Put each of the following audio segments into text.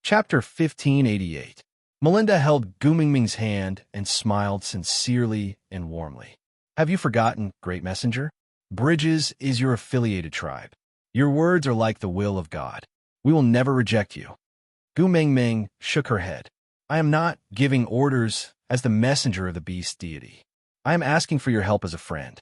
Chapter 1588. Melinda held Gu Mingming's hand and smiled sincerely and warmly. Have you forgotten, great messenger? Bridges is your affiliated tribe. Your words are like the will of God. We will never reject you. Gu Mingming shook her head. I am not giving orders as the messenger of the beast deity. I am asking for your help as a friend.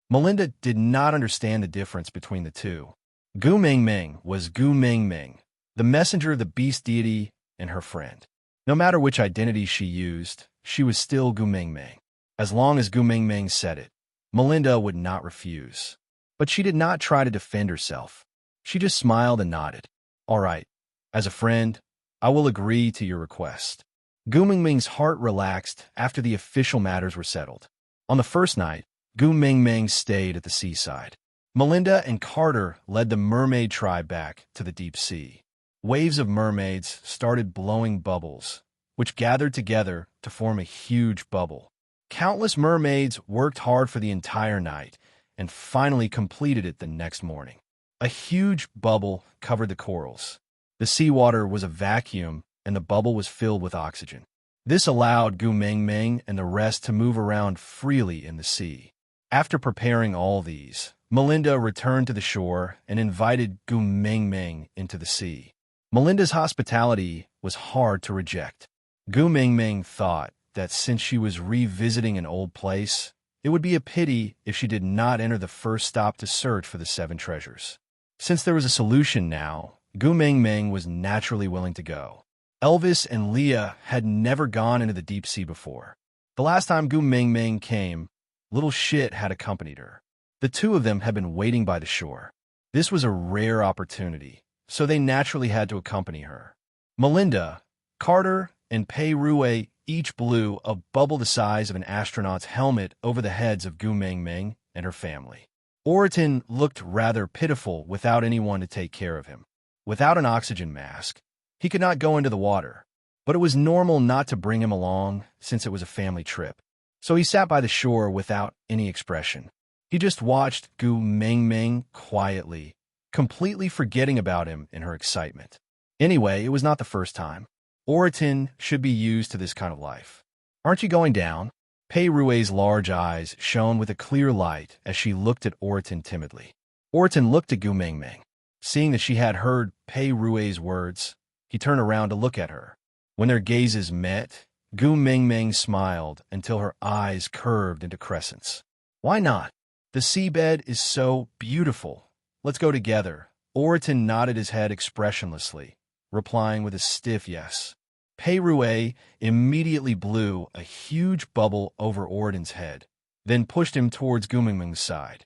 Melinda did not understand the difference between the two. Gu Mingming was Gu Mingming, the messenger of the beast deity, and her friend. No matter which identity she used, she was still Gu Mingming. As long as Gu Mingming said it, Melinda would not refuse. But she did not try to defend herself. She just smiled and nodded. All right, as a friend, I will agree to your request. Gu Mingming's heart relaxed after the official matters were settled. On the first night, Gu Mingming stayed at the seaside. Melinda and Carter led the mermaid tribe back to the deep sea. Waves of mermaids started blowing bubbles, which gathered together to form a huge bubble. Countless mermaids worked hard for the entire night and finally completed it the next morning. A huge bubble covered the corals. The seawater was a vacuum, and the bubble was filled with oxygen. This allowed Gu Mingming and the rest to move around freely in the sea. After preparing all these, Melinda returned to the shore and invited Gu Mingming into the sea. Melinda's hospitality was hard to reject. Gu Mingming thought that since she was revisiting an old place, it would be a pity if she did not enter the first stop to search for the 7 treasures. Since there was a solution now, Gu Mingming was naturally willing to go. Elvis and Leah had never gone into the deep sea before. The last time Gu Mingming came, Little Shit had accompanied her. The two of them had been waiting by the shore. This was a rare opportunity, so they naturally had to accompany her. Melinda, Carter, and Pei Rue each blew a bubble the size of an astronaut's helmet over the heads of Gu Mingming and her family. Oriton looked rather pitiful without anyone to take care of him. Without an oxygen mask, he could not go into the water, but it was normal not to bring him along since it was a family trip. So he sat by the shore without any expression. He just watched Gu Mingming quietly, completely forgetting about him in her excitement. Anyway, it was not the first time. Oriton should be used to this kind of life. Aren't you going down? Pei Rue's large eyes shone with a clear light as she looked at Oriton timidly. Oriton looked at Gu Mingming. Seeing that she had heard Pei Rue's words, he turned around to look at her. When their gazes met, Gu Mingming smiled until her eyes curved into crescents. Why not? The seabed is so beautiful. Let's go together. Oriton nodded his head expressionlessly, replying with a stiff yes. Pei Rue immediately blew a huge bubble over Oriton's head, then pushed him towards Gu Mingming's side.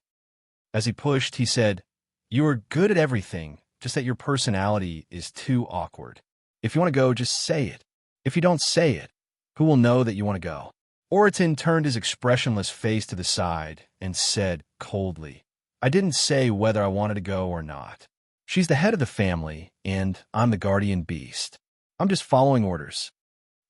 As he pushed, he said, You are good at everything, just that your personality is too awkward. If you want to go, just say it. If you don't say it, who will know that you want to go? Oriton turned his expressionless face to the side and said coldly, I didn't say whether I wanted to go or not. She's the head of the family, and I'm the guardian beast. I'm just following orders.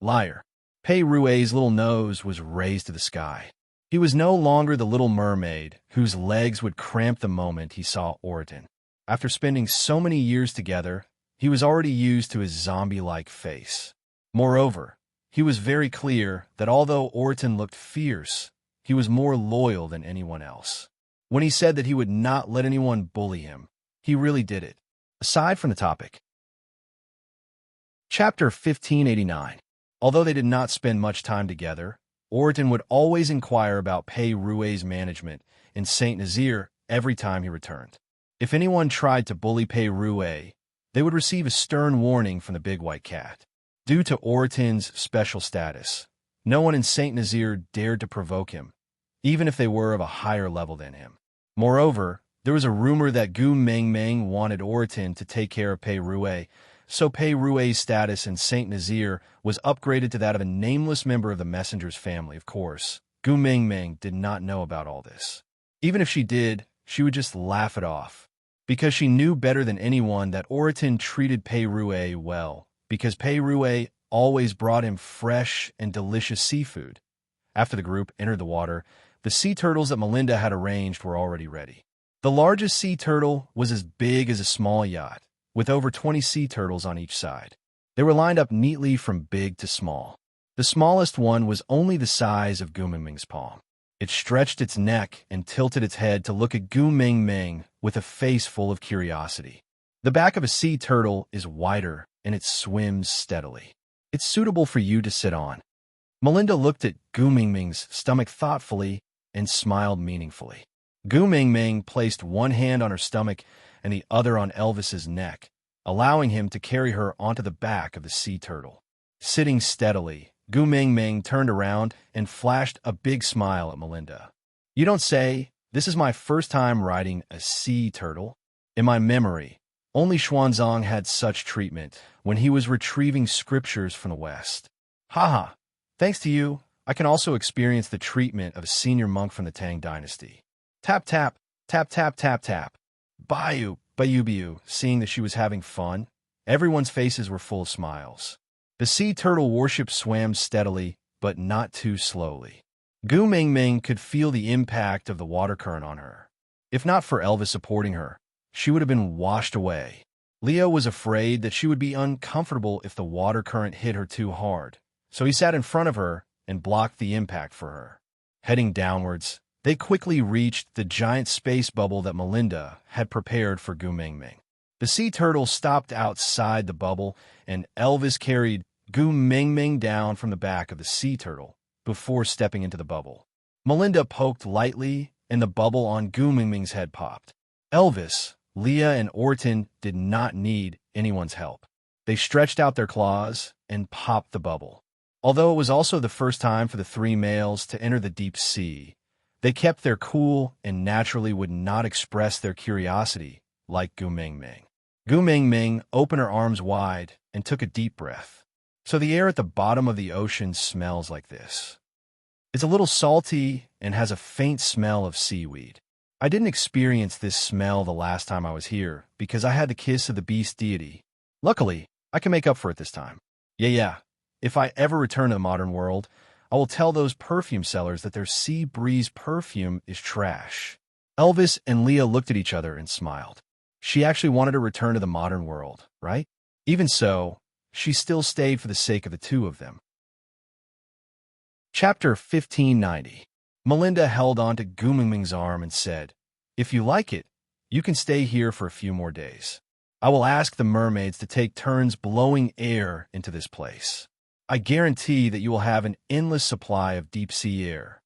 Liar. Pei Rue's little nose was raised to the sky. He was no longer the little mermaid whose legs would cramp the moment he saw Oriton. After spending so many years together, he was already used to his zombie-like face. Moreover, he was very clear that although Oriton looked fierce, he was more loyal than anyone else. When he said that he would not let anyone bully him, he really did it. Aside from the topic. Chapter 1589. Although they did not spend much time together, Oriton would always inquire about Pei Rue's management in Saint Nazaire every time he returned. If anyone tried to bully Pei Rue, they would receive a stern warning from the big white cat. Due to Oriton's special status, no one in Saint Nazaire dared to provoke him, even if they were of a higher level than him. Moreover, there was a rumor that Gu Mingming wanted Oriton to take care of Pei Rue, so Pei Rue's status in Saint Nazaire was upgraded to that of a nameless member of the messenger's family, of course. Gu Mingming did not know about all this. Even if she did, she would just laugh it off, because she knew better than anyone that Oriton treated Pei Rue well, because Pei Rue always brought him fresh and delicious seafood. After the group entered the water, the sea turtles that Melinda had arranged were already ready. The largest sea turtle was as big as a small yacht, with over 20 sea turtles on each side. They were lined up neatly from big to small. The smallest one was only the size of Gu Mingming's palm. It stretched its neck and tilted its head to look at Gu Mingming with a face full of curiosity. The back of a sea turtle is wider and it swims steadily. It's suitable for you to sit on. Melinda looked at Gu Mingming's stomach thoughtfully and smiled meaningfully. Gu Mingming placed one hand on her stomach and the other on Elvis's neck, allowing him to carry her onto the back of the sea turtle. Sitting steadily, Gu Mingming turned around and flashed a big smile at Melinda. You don't say. This is my first time riding a sea turtle. In my memory, only Xuanzang had such treatment when he was retrieving scriptures from the West. Haha, thanks to you, I can also experience the treatment of a senior monk from the Tang dynasty. Tap tap, tap tap tap tap. Bayu, Bayu, seeing that she was having fun, everyone's faces were full of smiles. The sea turtle warship swam steadily, but not too slowly. Gu Mingming could feel the impact of the water current on her. If not for Elvis supporting her, she would have been washed away. Leo was afraid that she would be uncomfortable if the water current hit her too hard, so he sat in front of her and blocked the impact for her. Heading downwards, they quickly reached the giant space bubble that Melinda had prepared for Gu Mingming. The sea turtle stopped outside the bubble, and Elvis carried Gu Mingming down from the back of the sea turtle before stepping into the bubble. Melinda poked lightly, and the bubble on Gu Mingming's head popped. Elvis, Leah, and Orton did not need anyone's help. They stretched out their claws and popped the bubble. Although it was also the first time for the three males to enter the deep sea, they kept their cool and naturally would not express their curiosity like Gu Mingming. Gu Mingming opened her arms wide and took a deep breath. So the air at the bottom of the ocean smells like this. It's a little salty and has a faint smell of seaweed. I didn't experience this smell the last time I was here because I had the kiss of the beast deity. Luckily, I can make up for it this time. Yeah. If I ever return to the modern world, I will tell those perfume sellers that their sea breeze perfume is trash. Elvis and Leah looked at each other and smiled. She actually wanted to return to the modern world, right? Even so, she still stayed for the sake of the two of them. Chapter 1590. Melinda held on to Gu Mingming's arm and said, If you like it, you can stay here for a few more days. I will ask the mermaids to take turns blowing air into this place. I guarantee that you will have an endless supply of deep-sea air.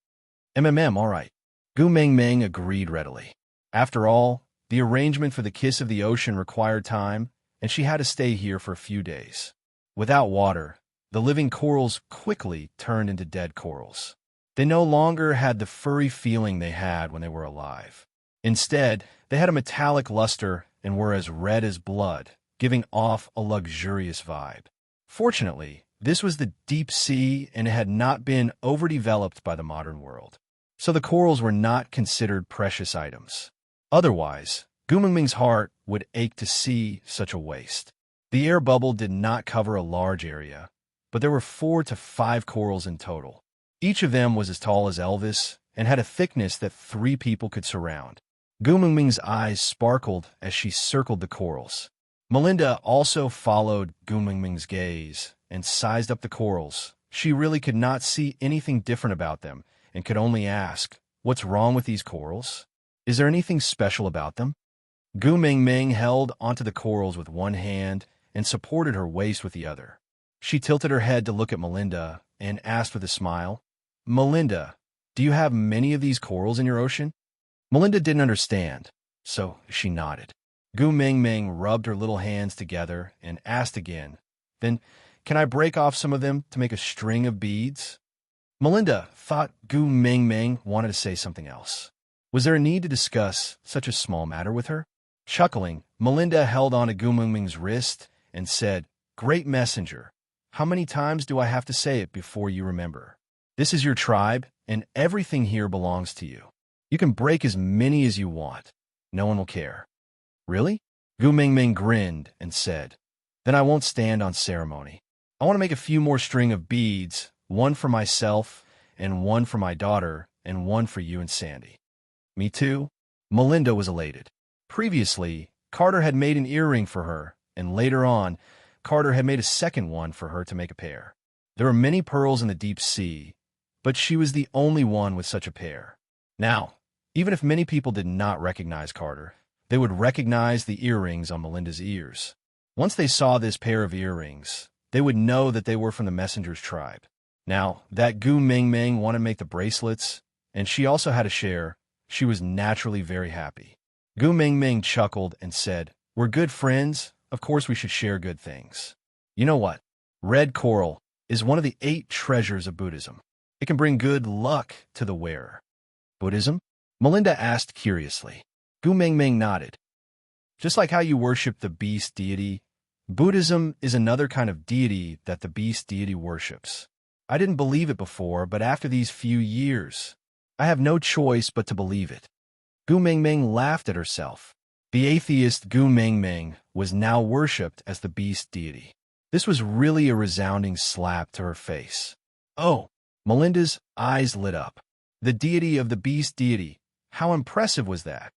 All right. Gu Mingming agreed readily. After all, the arrangement for the kiss of the ocean required time, and she had to stay here for a few days. Without water, the living corals quickly turned into dead corals. They no longer had the furry feeling they had when they were alive. Instead, they had a metallic luster and were as red as blood, giving off a luxurious vibe. Fortunately, this was the deep sea and it had not been overdeveloped by the modern world, so the corals were not considered precious items. Otherwise, Gu Mingming's heart would ache to see such a waste. The air bubble did not cover a large area, but there were 4 to 5 corals in total. Each of them was as tall as Elvis and had a thickness that 3 people could surround. Gu Mingming's eyes sparkled as she circled the corals. Melinda also followed Gu Mingming's gaze and sized up the corals. She really could not see anything different about them and could only ask, What's wrong with these corals? Is there anything special about them? Gu Mingming held onto the corals with one hand and supported her waist with the other. She tilted her head to look at Melinda and asked with a smile, Melinda, do you have many of these corals in your ocean? Melinda didn't understand, so she nodded. Gu Mingming rubbed her little hands together and asked again, Then, can I break off some of them to make a string of beads? Melinda thought Gu Mingming wanted to say something else. Was there a need to discuss such a small matter with her? Chuckling, Melinda held on to Gu Mingming's wrist and said, Great messenger, how many times do I have to say it before you remember? This is your tribe, and everything here belongs to you. You can break as many as you want. No one will care. Really? Gu Mingming grinned and said, Then I won't stand on ceremony. I want to make a few more string of beads, one for myself, and one for my daughter, and one for you and Sandy. Me too? Melinda was elated. Previously, Carter had made an earring for her, and later on, Carter had made a second one for her to make a pair. There were many pearls in the deep sea, but she was the only one with such a pair. Now, even if many people did not recognize Carter, they would recognize the earrings on Melinda's ears. Once they saw this pair of earrings, they would know that they were from the messenger's tribe. Now, that Gu Mingming wanted to make the bracelets, and she also had a share. She was naturally very happy. Gu Mingming chuckled and said, "We're good friends. Of course we should share good things. You know what? Red coral is one of the 8 treasures of Buddhism. It can bring good luck to the wearer." "Buddhism?" Melinda asked curiously. Gu Mingming nodded. "Just like how you worship the beast deity, Buddhism is another kind of deity that the beast deity worships. I didn't believe it before, but after these few years, I have no choice but to believe it." Gu Mingming laughed at herself. The atheist Gu Mingming was now worshipped as the beast deity. This was really a resounding slap to her face. "Oh!" Melinda's eyes lit up. "The deity of the beast deity. How impressive was that?"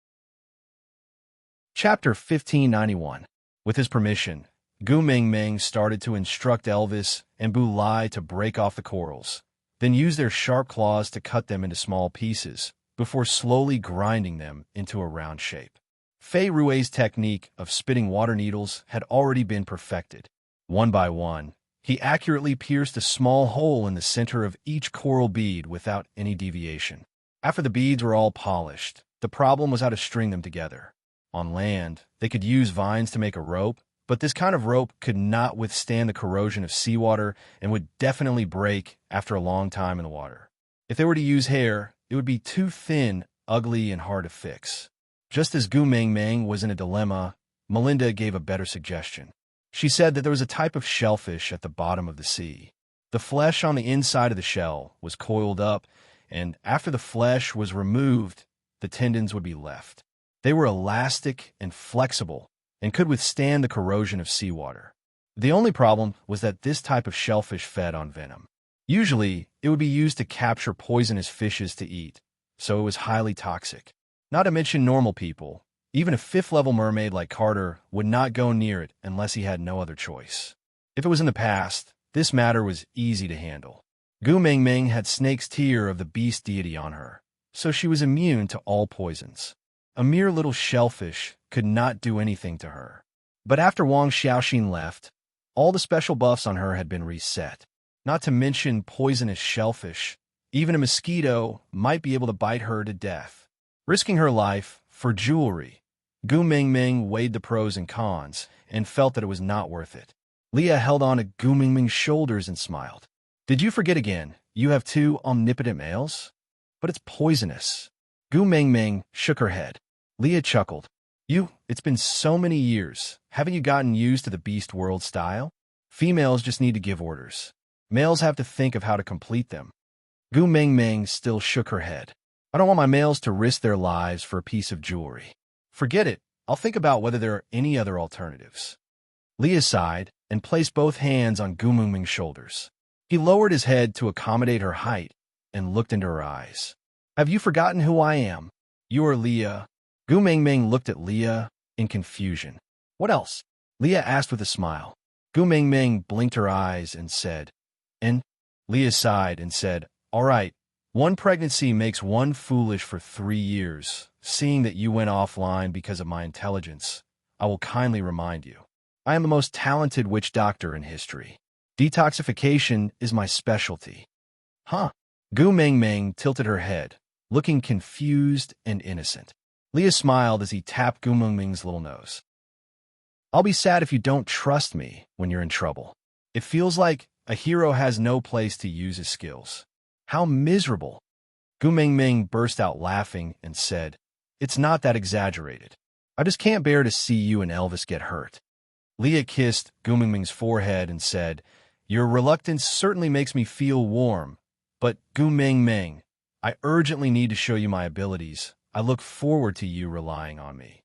Chapter 1591. With his permission, Gu Mingming started to instruct Elvis and Bu Lai to break off the corals, then use their sharp claws to cut them into small pieces, before slowly grinding them into a round shape. Fei Rui's technique of spitting water needles had already been perfected. One by one, he accurately pierced a small hole in the center of each coral bead without any deviation. After the beads were all polished, the problem was how to string them together. On land, they could use vines to make a rope, but this kind of rope could not withstand the corrosion of seawater and would definitely break after a long time in the water. If they were to use hair, it would be too thin, ugly, and hard to fix. Just as Gu Mingming was in a dilemma, Melinda gave a better suggestion. She said that there was a type of shellfish at the bottom of the sea. The flesh on the inside of the shell was coiled up, and after the flesh was removed, the tendons would be left. They were elastic and flexible, and could withstand the corrosion of seawater. The only problem was that this type of shellfish fed on venom. Usually, it would be used to capture poisonous fishes to eat, so it was highly toxic. Not to mention normal people, even a 5th-level mermaid like Carter would not go near it unless he had no other choice. If it was in the past, this matter was easy to handle. Gu Mingming had snake's tear of the beast deity on her, so she was immune to all poisons. A mere little shellfish could not do anything to her. But after Wang Xiaoxin left, all the special buffs on her had been reset. Not to mention poisonous shellfish, even a mosquito might be able to bite her to death. Risking her life for jewelry, Gu Mingming weighed the pros and cons and felt that it was not worth it. Leah held on to Gu Mingming's shoulders and smiled. "Did you forget again? You have 2 omnipotent males? But it's poisonous." Gu Mingming shook her head. Leah chuckled. It's been so many years. Haven't you gotten used to the beast world style? Females just need to give orders. Males have to think of how to complete them." Gu Mingming still shook her head. "I don't want my males to risk their lives for a piece of jewelry. Forget it. I'll think about whether there are any other alternatives." Leah sighed and placed both hands on Gu Mingming's shoulders. He lowered his head to accommodate her height and looked into her eyes. "Have you forgotten who I am? You are Leah." Gu Mingming looked at Leah in confusion. "What else?" Leah asked with a smile. Gu Mingming blinked her eyes and said, "And?" Leah sighed and said, "All right, one pregnancy makes one foolish for 3 years. Seeing that you went offline because of my intelligence, I will kindly remind you. I am the most talented witch doctor in history. Detoxification is my specialty." "Huh?" Gu Mingming tilted her head, looking confused and innocent. Leah smiled as he tapped Gu Mingming's little nose. "I'll be sad if you don't trust me when you're in trouble. It feels like a hero has no place to use his skills. How miserable." Gu Mingming burst out laughing and said, "It's not that exaggerated. I just can't bear to see you and Elvis get hurt." Leah kissed Gu Mingming's forehead and said, "Your reluctance certainly makes me feel warm, but Gu Mingming, I urgently need to show you my abilities. I look forward to you relying on me."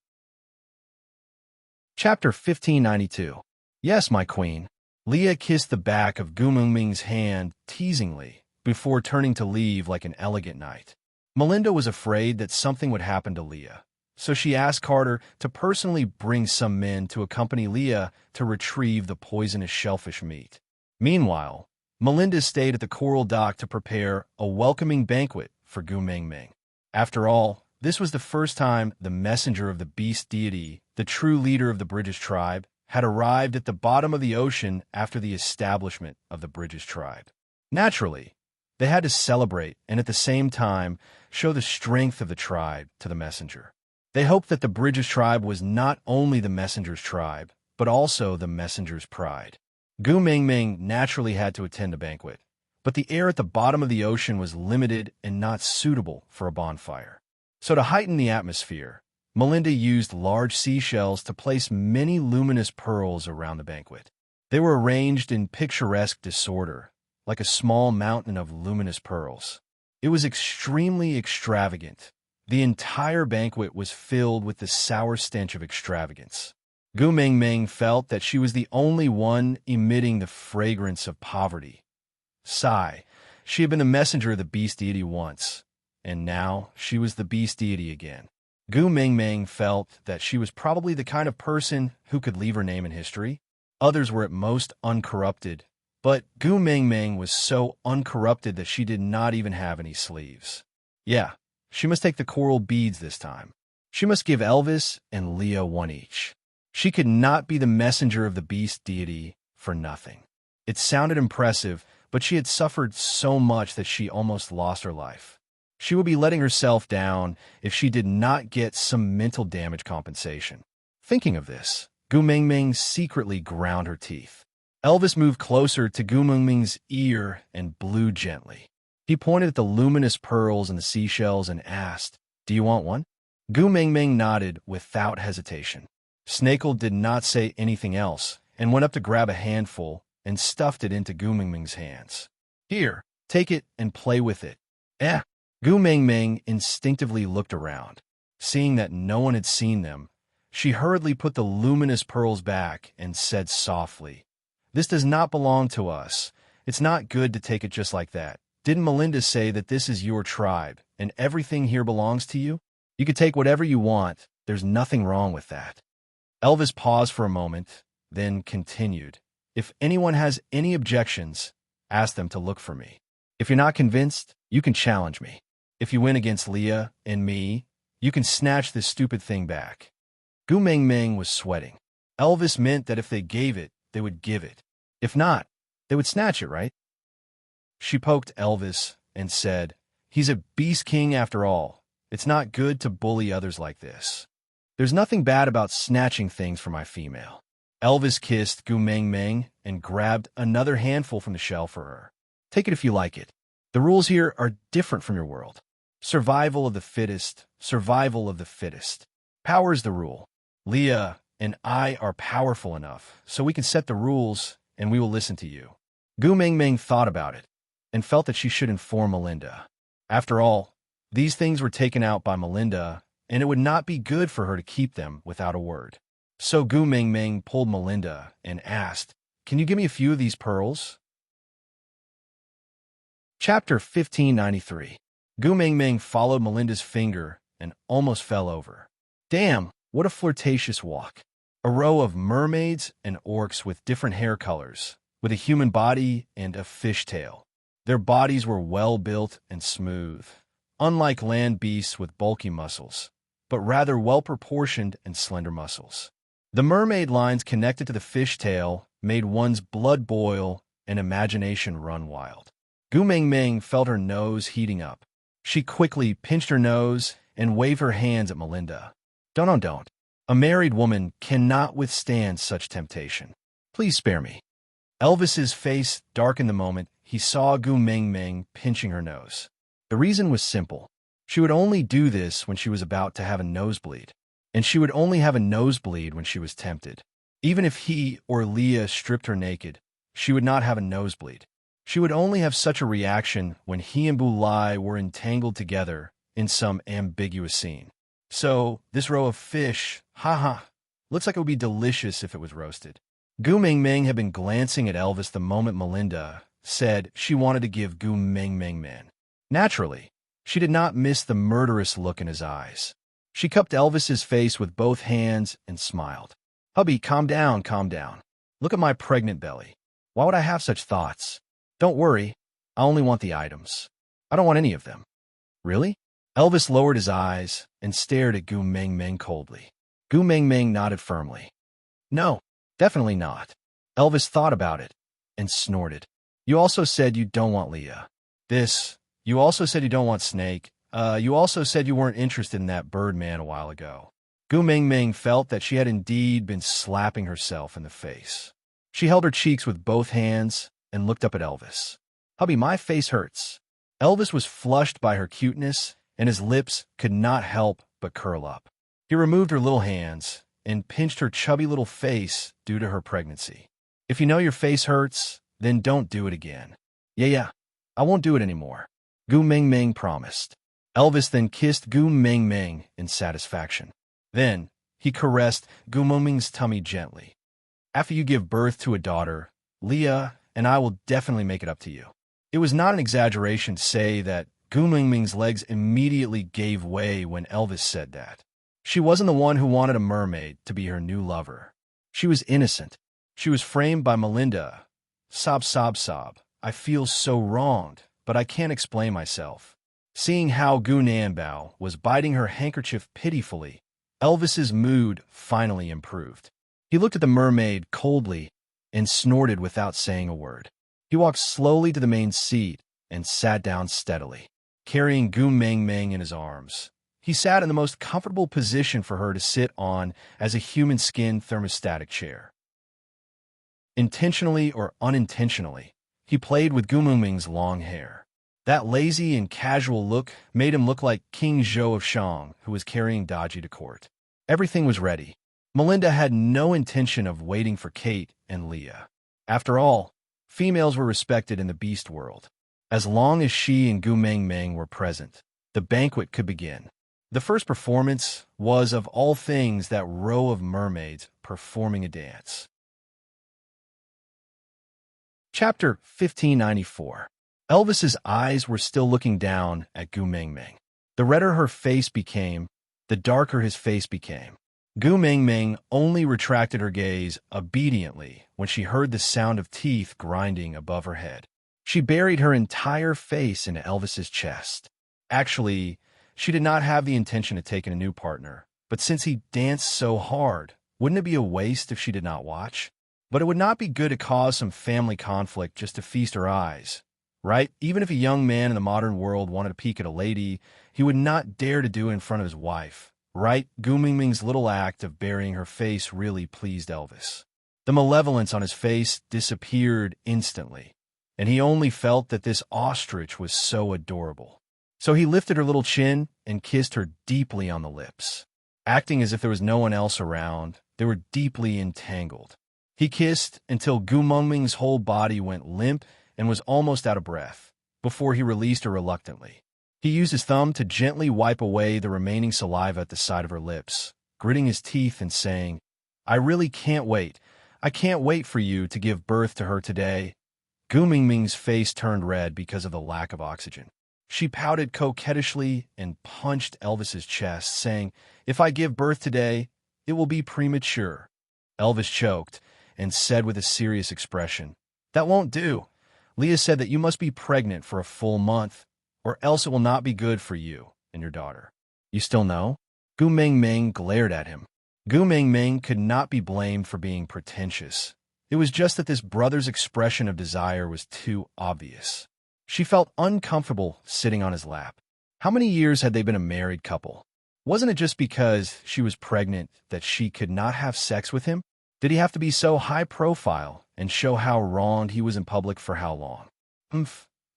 Chapter 1592. "Yes, my queen." Leah kissed the back of Gu Mingming's hand teasingly before turning to leave like an elegant knight. Melinda was afraid that something would happen to Leah, so she asked Carter to personally bring some men to accompany Leah to retrieve the poisonous shellfish meat. Meanwhile, Melinda stayed at the coral dock to prepare a welcoming banquet for Gu Mingming. After all, this was the first time the messenger of the beast deity, the true leader of the Bridges tribe, had arrived at the bottom of the ocean after the establishment of the Bridges tribe. Naturally, they had to celebrate and at the same time show the strength of the tribe to the messenger. They hoped that the Bridges tribe was not only the messenger's tribe, but also the messenger's pride. Gu Mingming naturally had to attend the banquet, but the air at the bottom of the ocean was limited and not suitable for a bonfire. So to heighten the atmosphere, Melinda used large seashells to place many luminous pearls around the banquet. They were arranged in picturesque disorder, like a small mountain of luminous pearls. It was extremely extravagant. The entire banquet was filled with the sour stench of extravagance. Gu Mingming felt that she was the only one emitting the fragrance of poverty. Sigh, she had been the messenger of the beast deity once, and now she was the beast deity again. Gu Mingming felt that she was probably the kind of person who could leave her name in history. Others were at most uncorrupted, but Gu Mingming was so uncorrupted that she did not even have any sleeves. Yeah, she must take the coral beads this time. She must give Elvis and Leah one each. She could not be the messenger of the beast deity for nothing. It sounded impressive, but she had suffered so much that she almost lost her life. She would be letting herself down if she did not get some mental damage compensation. Thinking of this, Gu Mingming secretly ground her teeth. Elvis moved closer to Gu Mingming's ear and blew gently. He pointed at the luminous pearls and the seashells and asked, "Do you want one?" Gu Mingming nodded without hesitation. Snakel did not say anything else and went up to grab a handful and stuffed it into Gu Mingming's hands. "Here, take it and play with it." Gu Mingming instinctively looked around. Seeing that no one had seen them, she hurriedly put the luminous pearls back and said softly, "This does not belong to us. It's not good to take it just like that. Didn't Melinda say that this is your tribe and everything here belongs to you? You could take whatever you want. There's nothing wrong with that." Elvis paused for a moment, then continued, "If anyone has any objections, ask them to look for me. If you're not convinced, you can challenge me. If you win against Leah and me, you can snatch this stupid thing back." Gu Mingming was sweating. Elvis meant that if they gave it, they would give it. If not, they would snatch it, right? She poked Elvis and said, "He's a beast king after all. It's not good to bully others like this. There's nothing bad about snatching things from my female." Elvis kissed Gu Mingming and grabbed another handful from the shell for her. "Take it if you like it. The rules here are different from your world. Survival of the fittest, survival of the fittest. Power is the rule. Leah and I are powerful enough, so we can set the rules and we will listen to you." Gu Mingming thought about it and felt that she should inform Melinda. After all, these things were taken out by Melinda, and it would not be good for her to keep them without a word. So Gu Mingming pulled Melinda and asked, "Can you give me a few of these pearls?" Chapter 1593. Gu Mingming followed Melinda's finger and almost fell over. Damn, what a flirtatious walk. A row of mermaids and orcs with different hair colors, with a human body and a fishtail. Their bodies were well-built and smooth, unlike land beasts with bulky muscles, but rather well-proportioned and slender muscles. The mermaid lines connected to the fishtail made one's blood boil and imagination run wild. Gu Mingming felt her nose heating up. She quickly pinched her nose and waved her hands at Melinda. Don't. A married woman cannot withstand such temptation. Please spare me." Elvis's face darkened the moment he saw Gu Mingming pinching her nose. The reason was simple. She would only do this when she was about to have a nosebleed, and she would only have a nosebleed when she was tempted. Even if he or Leah stripped her naked, she would not have a nosebleed. She would only have such a reaction when he and Bulai were entangled together in some ambiguous scene. So, this row of fish, looks like it would be delicious if it was roasted. Gu Mingming had been glancing at Elvis the moment Melinda said she wanted to give Gu Mingming man. Naturally, she did not miss the murderous look in his eyes. She cupped Elvis's face with both hands and smiled. Hubby, calm down, calm down. Look at my pregnant belly. Why would I have such thoughts? Don't worry, I only want the items. I don't want any of them. Really? Elvis lowered his eyes and stared at Gu Meng Meng coldly. Gu Meng Meng nodded firmly. No, definitely not. Elvis thought about it and snorted. You also said you don't want Leah. You also said you don't want Snake. You also said you weren't interested in that bird man a while ago. Gu Meng Meng felt that she had indeed been slapping herself in the face. She held her cheeks with both hands and looked up at Elvis. Hubby, my face hurts. Elvis was flushed by her cuteness, and his lips could not help but curl up. He removed her little hands and pinched her chubby little face due to her pregnancy. If you know your face hurts, then don't do it again. Yeah, I won't do it anymore. Gu Meng Meng promised. Elvis then kissed Gu Meng Meng in satisfaction. Then, he caressed Gu Meng Meng's tummy gently. After you give birth to a daughter, Leah and I will definitely make it up to you. It was not an exaggeration to say that Gu Meng Meng's legs immediately gave way when Elvis said that. She wasn't the one who wanted a mermaid to be her new lover. She was innocent. She was framed by Melinda. Sob, sob, sob. I feel so wronged, but I can't explain myself. Seeing how Gu Nanbao was biting her handkerchief pitifully, Elvis's mood finally improved. He looked at the mermaid coldly and snorted without saying a word. He walked slowly to the main seat and sat down steadily, carrying Gu Meng Meng in his arms. He sat in the most comfortable position for her to sit on as a human skin thermostatic chair. Intentionally or unintentionally, he played with Gu Meng Meng's long hair. That lazy and casual look made him look like King Zhou of Shang, who was carrying Daji to court. Everything was ready. Melinda had no intention of waiting for Kate and Leah. After all, females were respected in the beast world. As long as she and Gu Meng Meng were present, the banquet could begin. The first performance was, of all things, that row of mermaids performing a dance. Chapter 1594. Elvis's eyes were still looking down at Gu Meng Meng. The redder her face became, the darker his face became. Gu Meng Meng only retracted her gaze obediently when she heard the sound of teeth grinding above her head. She buried her entire face into Elvis's chest. Actually, she did not have the intention of taking a new partner, but since he danced so hard, wouldn't it be a waste if she did not watch? But it would not be good to cause some family conflict just to feast her eyes, right? Even if a young man in the modern world wanted to peek at a lady, he would not dare to do it in front of his wife, right? Gu Meng Meng's little act of burying her face really pleased Elvis. The malevolence on his face disappeared instantly, and he only felt that this ostrich was so adorable. So he lifted her little chin and kissed her deeply on the lips. Acting as if there was no one else around, they were deeply entangled. He kissed until Gu Meng Meng's whole body went limp and was almost out of breath, before he released her reluctantly. He used his thumb to gently wipe away the remaining saliva at the side of her lips, gritting his teeth and saying, I really can't wait. I can't wait for you to give birth to her today. Gu Meng Meng's face turned red because of the lack of oxygen. She pouted coquettishly and punched Elvis's chest, saying, If I give birth today, it will be premature. Elvis choked and said with a serious expression, That won't do. Leah said that you must be pregnant for a full month, or else it will not be good for you and your daughter. You still know? Gu Meng Meng glared at him. Gu Meng Meng could not be blamed for being pretentious. It was just that this brother's expression of desire was too obvious. She felt uncomfortable sitting on his lap. How many years had they been a married couple? Wasn't it just because she was pregnant that she could not have sex with him? Did he have to be so high profile and show how wronged he was in public for how long?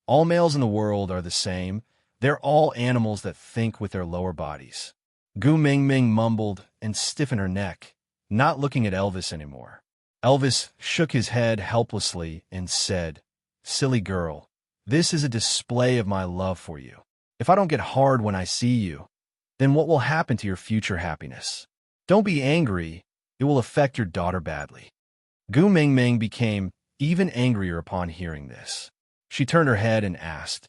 All males in the world are the same. They're all animals that think with their lower bodies. Gu Meng Meng mumbled and stiffened her neck, not looking at Elvis anymore. Elvis shook his head helplessly and said, Silly girl, this is a display of my love for you. If I don't get hard when I see you, then what will happen to your future happiness? Don't be angry. It will affect your daughter badly. Gu Meng Meng became even angrier upon hearing this. She turned her head and asked,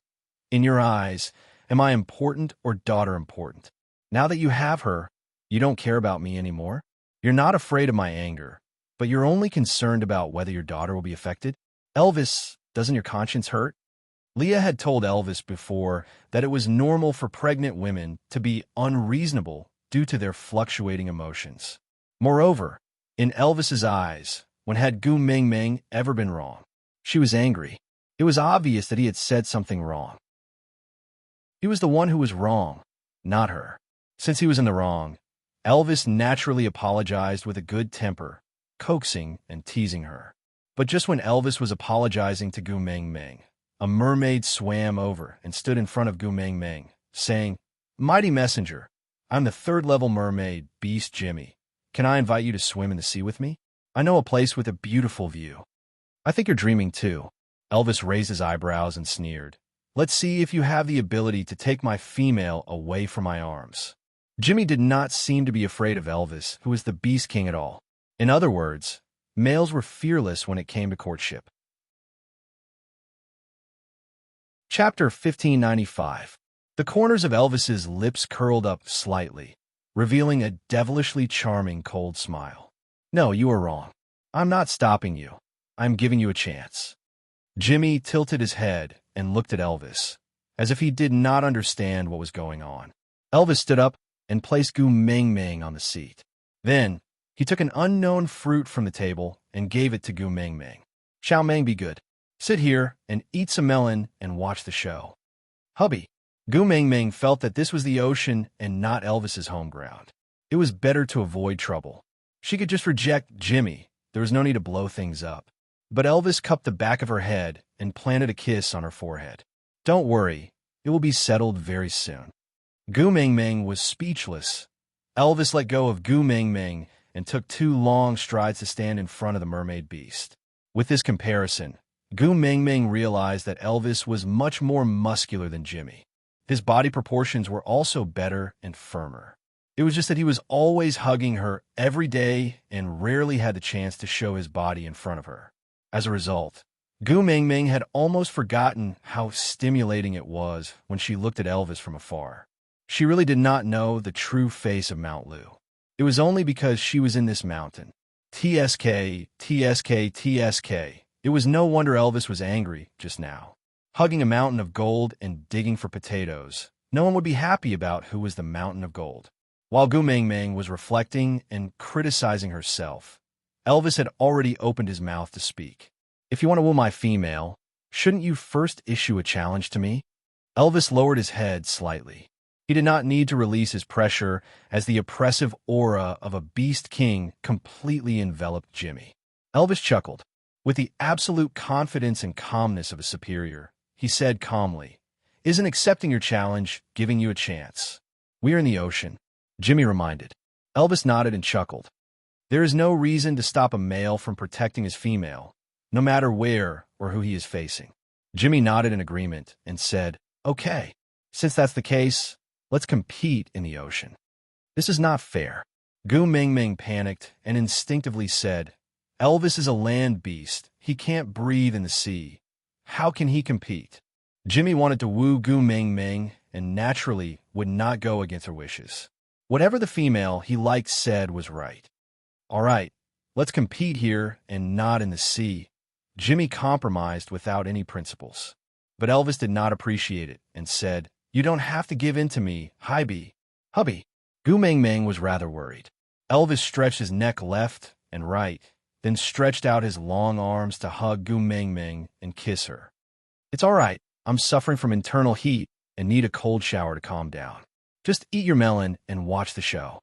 In your eyes, am I important or daughter important? Now that you have her, you don't care about me anymore? You're not afraid of my anger, but you're only concerned about whether your daughter will be affected? Elvis, doesn't your conscience hurt? Leah had told Elvis before that it was normal for pregnant women to be unreasonable due to their fluctuating emotions. Moreover, in Elvis's eyes, when had Gu Ming Ming ever been wrong? She was angry. It was obvious that he had said something wrong. He was the one who was wrong, not her. Since he was in the wrong, Elvis naturally apologized with a good temper, coaxing and teasing her. But just when Elvis was apologizing to Gu Ming Ming, a mermaid swam over and stood in front of Gu Ming Ming, saying, "Mighty messenger, I'm the third-level mermaid, Beast Jimmy. Can I invite you to swim in the sea with me? I know a place with a beautiful view." "I think you're dreaming too." Elvis raised his eyebrows and sneered. "Let's see if you have the ability to take my female away from my arms." Jimmy did not seem to be afraid of Elvis, who was the Beast King at all. In other words, males were fearless when it came to courtship. Chapter 1595. The corners of Elvis's lips curled up slightly, revealing a devilishly charming cold smile. "No, you are wrong. I'm not stopping you. I'm giving you a chance." Jimmy tilted his head and looked at Elvis, as if he did not understand what was going on. Elvis stood up and placed Gu Ming Ming on the seat. Then, he took an unknown fruit from the table and gave it to Gu Ming Ming. "Chow Ming, be good. Sit here and eat some melon and watch the show." "Hubby." Gu Ming Ming felt that this was the ocean and not Elvis's home ground. It was better to avoid trouble. She could just reject Jimmy. There was no need to blow things up. But Elvis cupped the back of her head and planted a kiss on her forehead. "Don't worry, it will be settled very soon." Gu Ming Ming was speechless. Elvis let go of Gu Ming Ming and took 2 long strides to stand in front of the mermaid beast. With this comparison, Gu Ming Ming realized that Elvis was much more muscular than Jimmy. His body proportions were also better and firmer. It was just that he was always hugging her every day and rarely had the chance to show his body in front of her. As a result, Gu Ming Ming had almost forgotten how stimulating it was when she looked at Elvis from afar. She really did not know the true face of Mount Lu. It was only because she was in this mountain. TSK, TSK, TSK. It was no wonder Elvis was angry just now. Hugging a mountain of gold and digging for potatoes, no one would be happy about who was the mountain of gold. While Gu Ming Ming was reflecting and criticizing herself, Elvis had already opened his mouth to speak. "If you want to woo my female, shouldn't you first issue a challenge to me?" Elvis lowered his head slightly. He did not need to release his pressure as the oppressive aura of a beast king completely enveloped Jimmy. Elvis chuckled. With the absolute confidence and calmness of a superior, he said calmly, "Isn't accepting your challenge giving you a chance?" "We are in the ocean," Jimmy reminded. Elvis nodded and chuckled. There is no reason to stop a male from protecting his female, no matter where or who he is facing. Jimmy nodded in agreement and said, "Okay, since that's the case, let's compete in the ocean." "This is not fair." Gu Ming Ming panicked and instinctively said, "Elvis is a land beast. He can't breathe in the sea. How can he compete?" Jimmy wanted to woo Gu Ming Ming and naturally would not go against her wishes. Whatever the female he liked said was right. "All right, let's compete here and not in the sea." Jimmy compromised without any principles. But Elvis did not appreciate it and said, "You don't have to give in to me, hubby." Gu Ming Ming was rather worried. Elvis stretched his neck left and right, then stretched out his long arms to hug Gu Ming Ming and kiss her. "It's all right. I'm suffering from internal heat and need a cold shower to calm down. Just eat your melon and watch the show."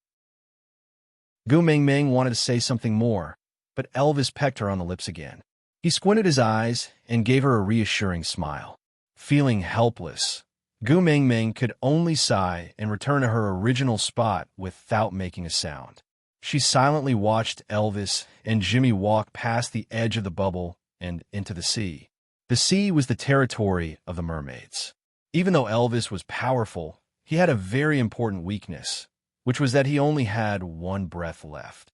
Gu Ming Ming wanted to say something more, but Elvis pecked her on the lips again. He squinted his eyes and gave her a reassuring smile. Feeling helpless, Gu Ming Ming could only sigh and return to her original spot without making a sound. She silently watched Elvis and Jimmy walk past the edge of the bubble and into the sea. The sea was the territory of the mermaids. Even though Elvis was powerful, he had a very important weakness, which was that he only had 1 breath left.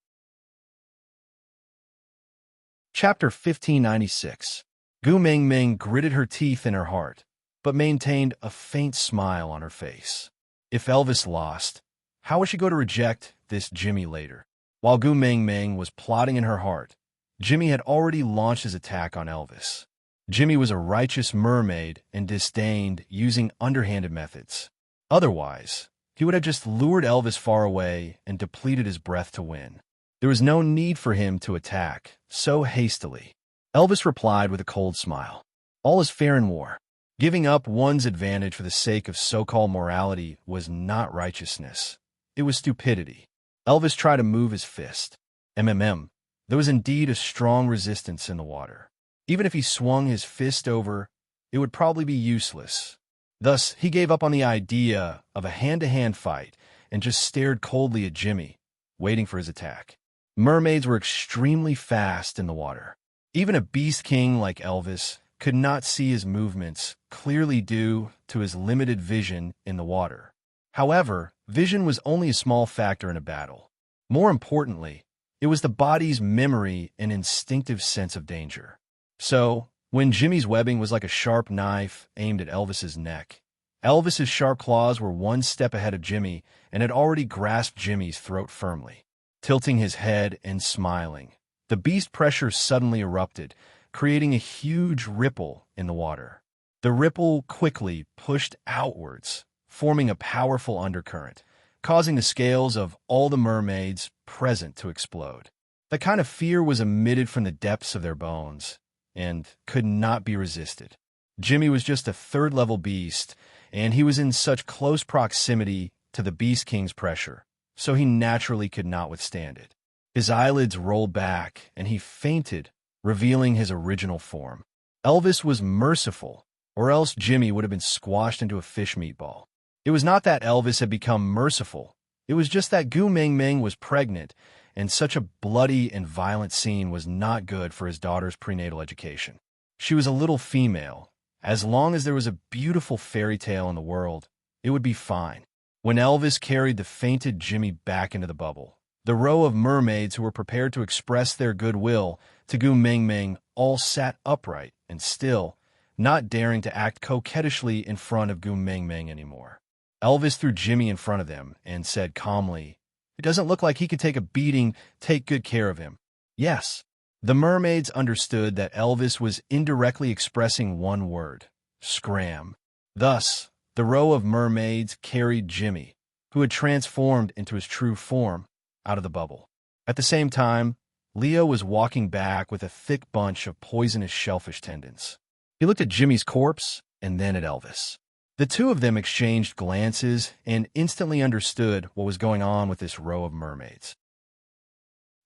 Chapter 1596. Gu Ming Ming gritted her teeth in her heart, but maintained a faint smile on her face. If Elvis lost, How was she going to reject this Jimmy later? While Gu Ming was plotting in her heart, Jimmy had already launched his attack on Elvis. Jimmy was a righteous mermaid and disdained using underhanded methods. Otherwise, he would have just lured Elvis far away and depleted his breath to win. There was no need for him to attack so hastily. Elvis replied with a cold smile. All is fair in war. Giving up one's advantage for the sake of so-called morality was not righteousness. It was stupidity. Elvis tried to move his fist. There was indeed a strong resistance in the water. Even if he swung his fist over, it would probably be useless. Thus, he gave up on the idea of a hand-to-hand fight and just stared coldly at Jimmy, waiting for his attack. Mermaids were extremely fast in the water. Even a beast king like Elvis could not see his movements clearly due to his limited vision in the water. However, vision was only a small factor in a battle. More importantly, it was the body's memory and instinctive sense of danger. So, when Jimmy's webbing was like a sharp knife aimed at Elvis's neck, Elvis's sharp claws were one step ahead of Jimmy and had already grasped Jimmy's throat firmly. Tilting his head and smiling, the beast pressure suddenly erupted, creating a huge ripple in the water. The ripple quickly pushed outwards, forming a powerful undercurrent, causing the scales of all the mermaids present to explode. The kind of fear was emitted from the depths of their bones and could not be resisted. Jimmy was just a third-level beast, and he was in such close proximity to the Beast King's pressure, so he naturally could not withstand it. His eyelids rolled back, and he fainted, revealing his original form. Elvis was merciful, or else Jimmy would have been squashed into a fish meatball. It was not that Elvis had become merciful. It was just that Gu Ming was pregnant, and such a bloody and violent scene was not good for his daughter's prenatal education. She was a little female. As long as there was a beautiful fairy tale in the world, it would be fine. When Elvis carried the fainted Jimmy back into the bubble, the row of mermaids who were prepared to express their goodwill to Gu Ming all sat upright and still, not daring to act coquettishly in front of Gu Ming anymore. Elvis threw Jimmy in front of them and said calmly, "It doesn't look like he could take a beating. Take good care of him." Yes. The mermaids understood that Elvis was indirectly expressing one word, scram. Thus, the row of mermaids carried Jimmy, who had transformed into his true form, out of the bubble. At the same time, Leo was walking back with a thick bunch of poisonous shellfish tendons. He looked at Jimmy's corpse and then at Elvis. The two of them exchanged glances and instantly understood what was going on with this row of mermaids.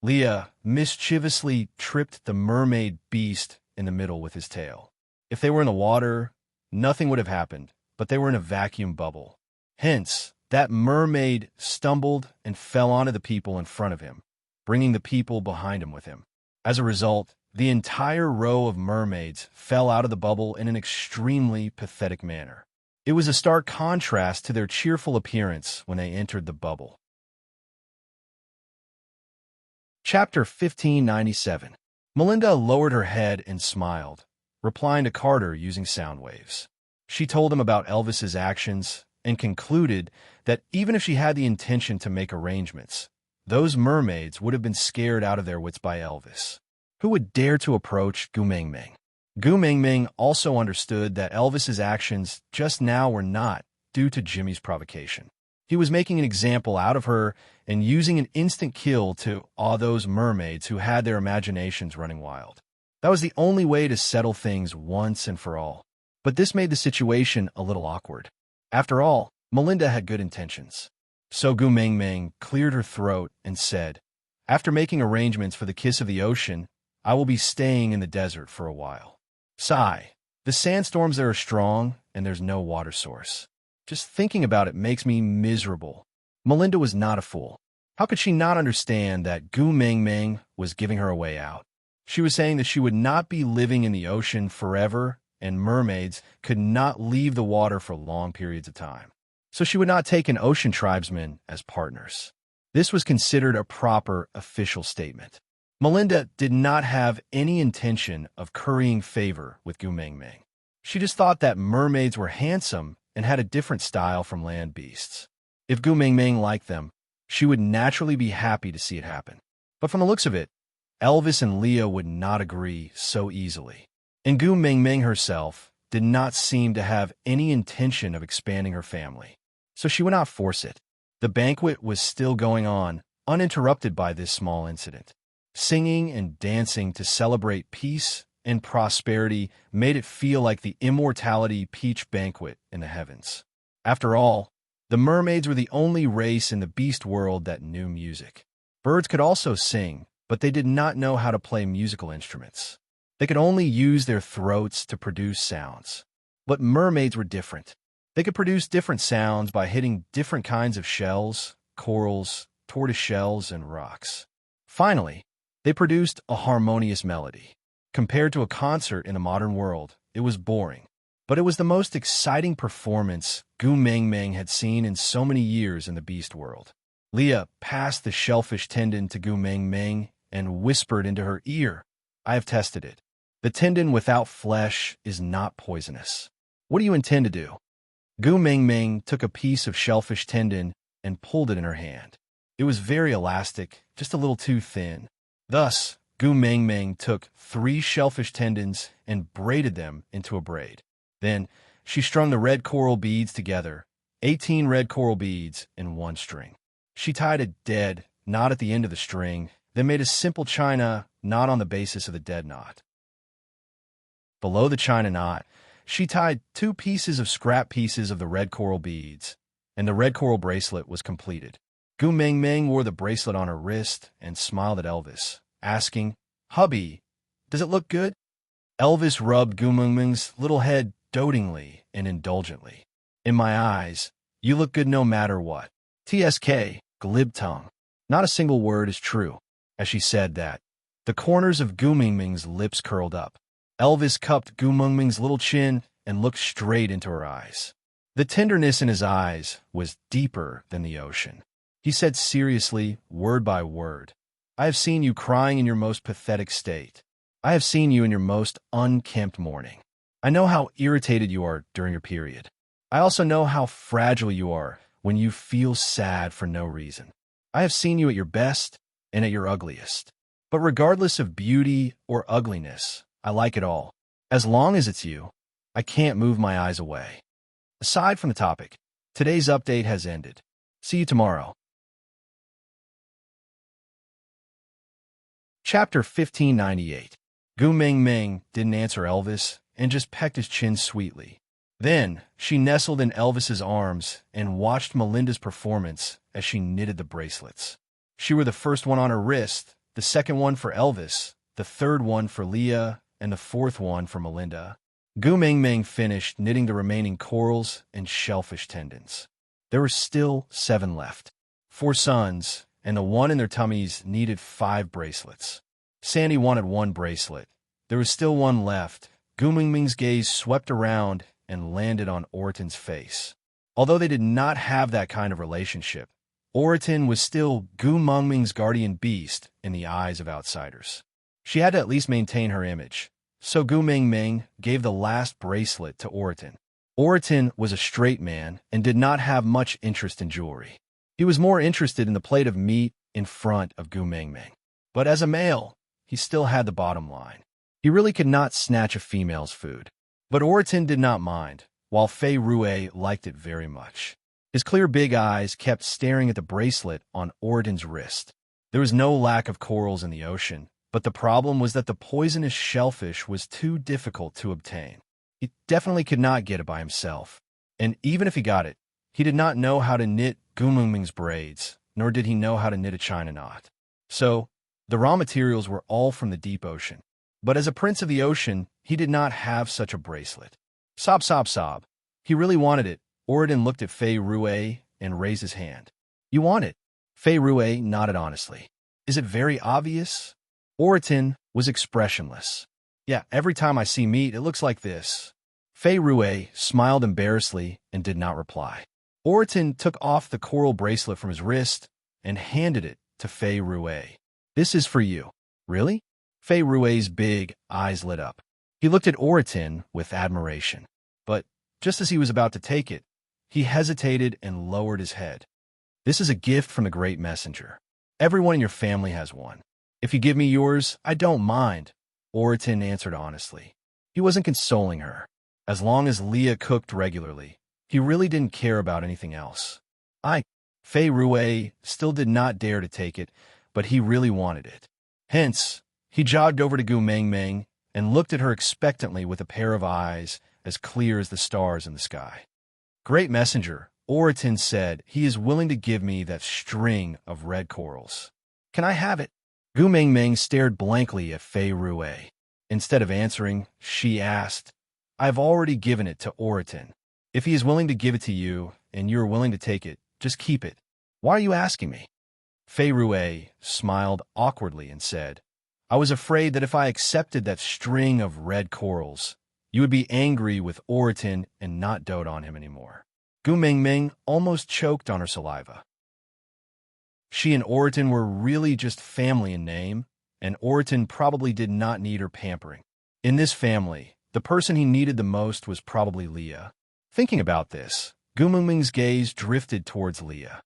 Leah mischievously tripped the mermaid beast in the middle with his tail. If they were in the water, nothing would have happened, but they were in a vacuum bubble. Hence, that mermaid stumbled and fell onto the people in front of him, bringing the people behind him with him. As a result, the entire row of mermaids fell out of the bubble in an extremely pathetic manner. It was a stark contrast to their cheerful appearance when they entered the bubble. Chapter 1597. Melinda lowered her head and smiled, replying to Carter using sound waves. She told him about Elvis's actions and concluded that even if she had the intention to make arrangements, those mermaids would have been scared out of their wits by Elvis. Who would dare to approach Gu Ming? Gu Ming also understood that Elvis's actions just now were not due to Jimmy's provocation. He was making an example out of her and using an instant kill to awe those mermaids who had their imaginations running wild. That was the only way to settle things once and for all. But this made the situation a little awkward. After all, Melinda had good intentions. So Gu Ming cleared her throat and said, "After making arrangements for the kiss of the ocean, I will be staying in the desert for a while. Sigh. The sandstorms there are strong, and there's no water source. Just thinking about it makes me miserable." Melinda was not a fool. How could she not understand that Gu Ming was giving her a way out? She was saying that she would not be living in the ocean forever, and mermaids could not leave the water for long periods of time. So she would not take an ocean tribesman as partners. This was considered a proper official statement. Melinda did not have any intention of currying favor with Gu Ming. She just thought that mermaids were handsome and had a different style from land beasts. If Gu Ming liked them, She would naturally be happy to see it happen. But from the looks of it, Elvis and Leah would not agree so easily. And Gu Mingming herself did not seem to have any intention of expanding her family, so she would not force it. The banquet was still going on, uninterrupted by this small incident. Singing and dancing to celebrate peace and prosperity made it feel like the immortality peach banquet in the heavens. After all, the mermaids were the only race in the beast world that knew music. Birds could also sing, but they did not know how to play musical instruments. They could only use their throats to produce sounds. But mermaids were different. They could produce different sounds by hitting different kinds of shells, corals, tortoise shells, and rocks. Finally, they produced a harmonious melody. Compared to a concert in the modern world, it was boring. But it was the most exciting performance Gu Mingming had seen in so many years in the beast world. Leah passed the shellfish tendon to Gu Mingming and whispered into her ear, "I have tested it. The tendon without flesh is not poisonous. What do you intend to do?" Gu Mingming took a piece of shellfish tendon and pulled it in her hand. It was very elastic, just a little too thin. Thus, Gu Mingming took 3 shellfish tendons and braided them into a braid. Then, she strung the red coral beads together, 18 red coral beads in one string. She tied a dead knot at the end of the string, then made a simple china knot on the basis of the dead knot. Below the china knot, she tied 2 pieces of scrap pieces of the red coral beads, and the red coral bracelet was completed. Gu Mingming wore the bracelet on her wrist and smiled at Elvis, asking, "Hubby, does it look good?" Elvis rubbed Gu Mingming's little head dotingly and indulgently. "In my eyes, you look good no matter what. TSK, glib tongue." Not a single word is true. As she said that, the corners of Gu Mingming's lips curled up. Elvis cupped Gu Mingming's little chin and looked straight into her eyes. The tenderness in his eyes was deeper than the ocean. He said seriously, word by word, "I have seen you crying in your most pathetic state. I have seen you in your most unkempt mourning. I know how irritated you are during your period. I also know how fragile you are when you feel sad for no reason. I have seen you at your best and at your ugliest. But regardless of beauty or ugliness, I like it all. As long as it's you, I can't move my eyes away." Aside from the topic, today's update has ended. See you tomorrow. Chapter 1598. Gu Mingming didn't answer Elvis and just pecked his chin sweetly. Then, she nestled in Elvis's arms and watched Melinda's performance as she knitted the bracelets. She wore the first one on her wrist, the second one for Elvis, the third one for Leah, and the fourth one for Melinda. Gu Mingming finished knitting the remaining corals and shellfish tendons. There were still 7 left. 4 sons, and the one in their tummies needed 5 bracelets. Sandy wanted 1 bracelet. There was still 1 left. Gu Mingming's gaze swept around and landed on Oratin's face. Although they did not have that kind of relationship, Oratin was still Gu Mingming's guardian beast in the eyes of outsiders. She had to at least maintain her image, so Gu Mingming gave the last bracelet to Oratin. Oratin was a straight man and did not have much interest in jewelry. He was more interested in the plate of meat in front of Gu Mingming. But as a male, he still had the bottom line. He really could not snatch a female's food. But Oratin did not mind, while Fei Rue liked it very much. His clear big eyes kept staring at the bracelet on Oratin's wrist. There was no lack of corals in the ocean, but the problem was that the poisonous shellfish was too difficult to obtain. He definitely could not get it by himself. And even if he got it, he did not know how to knit Gu Mingming's braids, nor did he know how to knit a china knot. So, the raw materials were all from the deep ocean. But as a prince of the ocean, he did not have such a bracelet. Sob, sob, sob. He really wanted it. Oratin looked at Fei Rue and raised his hand. "You want it?" Fei Rue nodded honestly. "Is it very obvious?" Oratin was expressionless. "Yeah, every time I see meat, it looks like this." Fei Rue smiled embarrassedly and did not reply. Oratin took off the coral bracelet from his wrist and handed it to Fei Rue. "This is for you." "Really?" Fei Rue's big eyes lit up. He looked at Oratin with admiration. But just as he was about to take it, he hesitated and lowered his head. This is a gift from the great messenger. Everyone in your family has one. If you give me yours, I don't mind, Oriton answered honestly. He wasn't consoling her. As long as Leah cooked regularly, he really didn't care about anything else. Fei Rue still did not dare to take it, but he really wanted it. Hence, he jogged over to Gu Mengmeng and looked at her expectantly with a pair of eyes as clear as the stars in the sky. Great messenger, Oriton said, he is willing to give me that string of red corals. Can I have it? Gu Mengmeng stared blankly at Fei Rue. Instead of answering, she asked, I've already given it to Oriton. If he is willing to give it to you, and you are willing to take it, just keep it. Why are you asking me? Fei Rue smiled awkwardly and said, I was afraid that if I accepted that string of red corals, you would be angry with Oriton and not dote on him anymore. Gu Mengmeng almost choked on her saliva. She and Oriton were really just family in name, and Oriton probably did not need her pampering. In this family, the person he needed the most was probably Leah. Thinking about this, Gu Mengmeng's gaze drifted towards Leah.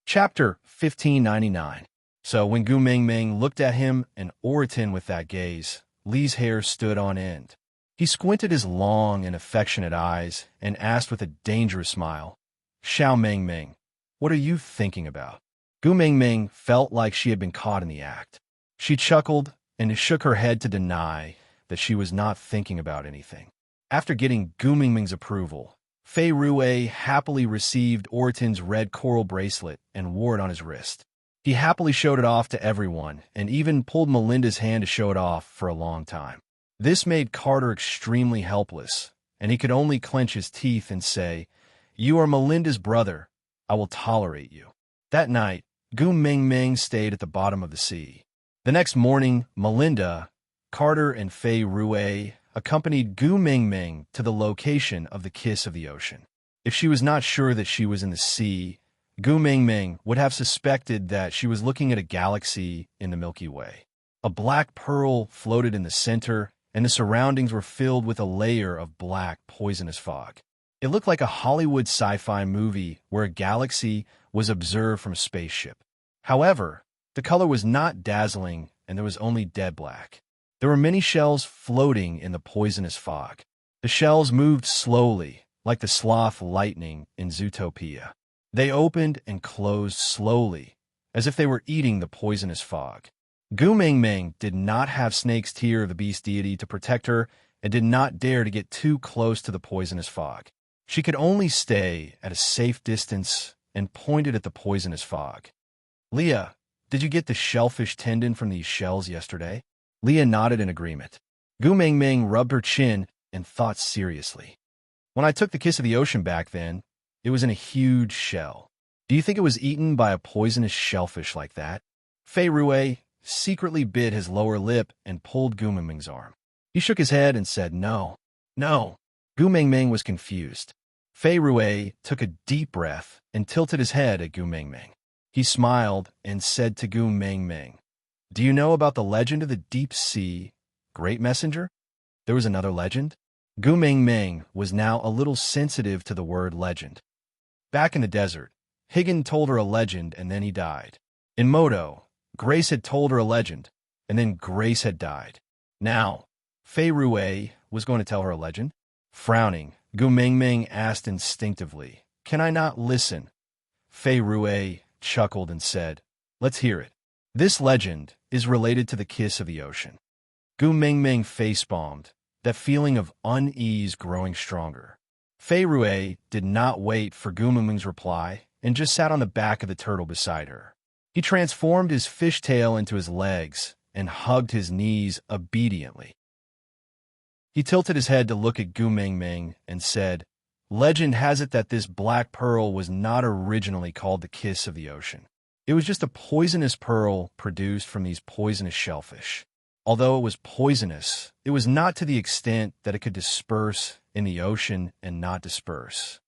Chapter 1599. So when Gu Mengmeng looked at him and Oriton with that gaze, Lee's hair stood on end. He squinted his long and affectionate eyes and asked with a dangerous smile, Xiao Mengmeng, what are you thinking about? Gu Mengmeng felt like she had been caught in the act. She chuckled and shook her head to deny that she was not thinking about anything. After getting Gu Mengmeng's approval, Fei Rue happily received Oriton's red coral bracelet and wore it on his wrist. He happily showed it off to everyone and even pulled Melinda's hand to show it off for a long time. This made Carter extremely helpless, and he could only clench his teeth and say, You are Melinda's brother. I will tolerate you. That night, Gu Mengmeng stayed at the bottom of the sea. The next morning, Melinda, Carter, and Fei Rue accompanied Gu Mengmeng to the location of the Kiss of the Ocean. If she was not sure that she was in the sea, Gu Mengmeng would have suspected that she was looking at a galaxy in the Milky Way. A black pearl floated in the center, and the surroundings were filled with a layer of black, poisonous fog. It looked like a Hollywood sci-fi movie where a galaxy was observed from a spaceship. However, the color was not dazzling, and there was only dead black. There were many shells floating in the poisonous fog. The shells moved slowly, like the sloth lightning in Zootopia. They opened and closed slowly, as if they were eating the poisonous fog. Gu Mengmeng did not have Snake's tear of the beast deity to protect her and did not dare to get too close to the poisonous fog. She could only stay at a safe distance and pointed at the poisonous fog. Leah, did you get the shellfish tendon from these shells yesterday? Leah nodded in agreement. Gu Mengmeng rubbed her chin and thought seriously. When I took the Kiss of the Ocean back then, it was in a huge shell. Do you think it was eaten by a poisonous shellfish like that? Fei Rue secretly bit his lower lip and pulled Gu Mengmeng's arm. He shook his head and said no. No. Gu Mengmeng was confused. Fei Rue took a deep breath and tilted his head at Gu Mengmeng. He smiled and said to Gu Mengmeng, Do you know about the legend of the deep sea, great messenger? There was another legend? Gu Mengmeng was now a little sensitive to the word legend. Back in the desert, Higgin told her a legend and then he died. In Moto, Grace had told her a legend, and then Grace had died. Now, Fei Rue was going to tell her a legend. Frowning, Gu Mengmeng asked instinctively, Can I not listen? Fei Rue chuckled and said, Let's hear it. This legend is related to the Kiss of the Ocean. Gu Mengmeng facepalmed, that feeling of unease growing stronger. Fei Rue did not wait for Gu Mengmeng's reply and just sat on the back of the turtle beside her. He transformed his fishtail into his legs and hugged his knees obediently. He tilted his head to look at Gu Mengmeng and said, Legend has it that this black pearl was not originally called the Kiss of the Ocean. It was just a poisonous pearl produced from these poisonous shellfish. Although it was poisonous, it was not to the extent that it could disperse in the ocean and not disperse.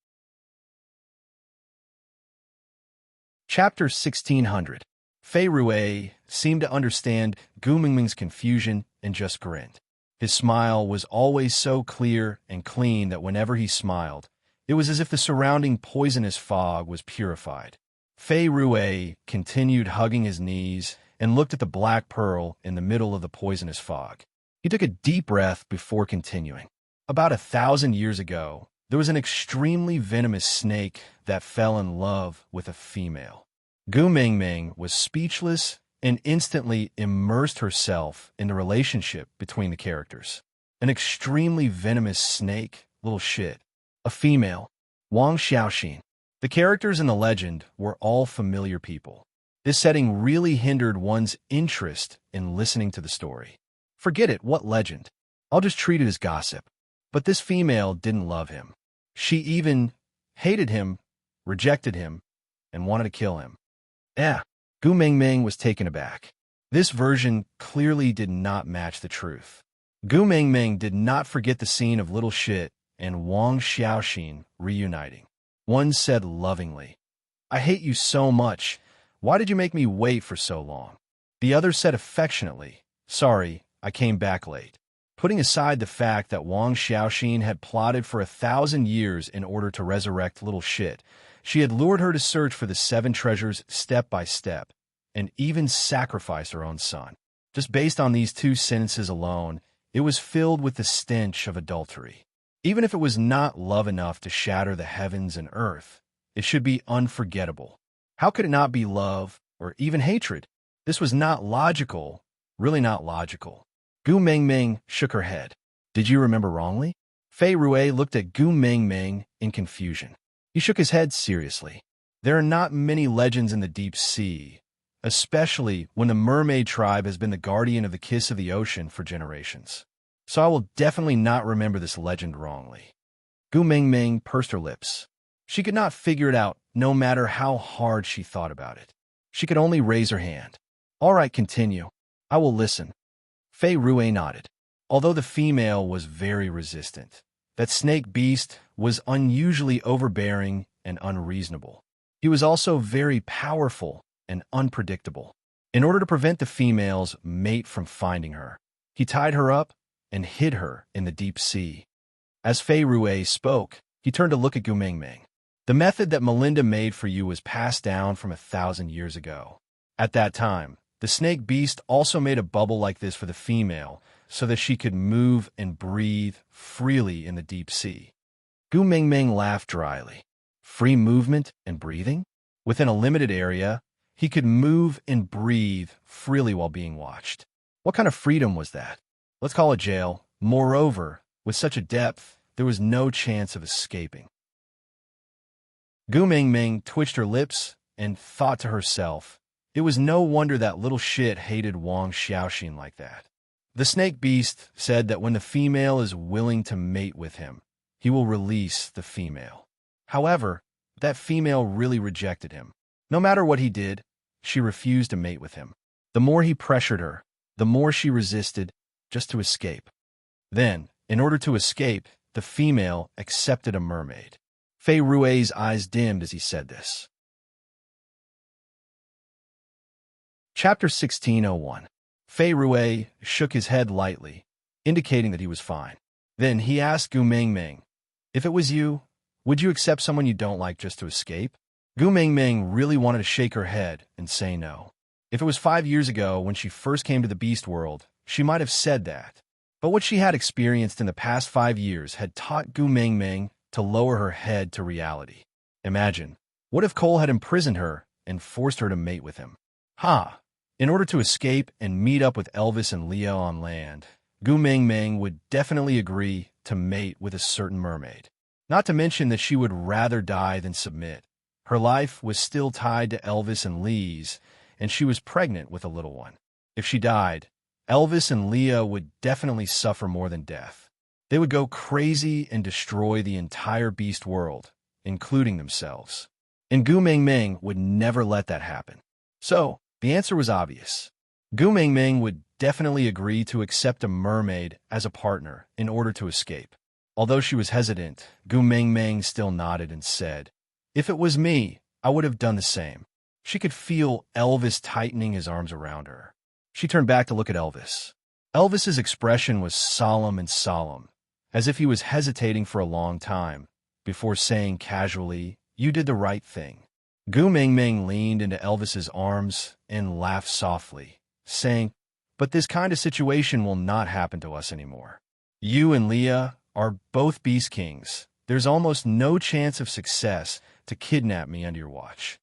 Chapter 1600. Fei Rue seemed to understand Gu Mengmeng's confusion and just grinned. His smile was always so clear and clean that whenever he smiled, It was as if the surrounding poisonous fog was purified. Fei Rue continued hugging his knees and looked at the black pearl in the middle of the poisonous fog. He took a deep breath before continuing. About 1,000 years ago, there was an extremely venomous snake that fell in love with a female. Gu Mingming was speechless and instantly immersed herself in the relationship between the characters. An extremely venomous snake, little shit. A female. Wang Xiaoxin. The characters in the legend were all familiar people. This setting really hindered one's interest in listening to the story. Forget it, what legend? I'll just treat it as gossip. But this female didn't love him. She even hated him, rejected him, and wanted to kill him. Gu Mingming was taken aback. This version clearly did not match the truth. Gu Mingming did not forget the scene of Little Shit and Wang Xiaoxin reuniting. One said lovingly, "I hate you so much. Why did you make me wait for so long?" The other said affectionately, "Sorry, I came back late." Putting aside the fact that Wang Xiaoxin had plotted for 1,000 years in order to resurrect Little Shit, she had lured her to search for the 7 treasures step by step, and even sacrificed her own son. Just based on these 2 sentences alone, it was filled with the stench of adultery. Even if it was not love enough to shatter the heavens and earth, it should be unforgettable. How could it not be love or even hatred? This was not logical, really not logical. Gu Mingming shook her head. "Did you remember wrongly?" Fei Rue looked at Gu Mingming in confusion. He shook his head seriously. There are not many legends in the deep sea, especially when the mermaid tribe has been the guardian of the kiss of the ocean for generations. So I will definitely not remember this legend wrongly. Gu Mingming pursed her lips. She could not figure it out, no matter how hard she thought about it. She could only raise her hand. "All right, continue. I will listen." Fei Rue nodded. Although the female was very resistant, that snake beast was unusually overbearing and unreasonable. He was also very powerful and unpredictable. In order to prevent the female's mate from finding her, he tied her up and hid her in the deep sea. As Fei Rue spoke, he turned to look at Gu Mingming. "The method that Melinda made for you was passed down from 1,000 years ago. At that time, the snake beast also made a bubble like this for the female so that she could move and breathe freely in the deep sea." Gu Mingming laughed dryly. Free movement and breathing? Within a limited area, he could move and breathe freely while being watched. What kind of freedom was that? Let's call it jail. Moreover, with such a depth, there was no chance of escaping. Gu Mingming twitched her lips and thought to herself, it was no wonder that Little Shit hated Wang Xiaoxin like that. The snake beast said that when the female is willing to mate with him, he will release the female. However, that female really rejected him. No matter what he did, she refused to mate with him. The more he pressured her, the more she resisted, just to escape. Then, in order to escape, the female accepted a mermaid. Fei Rue's eyes dimmed as he said this. Chapter 1601. Fei Rue shook his head lightly, indicating that he was fine. Then he asked Gu Mingming, "If it was you, would you accept someone you don't like just to escape?" Gu Mingming really wanted to shake her head and say no. If it was 5 years ago when she first came to the beast world, she might have said that. But what she had experienced in the past 5 years had taught Gu Mingming to lower her head to reality. Imagine, what if Cole had imprisoned her and forced her to mate with him? In order to escape and meet up with Elvis and Leo on land, Gu Mingming would definitely agree to mate with a certain mermaid. Not to mention that she would rather die than submit. Her life was still tied to Elvis and Lee's, and she was pregnant with a little one. If she died, Elvis and Leo would definitely suffer more than death. They would go crazy and destroy the entire beast world, including themselves. And Gu Mingming would never let that happen. So, the answer was obvious. Gu Mingming would definitely agree to accept a mermaid as a partner in order to escape. Although she was hesitant, Gu Mingming still nodded and said, "If it was me, I would have done the same." She could feel Elvis tightening his arms around her. She turned back to look at Elvis. Elvis's expression was solemn, as if he was hesitating for a long time before saying casually, "You did the right thing." Gu Mingming leaned into Elvis's arms and laughed softly, saying, "But this kind of situation will not happen to us anymore. You and Leah are both Beast Kings. There's almost no chance of success to kidnap me under your watch."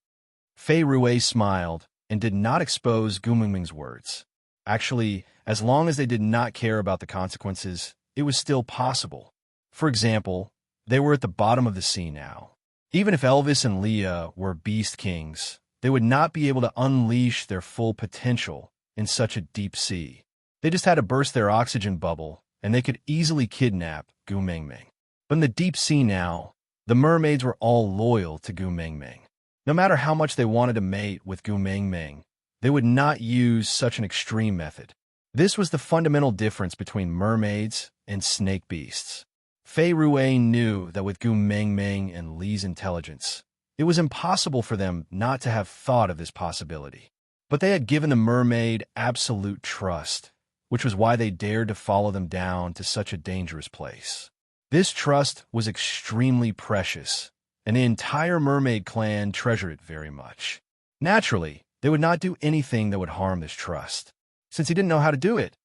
Fei Rui smiled and did not expose Gu Mingming's words. Actually, as long as they did not care about the consequences, it was still possible. For example, they were at the bottom of the sea now. Even if Elvis and Leah were Beast Kings, they would not be able to unleash their full potential in such a deep sea. They just had to burst their oxygen bubble, and they could easily kidnap Gu Mingming. But in the deep sea now, the mermaids were all loyal to Gu Mingming. No matter how much they wanted to mate with Gu Mingming, they would not use such an extreme method. This was the fundamental difference between mermaids and snake beasts. Fei Rui knew that with Gu Mingming and Li's intelligence, it was impossible for them not to have thought of this possibility. But they had given the mermaid absolute trust, which was why they dared to follow them down to such a dangerous place. This trust was extremely precious, and the entire mermaid clan treasured it very much. Naturally, they would not do anything that would harm this trust. Since he didn't know how to do it,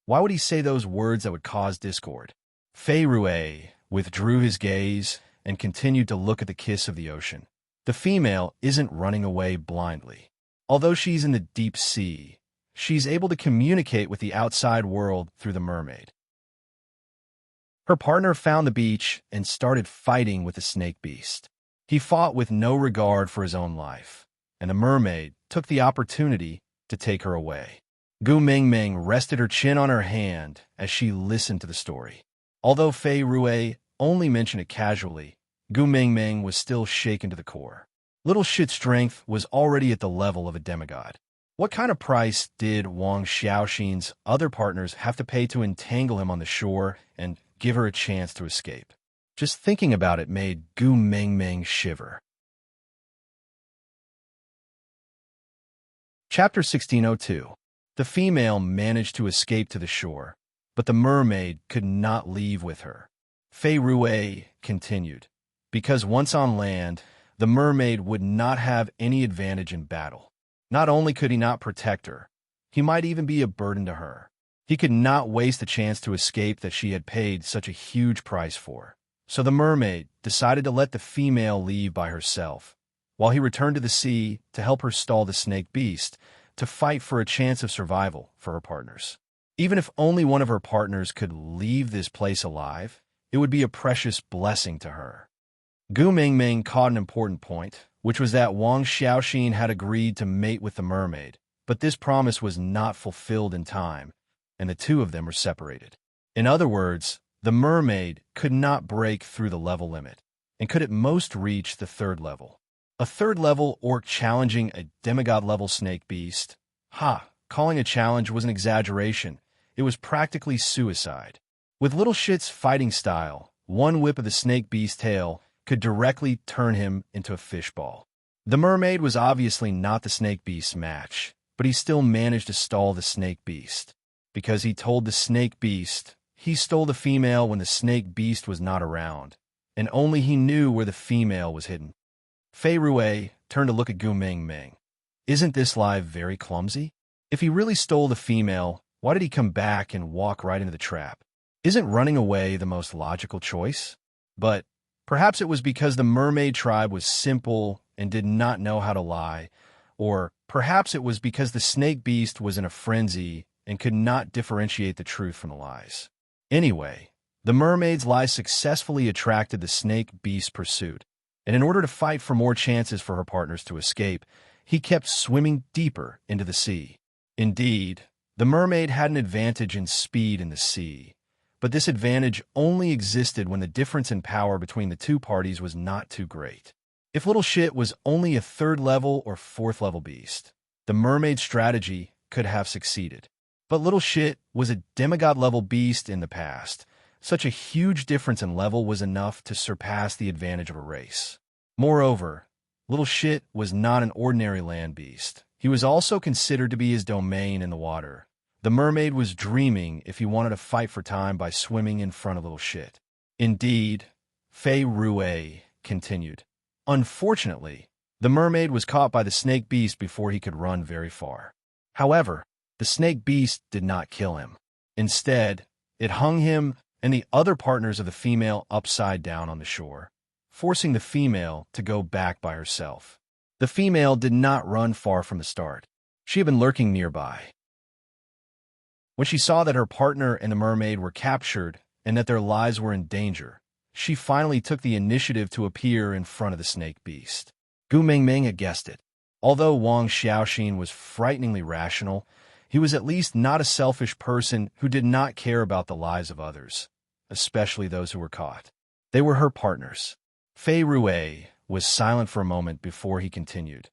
why would he say those words that would cause discord? Fei Rui withdrew his gaze and continued to look at the kiss of the ocean. The female isn't running away blindly. Although she's in the deep sea, she's able to communicate with the outside world through the mermaid. Her partner found the beach and started fighting with the snake beast. He fought with no regard for his own life, and the mermaid took the opportunity to take her away. Gu Mingming rested her chin on her hand as she listened to the story. Although Fei Rui only mentioned it casually, Gu Mingming was still shaken to the core. Little Shit's strength was already at the level of a demigod. What kind of price did Wang Xiaoxin's other partners have to pay to entangle him on the shore and give her a chance to escape? Just thinking about it made Gu Mingming shiver. Chapter 1602. The female managed to escape to the shore, but the mermaid could not leave with her. Fei Rui continued, because once on land, the mermaid would not have any advantage in battle. Not only could he not protect her, he might even be a burden to her. He could not waste the chance to escape that she had paid such a huge price for. So the mermaid decided to let the female leave by herself, while he returned to the sea to help her stall the snake beast, to fight for a chance of survival for her partners. Even if only one of her partners could leave this place alive, it would be a precious blessing to her. Gu Mingming caught an important point, which was that Wang Xiaoxin had agreed to mate with the mermaid, but this promise was not fulfilled in time, and the two of them were separated. In other words, the mermaid could not break through the level limit, and could at most reach the third level. A third level orc challenging a demigod-level snake beast? Calling a challenge was an exaggeration. It was practically suicide. With Little Shit's fighting style, one whip of the snake beast's tail could directly turn him into a fishball. The mermaid was obviously not the snake beast's match, but he still managed to stall the snake beast. Because he told the snake beast he stole the female when the snake beast was not around, and only he knew where the female was hidden. Fei Rui turned to look at Gu Mingming. Isn't this lie very clumsy? If he really stole the female, why did he come back and walk right into the trap? Isn't running away the most logical choice? But perhaps it was because the mermaid tribe was simple and did not know how to lie, or perhaps it was because the snake beast was in a frenzy and could not differentiate the truth from the lies. Anyway, the mermaid's lies successfully attracted the snake beast's pursuit, and in order to fight for more chances for her partners to escape, he kept swimming deeper into the sea. Indeed, the mermaid had an advantage in speed in the sea, but this advantage only existed when the difference in power between the two parties was not too great. If Little Shit was only a third level or fourth level beast, the mermaid's strategy could have succeeded. But Little Shit was a demigod level beast in the past. Such a huge difference in level was enough to surpass the advantage of a race. Moreover, Little Shit was not an ordinary land beast. He was also considered to be his domain in the water. The mermaid was dreaming if he wanted to fight for time by swimming in front of Little Shit. Indeed, Fei Rue continued. Unfortunately, the mermaid was caught by the snake beast before he could run very far. However, the snake beast did not kill him. Instead, it hung him and the other partners of the female upside down on the shore, forcing the female to go back by herself. The female did not run far from the start. She had been lurking nearby. When she saw that her partner and the mermaid were captured and that their lives were in danger, she finally took the initiative to appear in front of the snake beast. Gu Mingming had guessed it. Although Wang Xiaoxin was frighteningly rational, he was at least not a selfish person who did not care about the lives of others, especially those who were caught. They were her partners. Fei Rue was silent for a moment before he continued.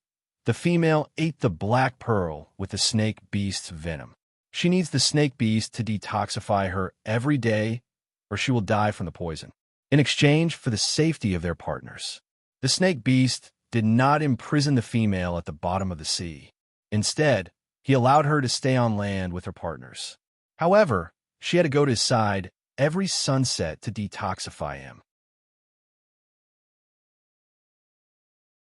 The female ate the black pearl with the snake beast's venom. She needs the snake beast to detoxify her every day, or she will die from the poison, in exchange for the safety of their partners. The snake beast did not imprison the female at the bottom of the sea. Instead, he allowed her to stay on land with her partners. However, she had to go to his side every sunset to detoxify him.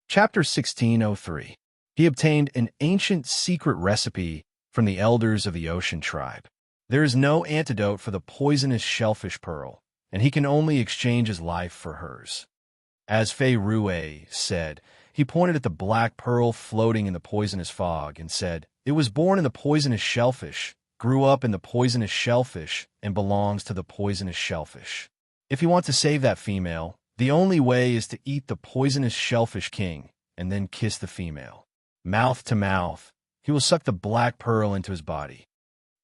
Chapter 1603. He obtained an ancient secret recipe from the elders of the ocean tribe. There is no antidote for the poisonous shellfish pearl, and he can only exchange his life for hers. As Fei Rue said, he pointed at the black pearl floating in the poisonous fog and said, "It was born in the poisonous shellfish, grew up in the poisonous shellfish, and belongs to the poisonous shellfish. If you want to save that female, the only way is to eat the poisonous shellfish king and then kiss the female. Mouth to mouth, he will suck the black pearl into his body."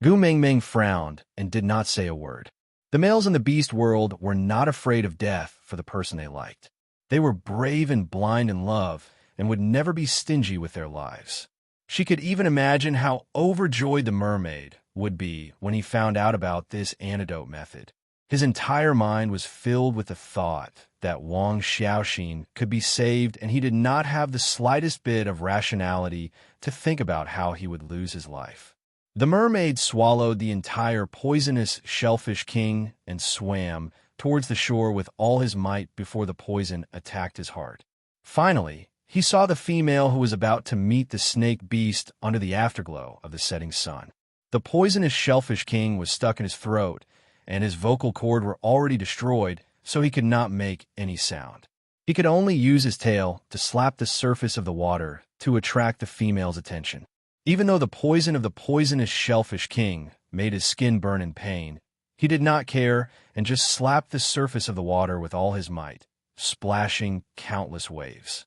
Gu Mingming frowned and did not say a word. The males in the beast world were not afraid of death for the person they liked. They were brave and blind in love and would never be stingy with their lives. She could even imagine how overjoyed the mermaid would be when he found out about this antidote method. His entire mind was filled with the thought that Wang Xiaoxin could be saved, and he did not have the slightest bit of rationality to think about how he would lose his life. The mermaid swallowed the entire poisonous shellfish king and swam towards the shore with all his might before the poison attacked his heart. Finally, he saw the female who was about to meet the snake beast under the afterglow of the setting sun. The poisonous shellfish king was stuck in his throat, and his vocal cord were already destroyed, so he could not make any sound. He could only use his tail to slap the surface of the water to attract the female's attention. Even though the poison of the poisonous shellfish king made his skin burn in pain, he did not care and just slapped the surface of the water with all his might, splashing countless waves.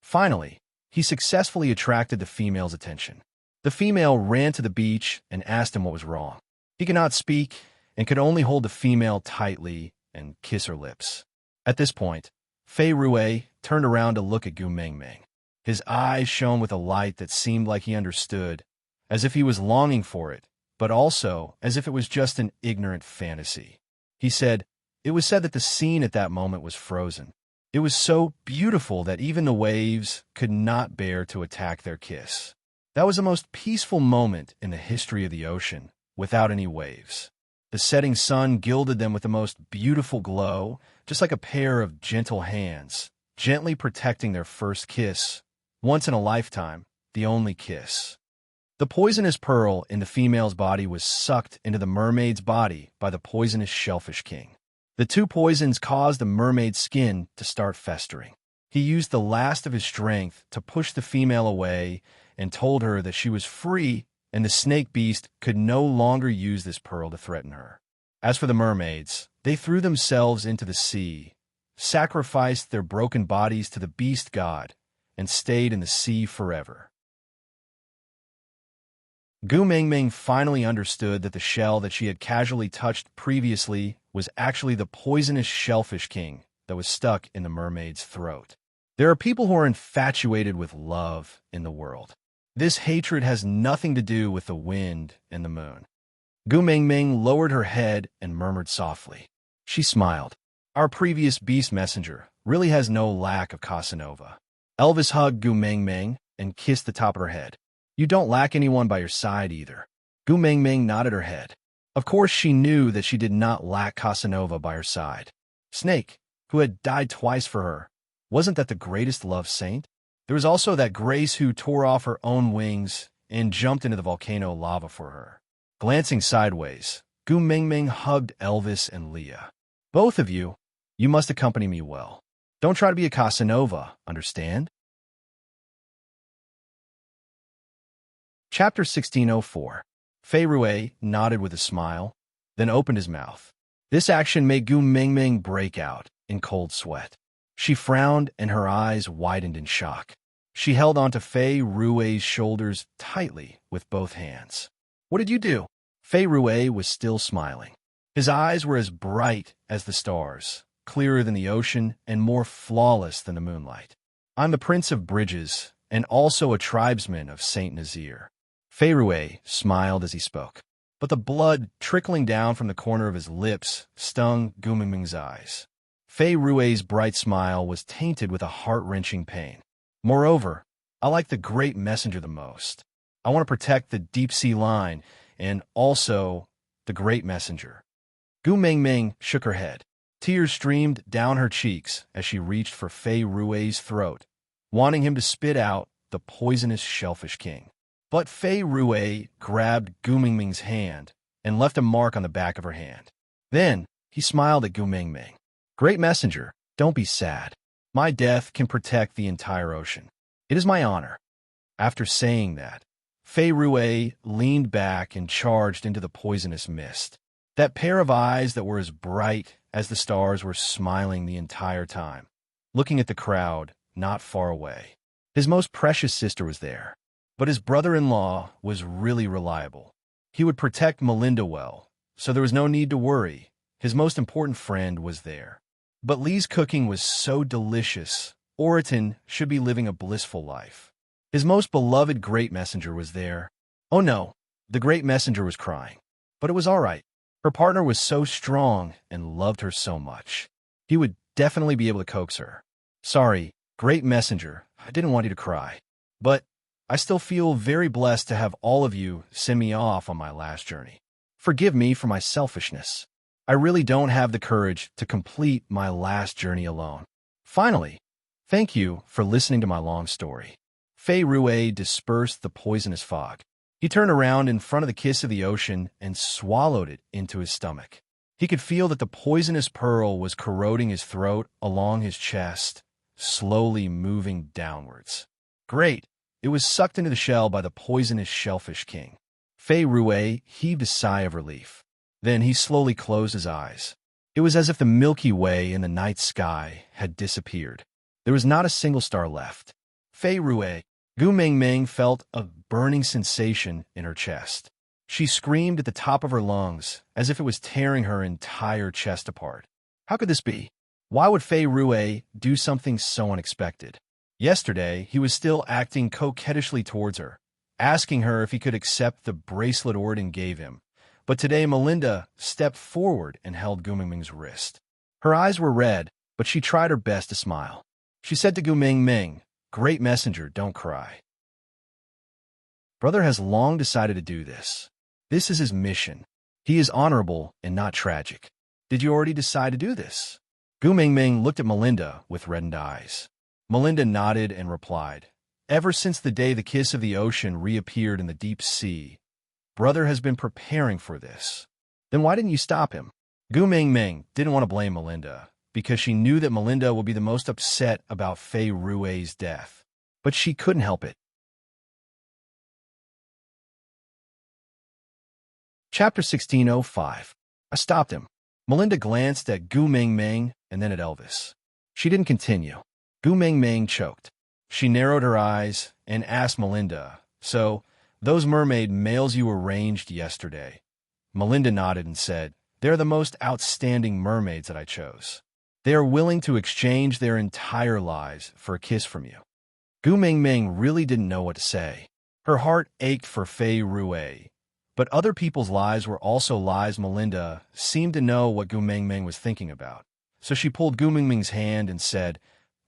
Finally, he successfully attracted the female's attention. The female ran to the beach and asked him what was wrong. He could not speak and could only hold the female tightly and kiss her lips. At this point, Fei Rue turned around to look at Gu Mingming. His eyes shone with a light that seemed like he understood, as if he was longing for it, but also as if it was just an ignorant fantasy. He said, "It was said that the scene at that moment was frozen. It was so beautiful that even the waves could not bear to attack their kiss. That was the most peaceful moment in the history of the ocean, without any waves. The setting sun gilded them with the most beautiful glow, just like a pair of gentle hands, gently protecting their first kiss, once in a lifetime, the only kiss." The poisonous pearl in the female's body was sucked into the mermaid's body by the poisonous shellfish king. The two poisons caused the mermaid's skin to start festering. He used the last of his strength to push the female away and told her that she was free and the snake beast could no longer use this pearl to threaten her. As for the mermaids, they threw themselves into the sea, sacrificed their broken bodies to the beast god, and stayed in the sea forever. Gu Mingming finally understood that the shell that she had casually touched previously was actually the poisonous shellfish king that was stuck in the mermaid's throat. There are people who are infatuated with love in the world. This hatred has nothing to do with the wind and the moon. Gu Mingming lowered her head and murmured softly. She smiled. Our previous beast messenger really has no lack of Casanova. Elvis hugged Gu Mingming and kissed the top of her head. You don't lack anyone by your side either. Gu Mingming nodded her head. Of course she knew that she did not lack Casanova by her side. Snake, who had died twice for her. Wasn't that the greatest love saint? There was also that Grace who tore off her own wings and jumped into the volcano lava for her. Glancing sideways, Gu Mingming hugged Elvis and Leah. Both of you, you must accompany me well. Don't try to be a Casanova, understand? Chapter 1604. Fei Rui nodded with a smile, then opened his mouth. This action made Gu Mingming break out in cold sweat. She frowned and her eyes widened in shock. She held onto Fei Rui's shoulders tightly with both hands. What did you do? Fei Rui was still smiling. His eyes were as bright as the stars, clearer than the ocean, and more flawless than the moonlight. I'm the Prince of Bridges, and also a tribesman of Saint Nazir. Fei Rui smiled as he spoke, but the blood trickling down from the corner of his lips stung Gu Mingming's eyes. Fei Rui's bright smile was tainted with a heart-wrenching pain. Moreover, I like the Great Messenger the most. I want to protect the deep-sea line and also the Great Messenger. Gu Mingming shook her head. Tears streamed down her cheeks as she reached for Fei Rui's throat, wanting him to spit out the poisonous Shellfish King. But Fei Rui grabbed Gu Mingming's hand and left a mark on the back of her hand. Then he smiled at Gu Mingming. Great Messenger, don't be sad. My death can protect the entire ocean. It is my honor. After saying that, Fei Rui leaned back and charged into the poisonous mist. That pair of eyes that were as bright as the stars were smiling the entire time, looking at the crowd not far away. His most precious sister was there, but his brother-in-law was really reliable. He would protect Melinda well, so there was no need to worry. His most important friend was there. But Lee's cooking was so delicious, Oriton should be living a blissful life. His most beloved Great Messenger was there. Oh no, the Great Messenger was crying. But it was all right. Her partner was so strong and loved her so much. He would definitely be able to coax her. Sorry, Great Messenger, I didn't want you to cry. But I still feel very blessed to have all of you send me off on my last journey. Forgive me for my selfishness. I really don't have the courage to complete my last journey alone. Finally, thank you for listening to my long story. Fei Rui dispersed the poisonous fog. He turned around in front of the kiss of the ocean and swallowed it into his stomach. He could feel that the poisonous pearl was corroding his throat along his chest, slowly moving downwards. Great! It was sucked into the shell by the poisonous Shellfish King. Fei Rui heaved a sigh of relief. Then he slowly closed his eyes. It was as if the Milky Way in the night sky had disappeared. There was not a single star left. Fei Rui, Gu Mingming felt a burning sensation in her chest. She screamed at the top of her lungs, as if it was tearing her entire chest apart. How could this be? Why would Fei Rui do something so unexpected? Yesterday, he was still acting coquettishly towards her, asking her if he could accept the bracelet Oriton gave him. But today Melinda stepped forward and held Gu Mingming's wrist. Her eyes were red, but she tried her best to smile. She said to Gu Mingming, Great Messenger, don't cry. Brother has long decided to do this. This is his mission. He is honorable and not tragic. Did you already decide to do this? Gu Mingming looked at Melinda with reddened eyes. Melinda nodded and replied, Ever since the day the kiss of the ocean reappeared in the deep sea, Brother has been preparing for this. Then why didn't you stop him? Gu Mingming didn't want to blame Melinda, because she knew that Melinda would be the most upset about Fei Rui's death. But she couldn't help it. Chapter 1605. I stopped him. Melinda glanced at Gu Mingming and then at Elvis. She didn't continue. Gu Mingming choked. She narrowed her eyes and asked Melinda, So, those mermaid males you arranged yesterday? Melinda nodded and said, They're the most outstanding mermaids that I chose. They are willing to exchange their entire lives for a kiss from you. Gu Mingming really didn't know what to say. Her heart ached for Fei Rui, but other people's lives were also lives. Melinda seemed to know what Gu Mingming was thinking about. So she pulled Gu Mingming's hand and said,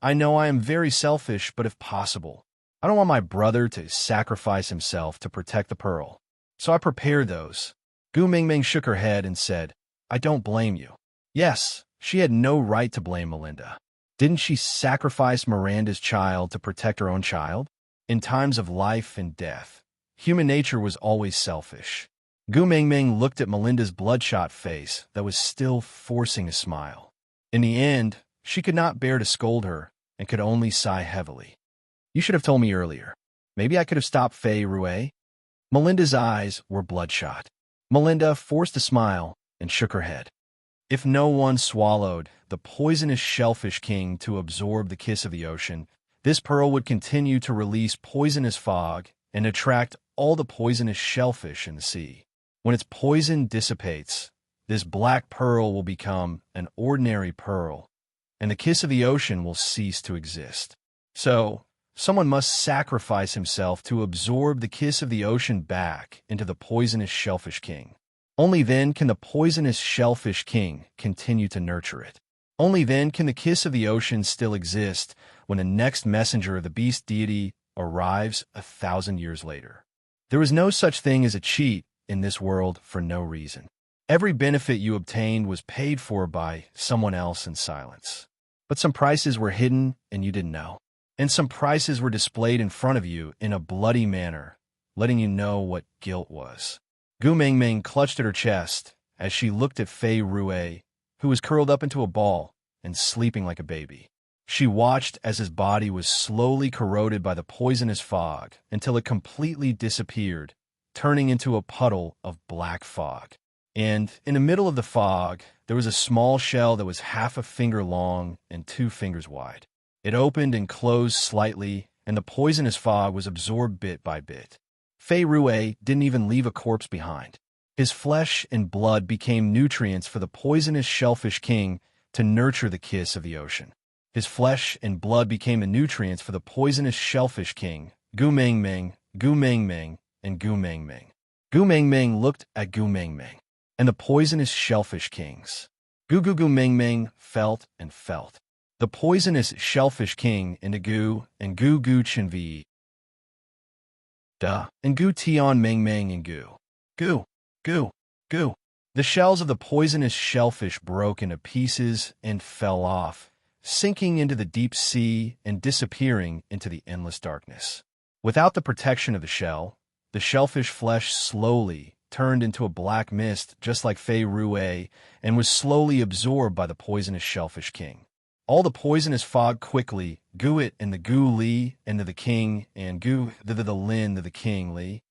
I know I am very selfish, but if possible, I don't want my brother to sacrifice himself to protect the pearl. So I prepared those. Gu Mingming shook her head and said, I don't blame you. Yes, She had no right to blame Melinda. Didn't she sacrifice Miranda's child to protect her own child? In times of life and death, human nature was always selfish. Gu Mingming looked at Melinda's bloodshot face that was still forcing a smile. In the end, she could not bear to scold her and could only sigh heavily. You should have told me earlier. Maybe I could have stopped Fei Rue. Melinda's eyes were bloodshot. Melinda forced a smile and shook her head. If no one swallowed the poisonous shellfish king to absorb the kiss of the ocean, this pearl would continue to release poisonous fog and attract all the poisonous shellfish in the sea. When its poison dissipates, this black pearl will become an ordinary pearl, and the kiss of the ocean will cease to exist. So, someone must sacrifice himself to absorb the kiss of the ocean back into the poisonous shellfish king. Only then can the poisonous shellfish king continue to nurture it. Only then can the kiss of the ocean still exist when the next messenger of the beast deity arrives 1,000 years later. There is no such thing as a cheat in this world for no reason. Every benefit you obtained was paid for by someone else in silence. But some prices were hidden and you didn't know. And some prices were displayed in front of you in a bloody manner, letting you know what guilt was. Gu Mingming clutched at her chest as she looked at Fei Rue, who was curled up into a ball and sleeping like a baby. She watched as his body was slowly corroded by the poisonous fog until it completely disappeared, turning into a puddle of black fog. And in the middle of the fog, there was a small shell that was half a finger long and 2 fingers wide. It opened and closed slightly, and the poisonous fog was absorbed bit by bit. Fei Rue didn't even leave a corpse behind. His flesh and blood became nutrients for the poisonous shellfish king to nurture the kiss of the ocean. His flesh and blood became the nutrients for the poisonous shellfish king, Gu Mingming, Gu Mingming, and Gu Mingming. Gu Mingming looked at Gu Mingming and the poisonous shellfish kings. Gu Mingming felt and felt. The poisonous shellfish king into Gu and Gu Chenvi. And Gu Tian Mingming and Gu. Gu. The shells of the poisonous shellfish broke into pieces and fell off, sinking into the deep sea and disappearing into the endless darkness. Without the protection of the shellfish flesh slowly turned into a black mist just like Fei Rue and was slowly absorbed by the poisonous shellfish king. All the poisonous fog quickly, Gu it and the Gu Li into the king and Gu the Lin to the king Li.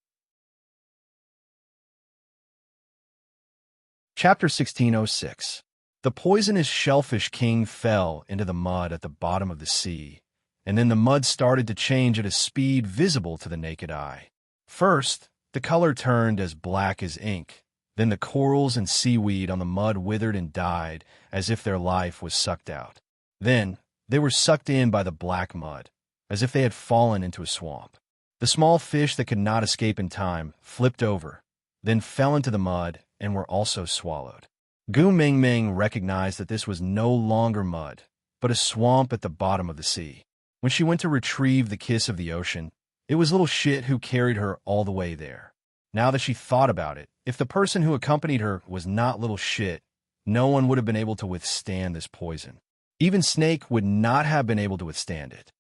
Chapter 1606. The poisonous shellfish king fell into the mud at the bottom of the sea, and then the mud started to change at a speed visible to the naked eye. First, the color turned as black as ink. Then the corals and seaweed on the mud withered and died as if their life was sucked out. Then, they were sucked in by the black mud, as if they had fallen into a swamp. The small fish that could not escape in time flipped over, then fell into the mud and were also swallowed. Gu Mingming recognized that this was no longer mud, but a swamp at the bottom of the sea. When she went to retrieve the kiss of the ocean, it was little shit who carried her all the way there. Now that she thought about it, if the person who accompanied her was not little shit, no one would have been able to withstand this poison. Even Snake would not have been able to withstand it.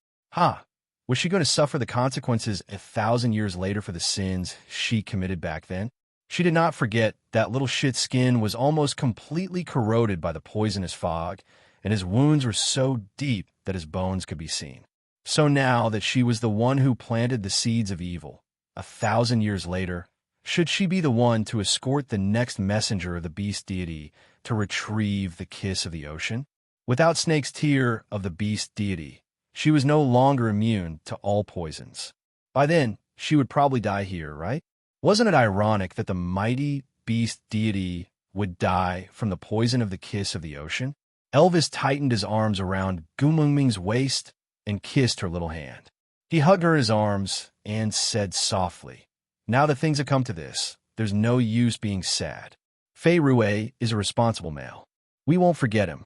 Was she going to suffer the consequences 1,000 years later for the sins she committed back then? She did not forget that little shit's skin was almost completely corroded by the poisonous fog, and his wounds were so deep that his bones could be seen. So now that she was the one who planted the seeds of evil, 1,000 years later, should she be the one to escort the next messenger of the beast deity to retrieve the kiss of the ocean? Without Snake's tear of the beast deity, she was no longer immune to all poisons. By then, she would probably die here, right? Wasn't it ironic that the mighty beast deity would die from the poison of the kiss of the ocean? Elvis tightened his arms around Gu Mingming's waist and kissed her little hand. He hugged her in his arms and said softly, "Now that things have come to this, there's no use being sad. Fei Rue is a responsible male. We won't forget him."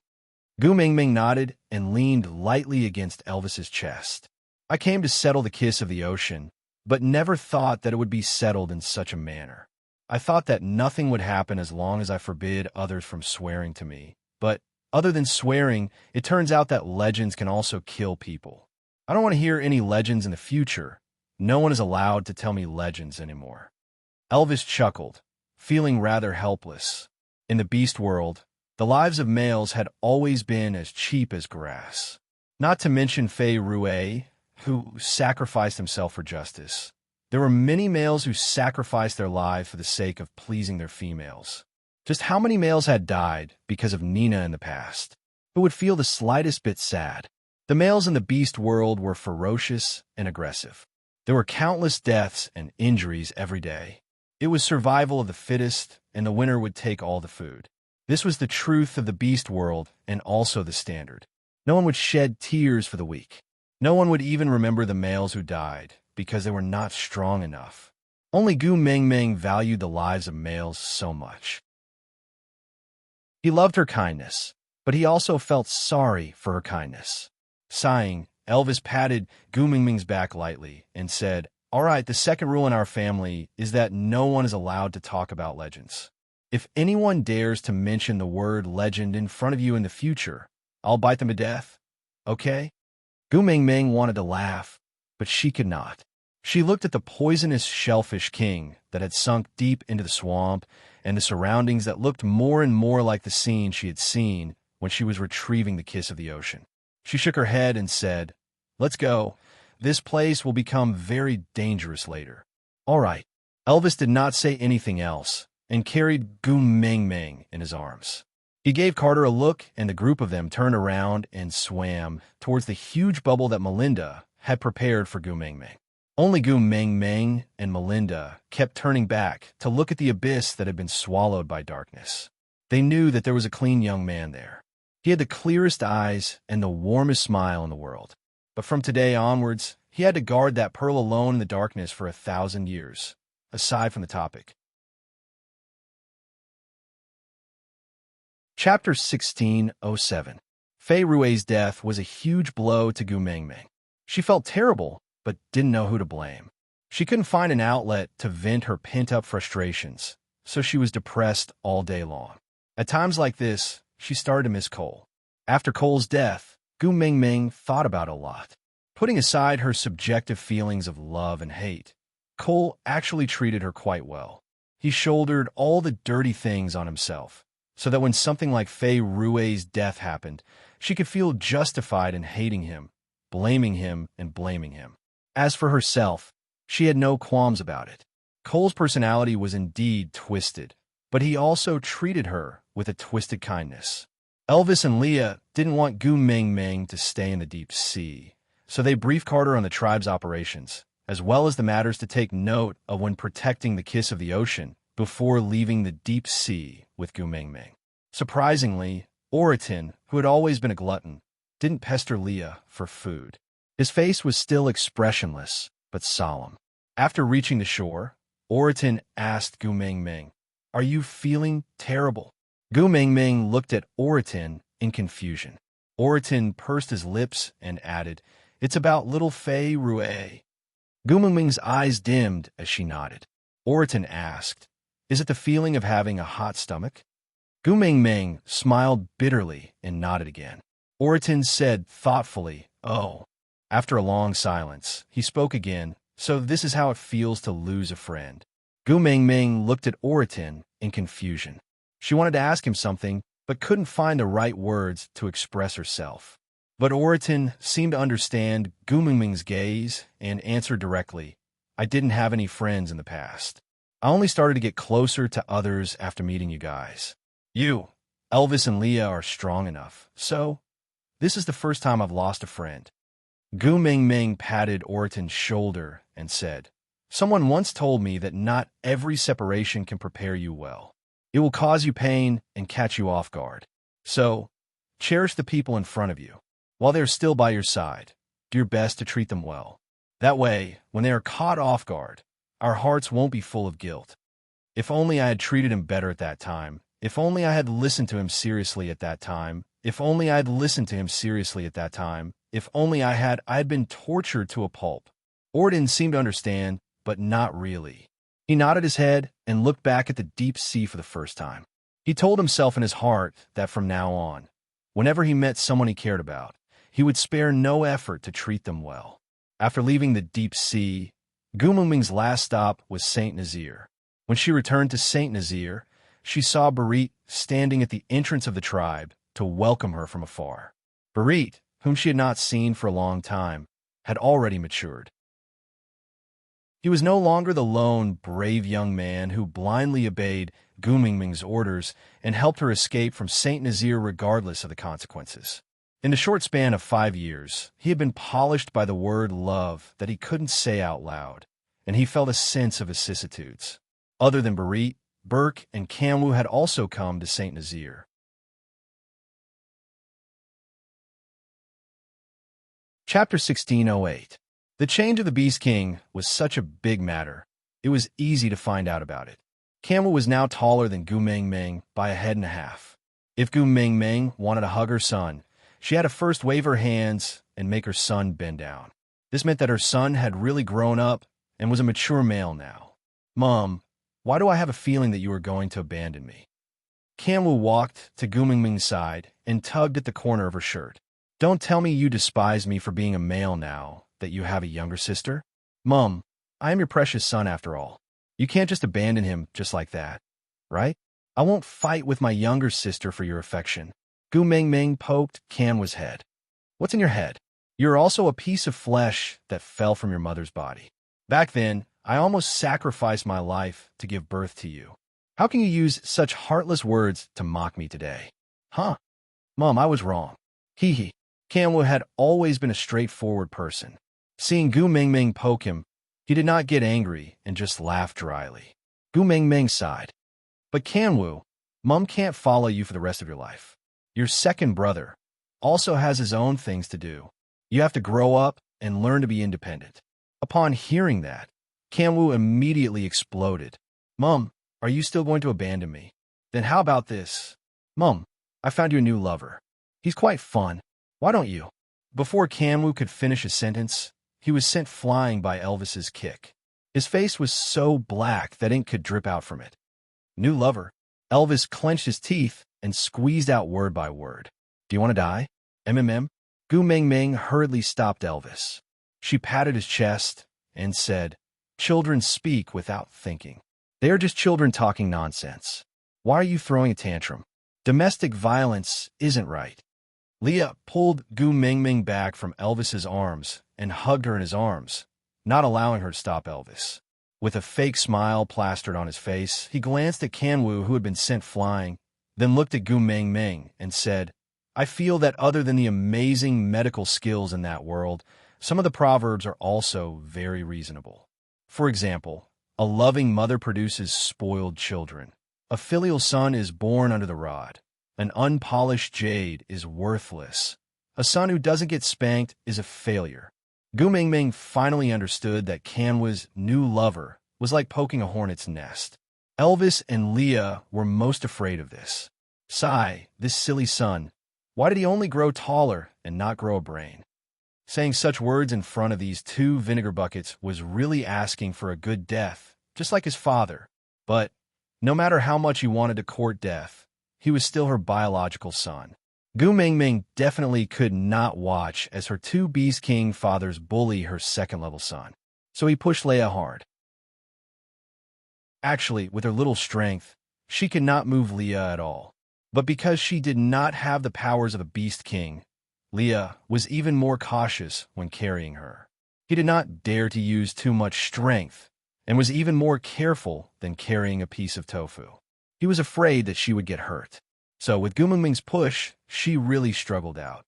Gu Mingming nodded and leaned lightly against Elvis's chest. "I came to settle the kiss of the ocean, but never thought that it would be settled in such a manner. I thought that nothing would happen as long as I forbid others from swearing to me, but Other than swearing, it turns out that legends can also kill people. I don't want to hear any legends in the future. No one is allowed to tell me legends anymore. Elvis chuckled, feeling rather helpless. In the beast world, the lives of males had always been as cheap as grass. Not to mention Fei Rue, who sacrificed himself for justice. There were many males who sacrificed their lives for the sake of pleasing their females. Just how many males had died because of Nina in the past? Who would feel the slightest bit sad? The males in the beast world were ferocious and aggressive. There were countless deaths and injuries every day. It was survival of the fittest, and the winner would take all the food. This was the truth of the beast world and also the standard. No one would shed tears for the weak. No one would even remember the males who died because they were not strong enough. Only Gu Mengmeng valued the lives of males so much. He loved her kindness, but he also felt sorry for her kindness. Sighing, Elvis patted Gu Mengmeng's back lightly and said, "All right, the second rule in our family is that no one is allowed to talk about legends. If anyone dares to mention the word legend in front of you in the future, I'll bite them to death. Okay?" Gu Mengmeng wanted to laugh, but she could not. She looked at the poisonous shellfish king that had sunk deep into the swamp and the surroundings that looked more and more like the scene she had seen when she was retrieving the kiss of the ocean. She shook her head and said, "Let's go. This place will become very dangerous later." "All right." Elvis did not say anything else and carried Gu Mengmeng in his arms. He gave Carter a look, and the group of them turned around and swam towards the huge bubble that Melinda had prepared for Gu Mengmeng. Only Gu Mengmeng and Melinda kept turning back to look at the abyss that had been swallowed by darkness. They knew that there was a clean young man there. He had the clearest eyes and the warmest smile in the world. But from today onwards, he had to guard that pearl alone in the darkness for 1,000 years, aside from the topic. Chapter 1607. Fei Rue's death was a huge blow to Gu Mengmeng. She felt terrible, but didn't know who to blame. She couldn't find an outlet to vent her pent-up frustrations, so she was depressed all day long. At times like this, she started to miss Cole. After Cole's death, Gu Mengmeng thought about it a lot. Putting aside her subjective feelings of love and hate, Cole actually treated her quite well. He shouldered all the dirty things on himself, so that when something like Fei Rue's death happened, she could feel justified in hating him, blaming him, and blaming him. As for herself, she had no qualms about it. Cole's personality was indeed twisted, but he also treated her with a twisted kindness. Elvis and Leah didn't want Gu Mengmeng to stay in the deep sea, so they briefed Carter on the tribe's operations, as well as the matters to take note of when protecting the kiss of the ocean before leaving the deep sea with Gu Mengmeng. Surprisingly, Oriton, who had always been a glutton, didn't pester Leah for food. His face was still expressionless, but solemn. After reaching the shore, Oriton asked Gu Mengmeng, "Are you feeling terrible?" Gu Mengmeng looked at Oriton in confusion. Oriton pursed his lips and added, "It's about little Fei Rue." Gu Mengmeng's eyes dimmed as she nodded. Oriton asked, "Is it the feeling of having a hot stomach?" Gu Mengmeng smiled bitterly and nodded again. Oriton said thoughtfully, "Oh." After a long silence, he spoke again, "So this is how it feels to lose a friend." Gu Mengmeng looked at Oriton in confusion. She wanted to ask him something, but couldn't find the right words to express herself. But Oriton seemed to understand Gu Mengmeng's gaze and answered directly, "I didn't have any friends in the past. I only started to get closer to others after meeting you guys. You, Elvis and Leah are strong enough, so this is the first time I've lost a friend." Gu Mengmeng patted Oriton's shoulder and said, "Someone once told me that not every separation can prepare you well. It will cause you pain and catch you off guard. So, cherish the people in front of you. While they are still by your side, do your best to treat them well. That way, when they are caught off guard, our hearts won't be full of guilt. If only I had treated him better at that time. If only I had listened to him seriously at that time. If only I had listened to him seriously at that time. If only I had been tortured to a pulp." Oriton seemed to understand, but not really. He nodded his head and looked back at the deep sea for the first time. He told himself in his heart that from now on, Whenever he met someone he cared about, he would spare no effort to treat them well. After leaving the deep sea, Gumuming's last stop was Saint Nazaire. When she returned to Saint Nazaire, she saw Barit standing at the entrance of the tribe to welcome her from afar. Barit, whom she had not seen for a long time, had already matured. He was no longer the lone, brave young man who blindly obeyed Gumingming's orders and helped her escape from Saint Nazaire regardless of the consequences. In the short span of 5 years, he had been polished by the word love that he couldn't say out loud, and he felt a sense of vicissitudes. Other than Barit, Burke and Kamwu had also come to Saint Nazaire. Chapter 1608. The change of the Beast King was such a big matter, it was easy to find out about it. Kamwu was now taller than Gu Mengmeng by a head and a half. If Gu Mengmeng wanted to hug her son, she had to first wave her hands and make her son bend down. This meant that her son had really grown up and was a mature male now. "Mom, why do I have a feeling that you are going to abandon me?" Kamwu walked to Gu Mengmeng's side and tugged at the corner of her shirt. "Don't tell me you despise me for being a male now that you have a younger sister? Mom, I am your precious son after all. You can't just abandon him just like that, right? I won't fight with my younger sister for your affection." Gu Mengmeng poked Kamwu's head. "What's in your head? You're also a piece of flesh that fell from your mother's body. Back then, I almost sacrificed my life to give birth to you. How can you use such heartless words to mock me today?" "Huh? Mom, I was wrong. Hee hee." Kamwu had always been a straightforward person. Seeing Gu Mengmeng poke him, he did not get angry and just laughed dryly. Gu Mengmeng sighed. "But Kamwu, Mom can't follow you for the rest of your life. Your second brother also has his own things to do. You have to grow up and learn to be independent." Upon hearing that, Kamwu immediately exploded. "Mom, are you still going to abandon me? Then how about this? Mom, I found you a new lover. He's quite fun. Why don't you?" Before Kamwu could finish his sentence, he was sent flying by Elvis's kick. His face was so black that ink could drip out from it. "New lover?" Elvis clenched his teeth and squeezed out word by word. "Do you want to die? MMM?" Gu Mengmeng hurriedly stopped Elvis. She patted his chest and said, "Children speak without thinking. They are just children talking nonsense. Why are you throwing a tantrum? Domestic violence isn't right." Leah pulled Gu Mengmeng back from Elvis's arms and hugged her in his arms, not allowing her to stop Elvis. With a fake smile plastered on his face, he glanced at Kamwu, who had been sent flying, then looked at Gu Mengmeng and said, "I feel that other than the amazing medical skills in that world, some of the proverbs are also very reasonable. For example, a loving mother produces spoiled children. A filial son is born under the rod. An unpolished jade is worthless. A son who doesn't get spanked is a failure." Gu Mengmeng finally understood that Kamwu's new lover was like poking a hornet's nest. Elvis and Leah were most afraid of this. Sigh, this silly son. Why did he only grow taller and not grow a brain? Saying such words in front of these two vinegar buckets was really asking for a good death, just like his father. But no matter how much he wanted to court death, he was still her biological son. Gu Mengmeng definitely could not watch as her two Beast King fathers bully her second-level son. So he pushed Leia hard. Actually, with her little strength, she could not move Leah at all. But because she did not have the powers of a Beast King, Leah was even more cautious when carrying her. He did not dare to use too much strength and was even more careful than carrying a piece of tofu. He was afraid that she would get hurt. So with Gu Mengmeng's push, she really struggled out.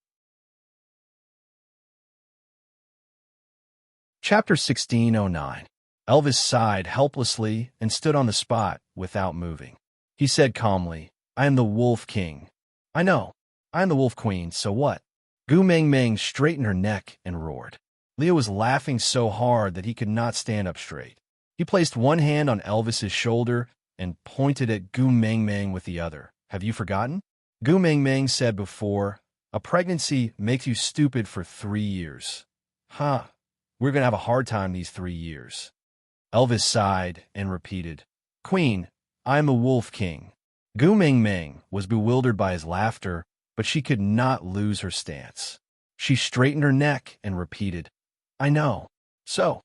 Chapter 1609. Elvis sighed helplessly and stood on the spot without moving. He said calmly, "I am the Wolf King." "I know. I am the Wolf Queen, so what?" Gu Mengmeng straightened her neck and roared. Leah was laughing so hard that he could not stand up straight. He placed one hand on Elvis's shoulder and pointed at Gu Mengmeng with the other. "Have you forgotten? Gu Mengmeng said before, a pregnancy makes you stupid for 3 years. Huh, we're going to have a hard time these 3 years. Elvis sighed and repeated, "Queen, I am a Wolf King." Gu Mengmeng was bewildered by his laughter but she could not lose her stance. She straightened her neck and repeated, "I know." So,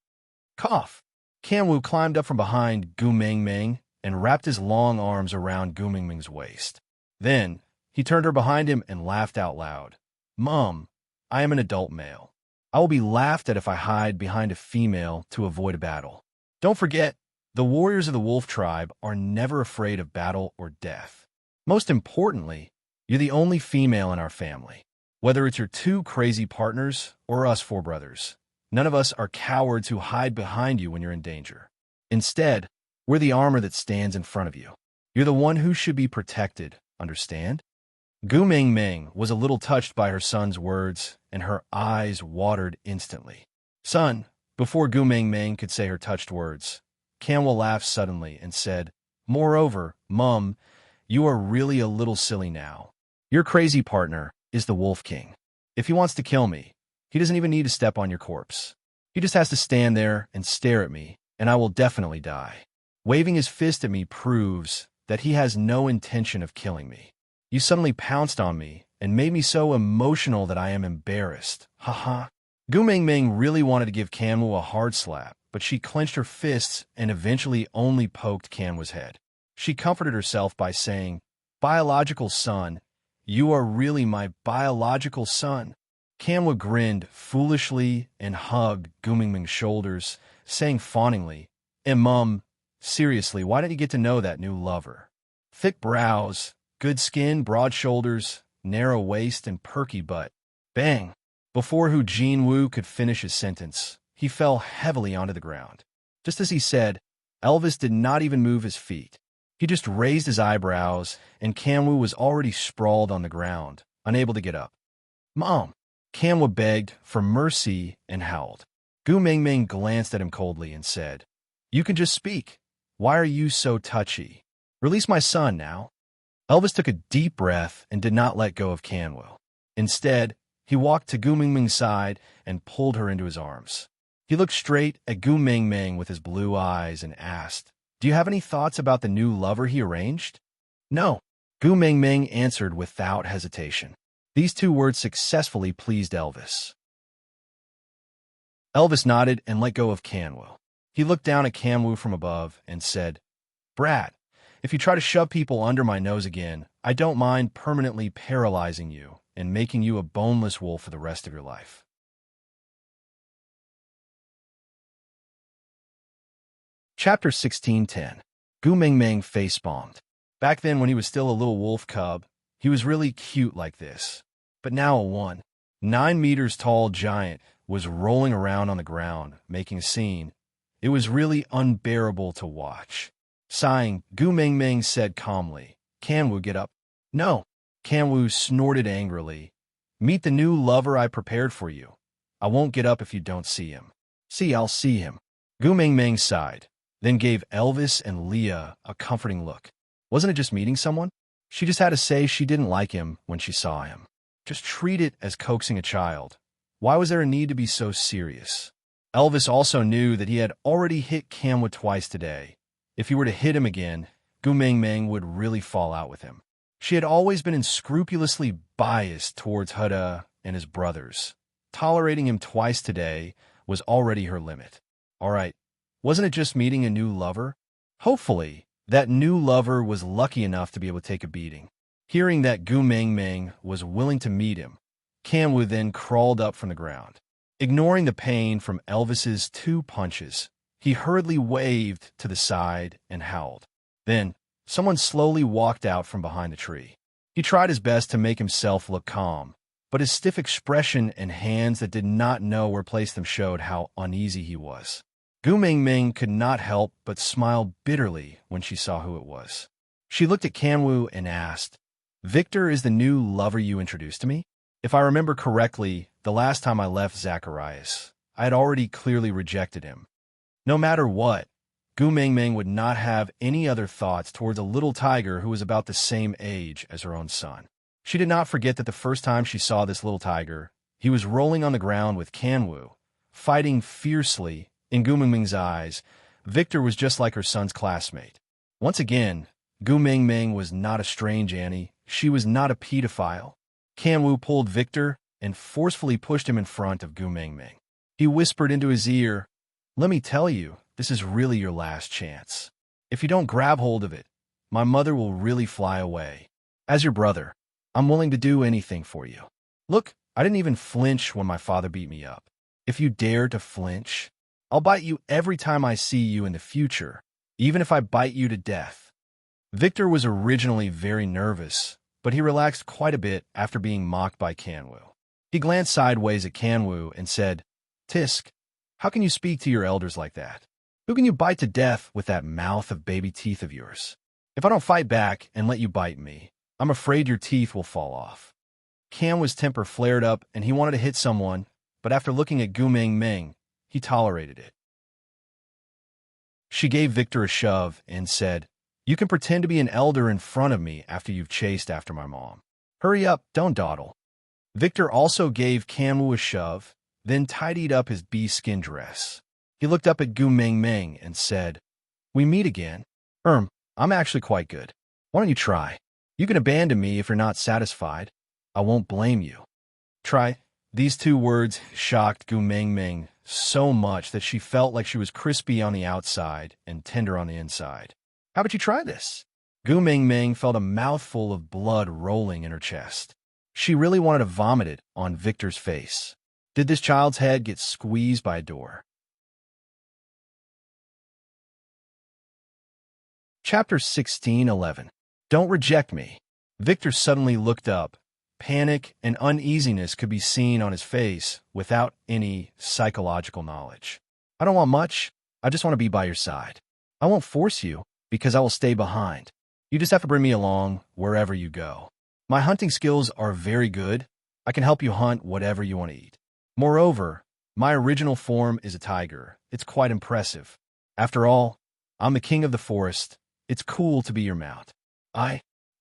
cough. Kanwu climbed up from behind Gu Mingming and wrapped his long arms around Gu Mingming's waist. Then, he turned her behind him and laughed out loud. "Mom, I am an adult male. I will be laughed at if I hide behind a female to avoid a battle. Don't forget, the warriors of the wolf tribe are never afraid of battle or death. Most importantly, you're the only female in our family. Whether it's your two crazy partners or us four brothers, none of us are cowards who hide behind you when you're in danger. Instead, we're the armor that stands in front of you. You're the one who should be protected, understand?" Gu Mingming was a little touched by her son's words, and her eyes watered instantly. "Son," before Gu Mingming could say her touched words, Kanwu laughed suddenly and said, "Moreover, Mum, you are really a little silly now. Your crazy partner is the Wolf King. If he wants to kill me, he doesn't even need to step on your corpse. He just has to stand there and stare at me, and I will definitely die. Waving his fist at me proves that he has no intention of killing me. You suddenly pounced on me and made me so emotional that I am embarrassed. Haha." Gu Mingming really wanted to give Kanwu a hard slap, but she clenched her fists and eventually only poked Kanwu's head. She comforted herself by saying, "Biological son, you are really my biological son." Kanwu grinned foolishly and hugged Gu Mingming's shoulders, saying fawningly, Mum, seriously, why didn't you get to know that new lover? Thick brows, good skin, broad shoulders, narrow waist, and perky butt. Bang! Before Hu Jinwu could finish his sentence, he fell heavily onto the ground. Just as he said, Elvis did not even move his feet. He just raised his eyebrows, and Kanwu was already sprawled on the ground, unable to get up. "Mom!" Kanwu begged for mercy and howled. Gu Mingming glanced at him coldly and said, "You can just speak. Why are you so touchy? Release my son now." Elvis took a deep breath and did not let go of Kanwu. Instead, he walked to Gu Mingming's side and pulled her into his arms. He looked straight at Gu Mingming with his blue eyes and asked, "Do you have any thoughts about the new lover he arranged?" "No," Gu Mingming answered without hesitation. These two words successfully pleased Elvis. Elvis nodded and let go of Kanwu. He looked down at Kanwu from above and said, "Brat, if you try to shove people under my nose again, I don't mind permanently paralyzing you and making you a boneless wolf for the rest of your life." Chapter 16:10. Gu Mingming face-bombed. Back then, when he was still a little wolf cub, he was really cute like this. But now a 9 meters tall giant was rolling around on the ground, making a scene. It was really unbearable to watch. Sighing, Gu Mingming said calmly, "Kanwu, get up." "No." Kanwu snorted angrily. "Meet the new lover I prepared for you. I won't get up if you don't see him." "See, I'll see him." Gu Mingming sighed, then gave Elvis and Leah a comforting look. Wasn't it just meeting someone? She just had to say she didn't like him when she saw him. Just treat it as coaxing a child. Why was there a need to be so serious? Elvis also knew that he had already hit Kanwu twice today. If he were to hit him again, Gu Mingming would really fall out with him. She had always been unscrupulously biased towards Huda and his brothers. Tolerating him twice today was already her limit. All right, wasn't it just meeting a new lover? Hopefully, that new lover was lucky enough to be able to take a beating. Hearing that Gu Mingming was willing to meet him, Kanwu then crawled up from the ground. Ignoring the pain from Elvis's 2 punches, he hurriedly waved to the side and howled. Then, someone slowly walked out from behind the tree. He tried his best to make himself look calm, but his stiff expression and hands that did not know where to place them showed how uneasy he was. Gu Mingming could not help but smile bitterly when she saw who it was. She looked at Kanwu and asked, "Victor is the new lover you introduced to me? If I remember correctly, the last time I left Zacharias, I had already clearly rejected him." No matter what, Gu Mingming would not have any other thoughts towards a little tiger who was about the same age as her own son. She did not forget that the first time she saw this little tiger, he was rolling on the ground with Kanwu, fighting fiercely. In Gu Mingming's eyes, Victor was just like her son's classmate. Once again, Gu Mingming was not a strange Annie. She was not a pedophile. Kanwu pulled Victor and forcefully pushed him in front of Gu Mingming. He whispered into his ear, "Let me tell you, this is really your last chance. If you don't grab hold of it, my mother will really fly away. As your brother, I'm willing to do anything for you. Look, I didn't even flinch when my father beat me up. If you dare to flinch, I'll bite you every time I see you in the future, even if I bite you to death." Victor was originally very nervous, but he relaxed quite a bit after being mocked by Kanwu. He glanced sideways at Kanwu and said, "Tisk, how can you speak to your elders like that? Who can you bite to death with that mouth of baby teeth of yours? If I don't fight back and let you bite me, I'm afraid your teeth will fall off." Kanwu's temper flared up and he wanted to hit someone, but after looking at Gu Mingming, he tolerated it. She gave Victor a shove and said, "You can pretend to be an elder in front of me after you've chased after my mom. Hurry up, don't dawdle." Victor also gave Kanwu a shove, then tidied up his bee-skin dress. He looked up at Gu Mingming and said, "We meet again? I'm actually quite good. Why don't you try? You can abandon me if you're not satisfied. I won't blame you." Try. These two words shocked Gu Mingming so much that she felt like she was crispy on the outside and tender on the inside. "How about you try this?" Gu Mingming felt a mouthful of blood rolling in her chest. She really wanted to vomit it on Victor's face. Did this child's head get squeezed by a door? Chapter 16:11. Don't reject me. Victor suddenly looked up. Panic and uneasiness could be seen on his face without any psychological knowledge. "I don't want much. I just want to be by your side. I won't force you because I will stay behind. You just have to bring me along wherever you go. My hunting skills are very good. I can help you hunt whatever you want to eat. Moreover, my original form is a tiger. It's quite impressive. After all, I'm the king of the forest. It's cool to be your mount."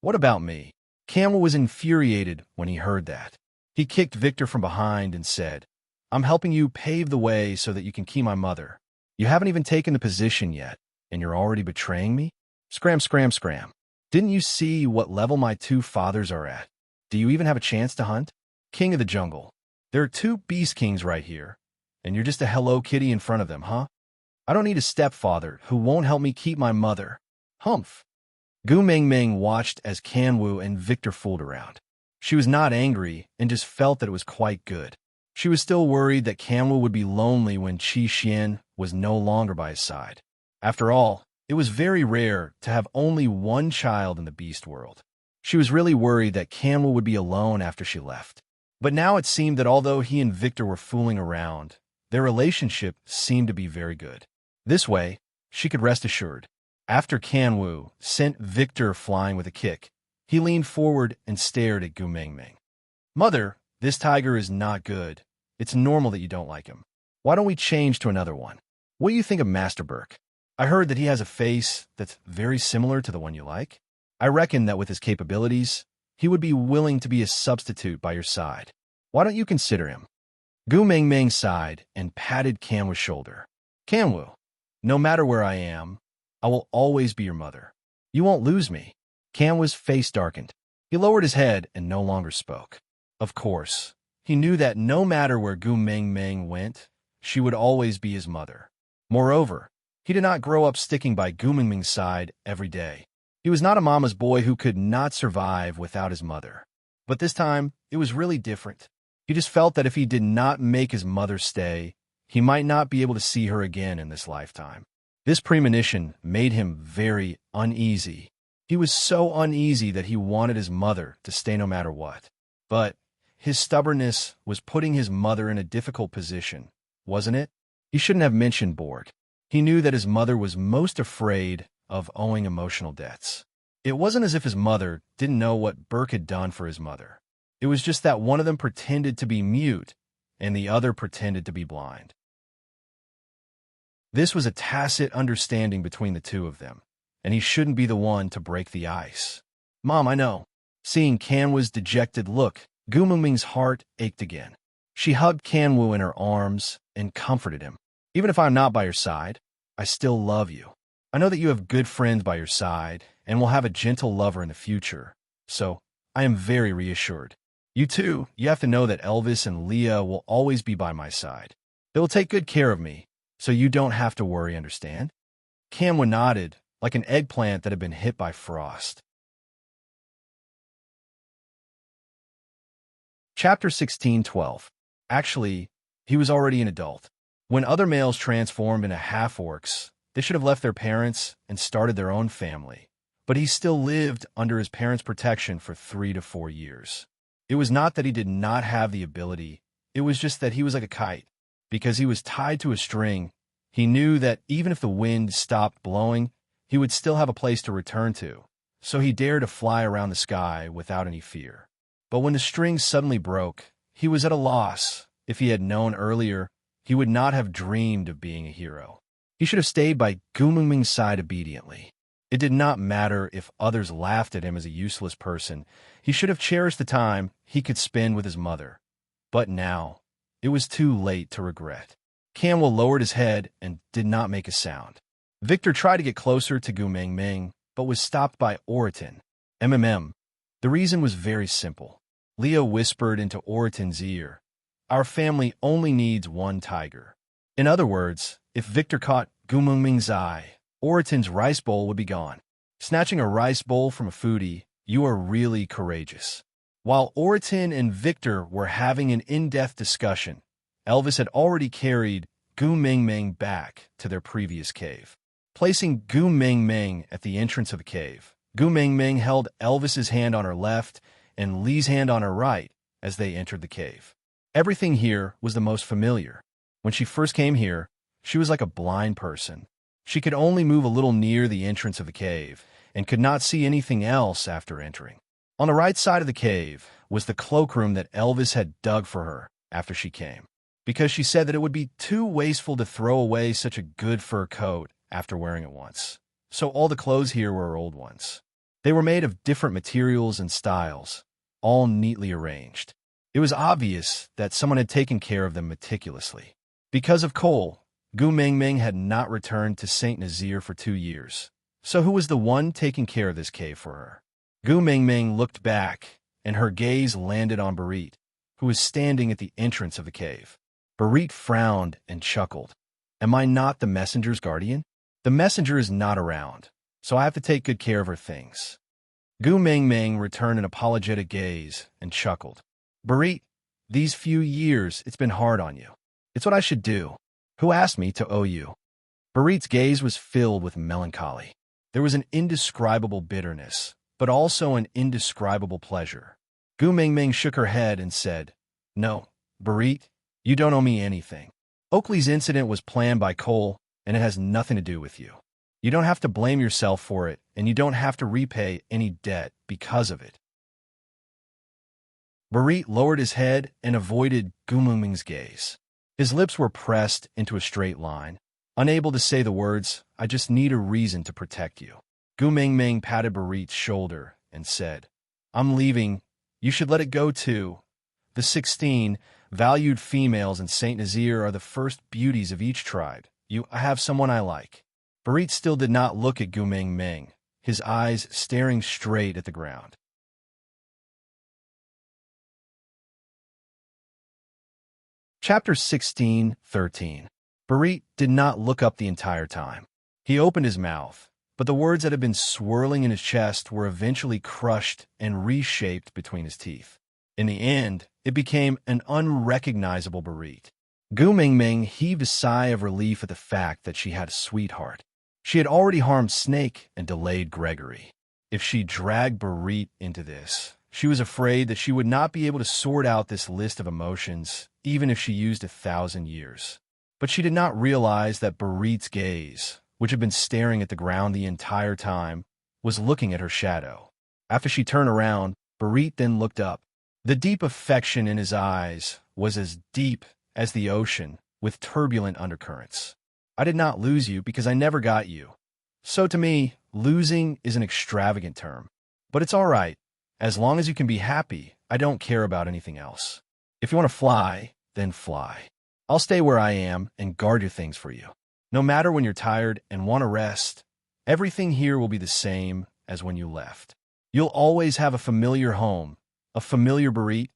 What about me?" Kanwu was infuriated when he heard that. He kicked Victor from behind and said, "I'm helping you pave the way so that you can keep my mother. You haven't even taken the position yet, and you're already betraying me? Scram, scram, scram. Didn't you see what level my two fathers are at? Do you even have a chance to hunt? King of the jungle. There are two beast kings right here, and you're just a Hello Kitty in front of them, huh? I don't need a stepfather who won't help me keep my mother. Humph." Gu Mingming watched as Kanwu and Victor fooled around. She was not angry and just felt that it was quite good. She was still worried that Kanwu would be lonely when Qi Xian was no longer by his side. After all, it was very rare to have only one child in the beast world. She was really worried that Kanwu would be alone after she left. But now it seemed that although he and Victor were fooling around, their relationship seemed to be very good. This way, she could rest assured. After Kanwu sent Victor flying with a kick, he leaned forward and stared at Gu Mingming. "Mother, this tiger is not good. It's normal that you don't like him. Why don't we change to another one? What do you think of Master Burke? I heard that he has a face that's very similar to the one you like. I reckon that with his capabilities, he would be willing to be a substitute by your side. Why don't you consider him?" Gu Mingming sighed and patted Kanwu's shoulder. "Kanwu, no matter where I am, I will always be your mother. You won't lose me." Kanwu's face darkened. He lowered his head and no longer spoke. Of course, he knew that no matter where Gu Mingming went, she would always be his mother. Moreover, he did not grow up sticking by Gu Mingming's side every day. He was not a mama's boy who could not survive without his mother. But this time, it was really different. He just felt that if he did not make his mother stay, he might not be able to see her again in this lifetime. This premonition made him very uneasy. He was so uneasy that he wanted his mother to stay no matter what. But his stubbornness was putting his mother in a difficult position, wasn't it? He shouldn't have mentioned Borg. He knew that his mother was most afraid of owing emotional debts. It wasn't as if his mother didn't know what Burke had done for his mother. It was just that one of them pretended to be mute and the other pretended to be blind. This was a tacit understanding between the two of them, and he shouldn't be the one to break the ice. "Mom, I know." Seeing Kanwu's dejected look, Gu Mingming's heart ached again. She hugged Kanwu in her arms and comforted him. "Even if I'm not by your side, I still love you. I know that you have good friends by your side and will have a gentle lover in the future, so I am very reassured. You too, you have to know that Elvis and Leah will always be by my side. They will take good care of me, so you don't have to worry, understand? Camwa nodded, like an eggplant that had been hit by frost. Chapter 16:12. Actually, he was already an adult. When other males transformed into half-orcs, they should have left their parents and started their own family. But he still lived under his parents' protection for 3 to 4 years. It was not that he did not have the ability, it was just that he was like a kite. Because he was tied to a string, he knew that even if the wind stopped blowing, he would still have a place to return to. So he dared to fly around the sky without any fear. But when the string suddenly broke, he was at a loss. If he had known earlier, he would not have dreamed of being a hero. He should have stayed by Gumingming's side obediently. It did not matter if others laughed at him as a useless person. He should have cherished the time he could spend with his mother. But now, it was too late to regret. Camwell lowered his head and did not make a sound. Victor tried to get closer to Gumingming, but was stopped by Oratin. The reason was very simple. Leo whispered into Oratin's ear, "Our family only needs one tiger." In other words, if Victor caught Gumingming's eye, Oratin's rice bowl would be gone. Snatching a rice bowl from a foodie, you are really courageous. While Oratin and Victor were having an in-depth discussion, Elvis had already carried Gumingming back to their previous cave. Placing Gumingming at the entrance of the cave, Gumingming held Elvis's hand on her left and Lee's hand on her right as they entered the cave. Everything here was the most familiar. When she first came here, she was like a blind person. She could only move a little near the entrance of the cave and could not see anything else after entering. On the right side of the cave was the cloakroom that Elvis had dug for her after she came, because she said that it would be too wasteful to throw away such a good fur coat after wearing it once. So all the clothes here were old ones. They were made of different materials and styles, all neatly arranged. It was obvious that someone had taken care of them meticulously. Because of Cole, Gumingming had not returned to St. Nazaire for 2 years. So who was the one taking care of this cave for her? Gumingming looked back, and her gaze landed on Barit, who was standing at the entrance of the cave. Barit frowned and chuckled. "Am I not the messenger's guardian? The messenger is not around, so I have to take good care of her things." Gumingming returned an apologetic gaze and chuckled. "Barit, these few years it's been hard on you. It's what I should do. Who asked me to owe you?" Barit's gaze was filled with melancholy. There was an indescribable bitterness, but also an indescribable pleasure. Gumingming shook her head and said, "No, Barit, you don't owe me anything. Oakley's incident was planned by Cole, and it has nothing to do with you. You don't have to blame yourself for it, and you don't have to repay any debt because of it." Barit lowered his head and avoided Gumingming's gaze. His lips were pressed into a straight line, unable to say the words, "I just need a reason to protect you." Gumingming patted Barit's shoulder and said, "I'm leaving. You should let it go too. The 16 valued females in St. Nazaire are the first beauties of each tribe. I have someone I like." Barit still did not look at Gumingming, his eyes staring straight at the ground. Chapter 16:13. Barit did not look up the entire time. He opened his mouth, but the words that had been swirling in his chest were eventually crushed and reshaped between his teeth. In the end, it became an unrecognizable Barit. Gumingming heaved a sigh of relief at the fact that she had a sweetheart. She had already harmed Snake and delayed Gregory. If she dragged Barit into this, she was afraid that she would not be able to sort out this list of emotions, even if she used 1,000 years. But she did not realize that Barit's gaze, which had been staring at the ground the entire time, was looking at her shadow. After she turned around, Barit then looked up. The deep affection in his eyes was as deep as the ocean, with turbulent undercurrents. "I did not lose you because I never got you. So to me, losing is an extravagant term. But it's all right. As long as you can be happy, I don't care about anything else. If you want to fly, then fly. I'll stay where I am and guard your things for you. No matter when you're tired and want to rest, everything here will be the same as when you left. You'll always have a familiar home, a familiar Barit,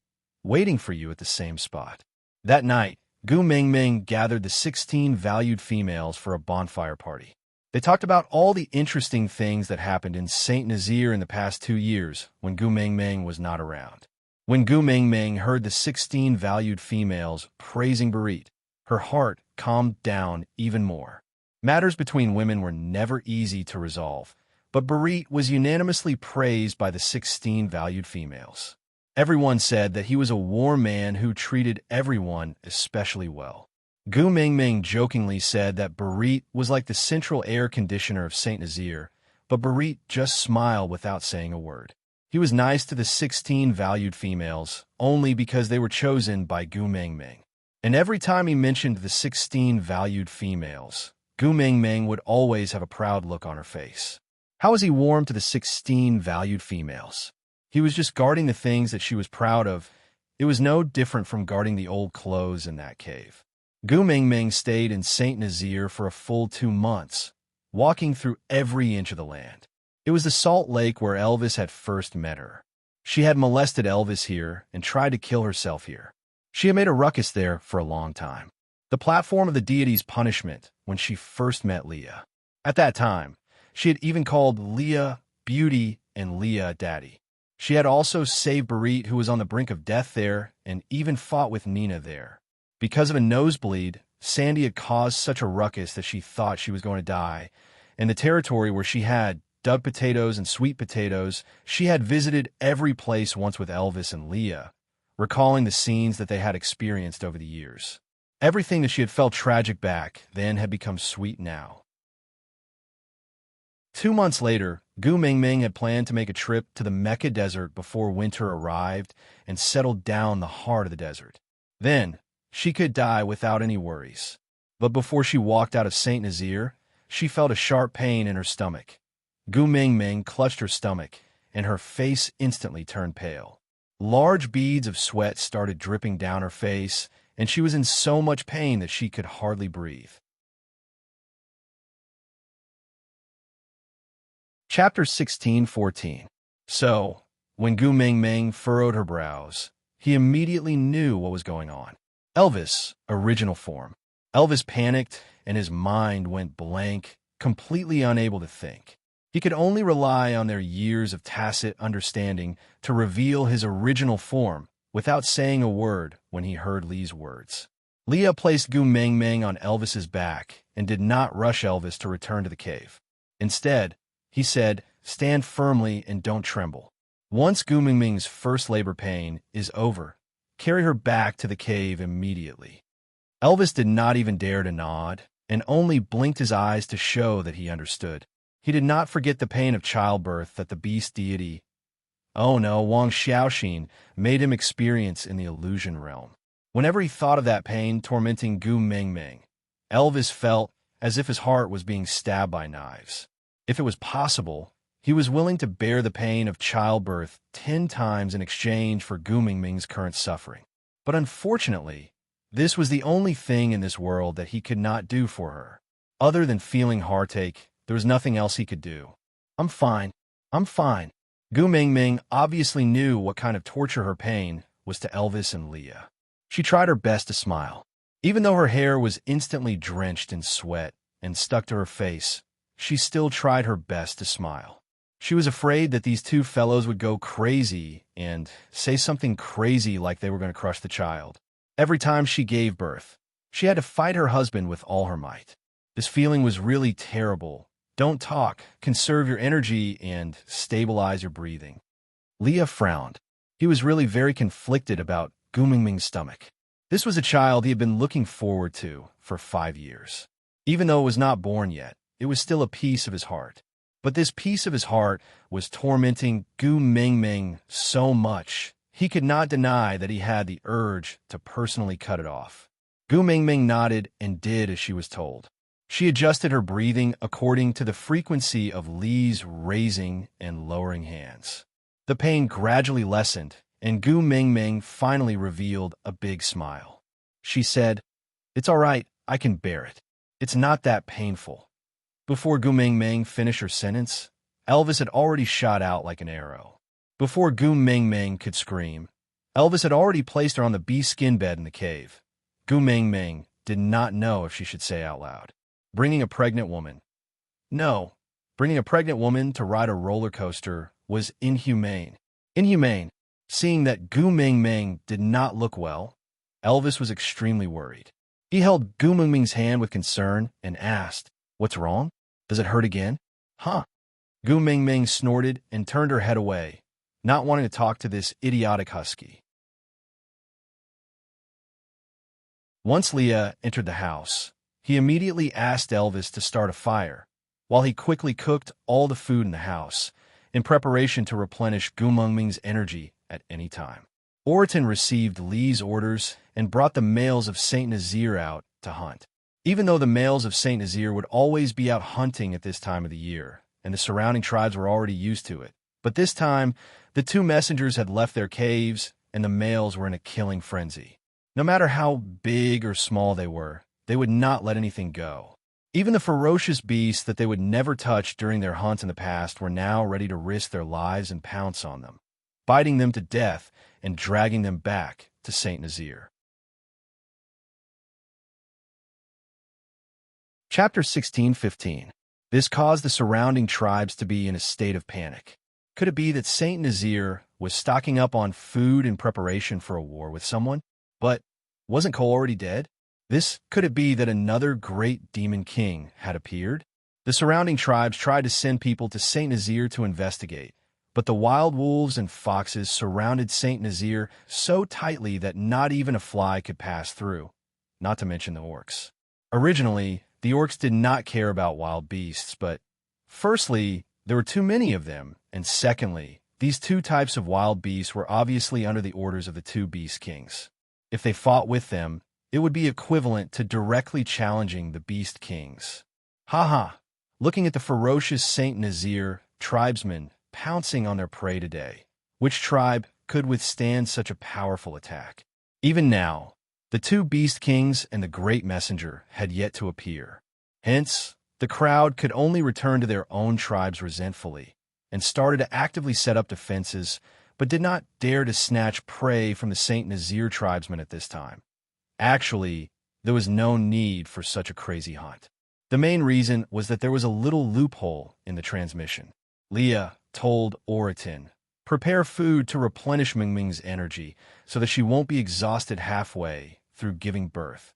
waiting for you at the same spot. That night, Gu Mingming gathered the 16 valued females for a bonfire party. They talked about all the interesting things that happened in Saint Nazaire in the past 2 years when Gu Mingming was not around. When Gu Mingming heard the 16 valued females praising Barit, her heart calmed down even more. Matters between women were never easy to resolve, but Barit was unanimously praised by the 16 valued females. Everyone said that he was a warm man who treated everyone especially well. Gu Mingming jokingly said that Barit was like the central air conditioner of Saint Nazaire, but Barit just smiled without saying a word. He was nice to the 16 valued females only because they were chosen by Gu Mingming. And every time he mentioned the 16 valued females, Gu Mingming would always have a proud look on her face. How was he warm to the 16 valued females? He was just guarding the things that she was proud of. It was no different from guarding the old clothes in that cave. Gu Mingming stayed in Saint Nazaire for a full 2 months, walking through every inch of the land. It was the salt lake where Elvis had first met her. She had molested Elvis here and tried to kill herself here. She had made a ruckus there for a long time. The platform of the deity's punishment when she first met Leah. At that time, she had even called Leah Beauty and Leah Daddy. She had also saved Barit, who was on the brink of death there, and even fought with Nina there. Because of a nosebleed, Sandy had caused such a ruckus that she thought she was going to die. In the territory where she had dug potatoes and sweet potatoes, she had visited every place once with Elvis and Leah, recalling the scenes that they had experienced over the years. Everything that she had felt tragic back then had become sweet now. 2 months later, Gu Mingming had planned to make a trip to the Mecca Desert before winter arrived and settled down the heart of the desert. Then, she could die without any worries. But before she walked out of Saint Nazaire, she felt a sharp pain in her stomach. Gu Mingming clutched her stomach, and her face instantly turned pale. Large beads of sweat started dripping down her face, and she was in so much pain that she could hardly breathe. Chapter 16:14. So, when Gu Mingming furrowed her brows, he immediately knew what was going on. Elvis, original form. Elvis panicked, and his mind went blank, completely unable to think. He could only rely on their years of tacit understanding to reveal his original form without saying a word when he heard Lee's words. Leah placed Gu Mingming on Elvis's back and did not rush Elvis to return to the cave. Instead, he said, "Stand firmly and don't tremble. Once Gu Mingming's first labor pain is over, carry her back to the cave immediately." Elvis did not even dare to nod and only blinked his eyes to show that he understood. He did not forget the pain of childbirth that the beast deity, oh no, Wang Xiaoxin, made him experience in the illusion realm. Whenever he thought of that pain tormenting Gu Mingming, Elvis felt as if his heart was being stabbed by knives. If it was possible, he was willing to bear the pain of childbirth 10 times in exchange for Gu Mingming's current suffering. But unfortunately, this was the only thing in this world that he could not do for her. Other than feeling heartache, there was nothing else he could do. I'm fine. Gu Mingming obviously knew what kind of torture her pain was to Elvis and Leah. She tried her best to smile. Even though her hair was instantly drenched in sweat and stuck to her face, she still tried her best to smile. She was afraid that these two fellows would go crazy and say something crazy like they were going to crush the child. Every time she gave birth, she had to fight her husband with all her might. This feeling was really terrible. Don't talk, conserve your energy, and stabilize your breathing. Leah frowned. He was really very conflicted about Gu Mingming's stomach. This was a child he had been looking forward to for 5 years. Even though it was not born yet, it was still a piece of his heart. But this piece of his heart was tormenting Gu Mingming so much, he could not deny that he had the urge to personally cut it off. Gu Mingming nodded and did as she was told. She adjusted her breathing according to the frequency of Lee's raising and lowering hands. The pain gradually lessened, and Gu Mingming finally revealed a big smile. She said, "It's all right, I can bear it. It's not that painful." Before Gu Mingming finished her sentence, Elvis had already shot out like an arrow. Before Gu Mingming could scream, Elvis had already placed her on the beast skin bed in the cave. Gu Ming Ming did not know if she should say out loud. Bringing a pregnant woman. No, bringing a pregnant woman to ride a roller coaster was inhumane. Inhumane. Seeing that Gu Ming Ming did not look well, Elvis was extremely worried. He held Gu Ming Ming's hand with concern and asked, "What's wrong? Does it hurt again?" "Huh?" Gu Ming Ming snorted and turned her head away, not wanting to talk to this idiotic husky. Once Leah entered the house, he immediately asked Elvis to start a fire, while he quickly cooked all the food in the house, in preparation to replenish Gu Ming Ming's energy at any time. Oriton received Lee's orders and brought the males of Saint Nazaire out to hunt. Even though the males of Saint Nazaire would always be out hunting at this time of the year, and the surrounding tribes were already used to it, but this time, the two messengers had left their caves, and the males were in a killing frenzy. No matter how big or small they would not let anything go. Even the ferocious beasts that they would never touch during their hunts in the past were now ready to risk their lives and pounce on them, biting them to death and dragging them back to Saint Nazaire. Chapter 16:15. This caused the surrounding tribes to be in a state of panic. Could it be that Saint Nazaire was stocking up on food in preparation for a war with someone? But wasn't Cole already dead? Could it be that another great demon king had appeared? The surrounding tribes tried to send people to Saint Nazaire to investigate, but the wild wolves and foxes surrounded Saint Nazaire so tightly that not even a fly could pass through, not to mention the orcs. Originally, the orcs did not care about wild beasts, but firstly, there were too many of them, and secondly, these two types of wild beasts were obviously under the orders of the two beast kings. If they fought with them, it would be equivalent to directly challenging the beast kings. Ha! Looking at the ferocious Saint Nazaire tribesmen pouncing on their prey today, which tribe could withstand such a powerful attack? Even now, the two beast kings and the great messenger had yet to appear. Hence, the crowd could only return to their own tribes resentfully, and started to actively set up defenses, but did not dare to snatch prey from the Saint Nazaire tribesmen at this time. Actually, there was no need for such a crazy hunt. The main reason was that there was a little loophole in the transmission. Leah told Oriton, "Prepare food to replenish Ming Ming's energy so that she won't be exhausted halfway through giving birth."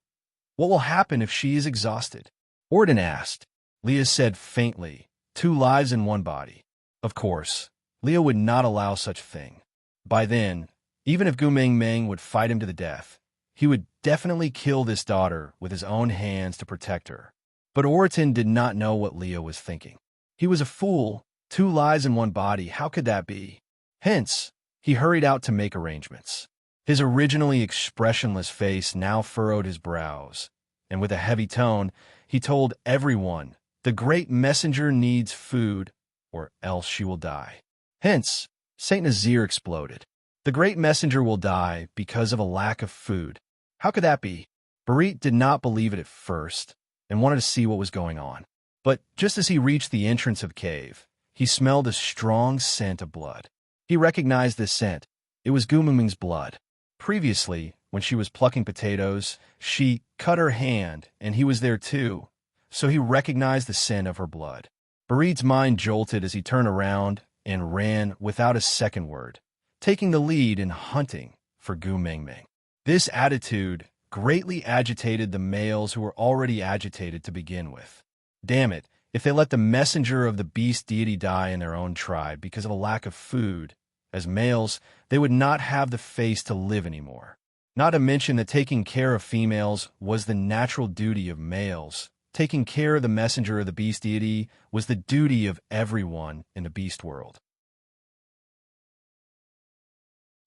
"What will happen if she is exhausted?" Oriton asked. Leah said faintly, "2 lives in 1 body." Of course, Leah would not allow such a thing. By then, even if Gu Ming Ming would fight him to the death, he would definitely kill this daughter with his own hands to protect her. But Oriton did not know what Leah was thinking. He was a fool. 2 lives in 1 body, how could that be? Hence, he hurried out to make arrangements. His originally expressionless face now furrowed his brows, and with a heavy tone, he told everyone, "The great messenger needs food, or else she will die." Hence, Saint Nazaire exploded. The great messenger will die because of a lack of food. How could that be? Barit did not believe it at first, and wanted to see what was going on. But just as he reached the entrance of the cave, he smelled a strong scent of blood. He recognized this scent. It was Gu Ming's blood. Previously, when she was plucking potatoes, she cut her hand, and he was there too, so he recognized the scent of her blood. Barit's mind jolted as he turned around and ran without a second word, taking the lead in hunting for Gu Ming Ming. This attitude greatly agitated the males who were already agitated to begin with. Damn it, if they let the messenger of the beast deity die in their own tribe because of a lack of food, as males, they would not have the face to live anymore. Not to mention that taking care of females was the natural duty of males. Taking care of the messenger of the beast deity was the duty of everyone in the beast world.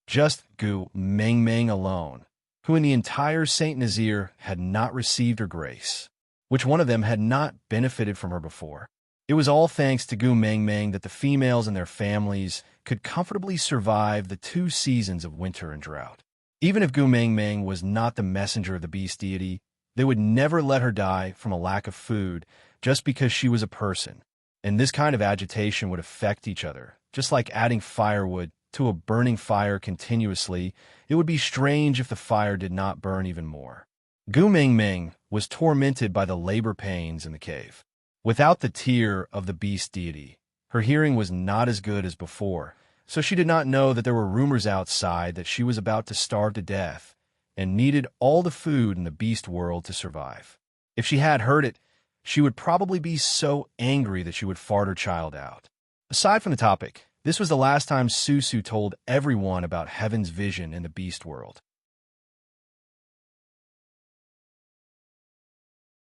Just Gu Ming Ming alone, who in the entire Saint Nazaire had not received her grace. Which one of them had not benefited from her before? It was all thanks to Gu Ming Ming that the females and their families could comfortably survive the 2 seasons of winter and drought. Even if Gu Ming Ming was not the messenger of the beast deity, they would never let her die from a lack of food just because she was a person. And this kind of agitation would affect each other, just like adding firewood to a burning fire continuously, it would be strange if the fire did not burn even more. Gu Mingming was tormented by the labor pains in the cave. Without the tear of the beast deity, her hearing was not as good as before, so she did not know that there were rumors outside that she was about to starve to death and needed all the food in the beast world to survive. If she had heard it, she would probably be so angry that she would fart her child out. Aside from the topic, this was the last time Susu told everyone about Heaven's vision in the beast world.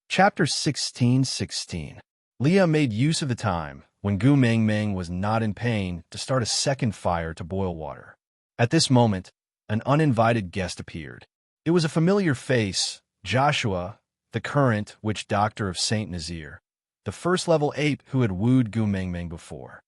Chapter 16:16. Leah made use of the time when Gu Mingming was not in pain to start a second fire to boil water. At this moment, an uninvited guest appeared. It was a familiar face, Joshua, the current witch doctor of Saint Nazir, the first-level ape who had wooed Gu Mingming before.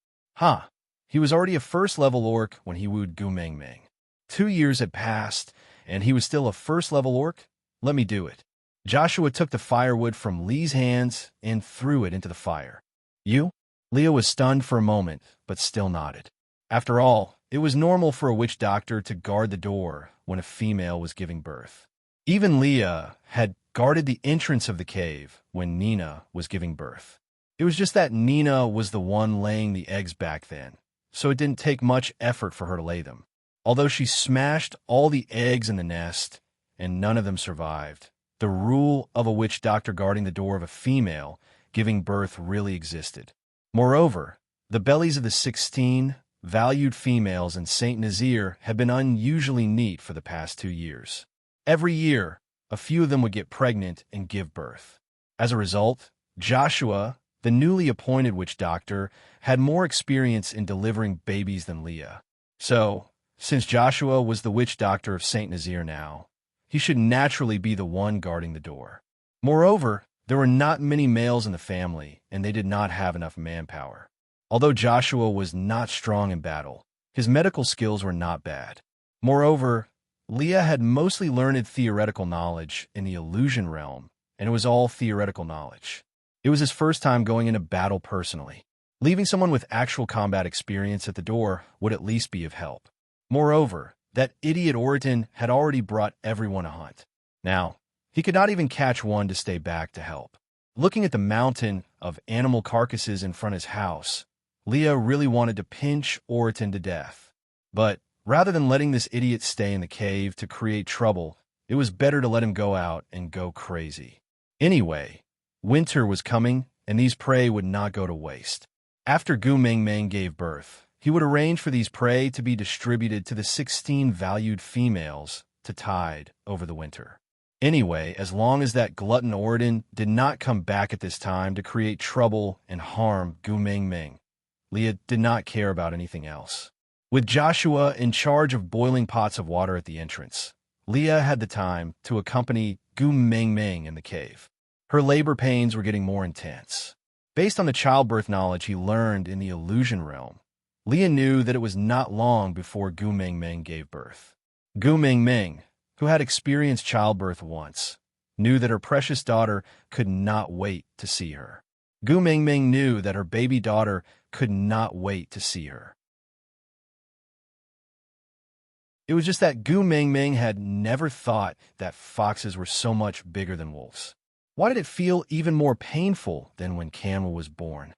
He was already a first-level orc when he wooed Gu Mingming. 2 years had passed, and he was still a first-level orc? Let me do it. Joshua took the firewood from Lee's hands and threw it into the fire. You? Leah was stunned for a moment, but still nodded. After all, it was normal for a witch doctor to guard the door when a female was giving birth. Even Leah had guarded the entrance of the cave when Nina was giving birth. It was just that Nina was the one laying the eggs back then, so it didn't take much effort for her to lay them. Although she smashed all the eggs in the nest, and none of them survived, the rule of a witch doctor guarding the door of a female giving birth really existed. Moreover, the bellies of the 16 valued females in Saint Nazir had been unusually neat for the past 2 years. Every year, a few of them would get pregnant and give birth. As a result, Joshua, the newly appointed witch doctor, had more experience in delivering babies than Leah. So, since Joshua was the witch doctor of Saint Nazir now, he should naturally be the one guarding the door. Moreover, there were not many males in the family, and they did not have enough manpower. Although Joshua was not strong in battle, his medical skills were not bad. Moreover, Leah had mostly learned theoretical knowledge in the illusion realm, and it was all theoretical knowledge. It was his first time going into battle personally. Leaving someone with actual combat experience at the door would at least be of help. Moreover, that idiot Oriton had already brought everyone a hunt. Now, he could not even catch one to stay back to help. Looking at the mountain of animal carcasses in front of his house, Leah really wanted to pinch Oriton to death. But rather than letting this idiot stay in the cave to create trouble, it was better to let him go out and go crazy. Anyway, winter was coming, and these prey would not go to waste. After Gu Mingming gave birth, he would arrange for these prey to be distributed to the 16 valued females to tide over the winter. Anyway, as long as that glutton Oriton did not come back at this time to create trouble and harm Gu Mingming, Leah did not care about anything else. With Joshua in charge of boiling pots of water at the entrance, Leah had the time to accompany Gu Mingming in the cave. Her labor pains were getting more intense. Based on the childbirth knowledge he learned in the illusion realm, Leah knew that it was not long before Gu Mingming gave birth. Gu Mingming, who had experienced childbirth once, knew that her precious daughter could not wait to see her. Gu Mingming knew that her baby daughter could not wait to see her. It was just that Gu Mingming had never thought that foxes were so much bigger than wolves. Why did it feel even more painful than when Canwa was born?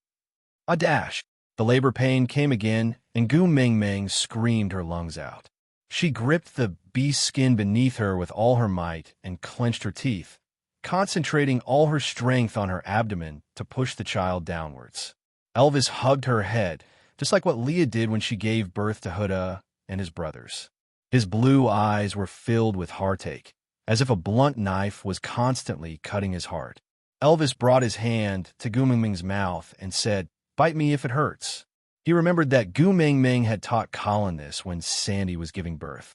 A dash. The labor pain came again, and Gu Mingming screamed her lungs out. She gripped the beast skin beneath her with all her might and clenched her teeth, concentrating all her strength on her abdomen to push the child downwards. Elvis hugged her head, just like what Leah did when she gave birth to Huda and his brothers. His blue eyes were filled with heartache, as if a blunt knife was constantly cutting his heart. Elvis brought his hand to Gu Mingming's mouth and said, "Bite me if it hurts." He remembered that Gu Mingming had taught Colin this when Sandy was giving birth.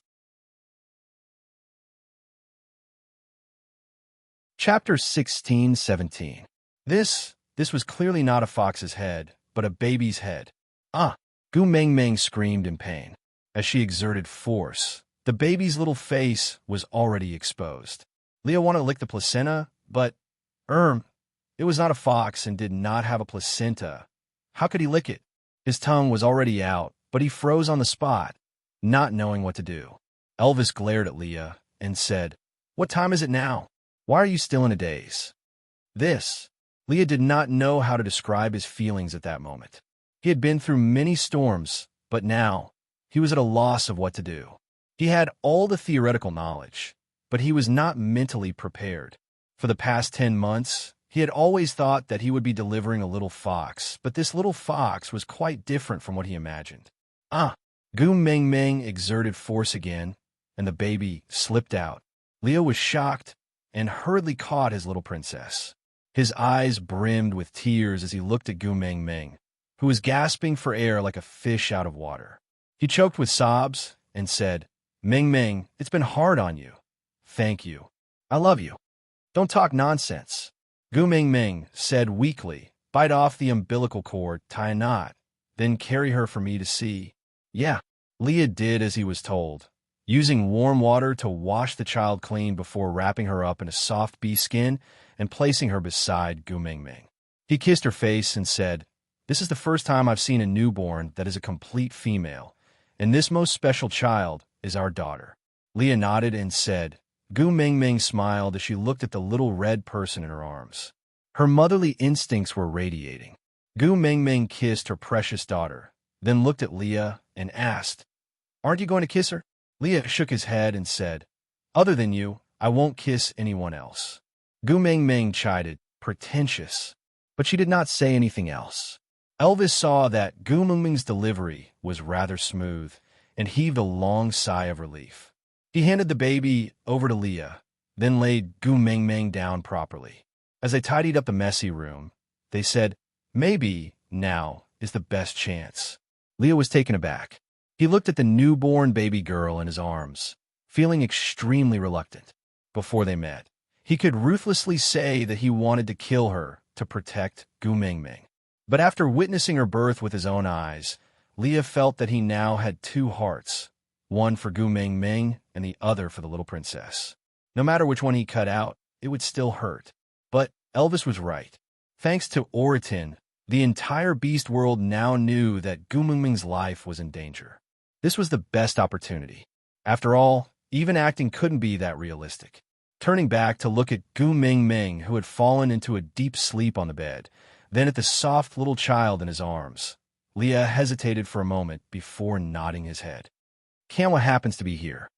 Chapter 16:17. This was clearly not a fox's head, but a baby's head. Gu Mingming screamed in pain. As she exerted force, the baby's little face was already exposed. Leah wanted to lick the placenta, but, it was not a fox and did not have a placenta. How could he lick it? His tongue was already out, but he froze on the spot, not knowing what to do. Elvis glared at Leah and said, "What time is it now? Why are you still in a daze?" Leah did not know how to describe his feelings at that moment. He had been through many storms, but now he was at a loss of what to do. He had all the theoretical knowledge, but he was not mentally prepared. For the past 10 months, he had always thought that he would be delivering a little fox, but this little fox was quite different from what he imagined. Gu Meng Meng exerted force again, and the baby slipped out. Leo was shocked and hurriedly caught his little princess. His eyes brimmed with tears as he looked at Gu Meng Meng, who was gasping for air like a fish out of water. He choked with sobs and said, "Meng Meng, it's been hard on you. Thank you. I love you. Don't talk nonsense." Gu Meng Meng said weakly, "Bite off the umbilical cord, tie a knot, then carry her for me to see." Yeah, Leah did as he was told, using warm water to wash the child clean before wrapping her up in a soft bee skin and placing her beside Gu Meng Meng. He kissed her face and said, "This is the first time I've seen a newborn that is a complete female, and this most special child is our daughter." Leah nodded and said, Gu Meng Meng smiled as she looked at the little red person in her arms. Her motherly instincts were radiating. Gu Meng Meng kissed her precious daughter, then looked at Leah and asked, "Aren't you going to kiss her?" Leah shook his head and said, "Other than you, I won't kiss anyone else." Gu Meng Meng chided, "Pretentious," but she did not say anything else. Elvis saw that Gu Meng Meng's delivery was rather smooth and heaved a long sigh of relief. He handed the baby over to Leah, then laid Gu Meng Meng down properly. As they tidied up the messy room, they said, "Maybe now is the best chance." Leah was taken aback. He looked at the newborn baby girl in his arms, feeling extremely reluctant. Before they met, he could ruthlessly say that he wanted to kill her to protect Gu Meng Meng. But after witnessing her birth with his own eyes, Leah felt that he now had two hearts, one for Gu Meng Meng and the other for the little princess. No matter which one he cut out, it would still hurt. But Elvis was right. Thanks to Oratin, the entire beast world now knew that Gu Meng Meng's life was in danger. This was the best opportunity. After all, even acting couldn't be that realistic. Turning back to look at Gu Meng Meng, who had fallen into a deep sleep on the bed, then at the soft little child in his arms, Leah hesitated for a moment before nodding his head. Kanwa happens to be here.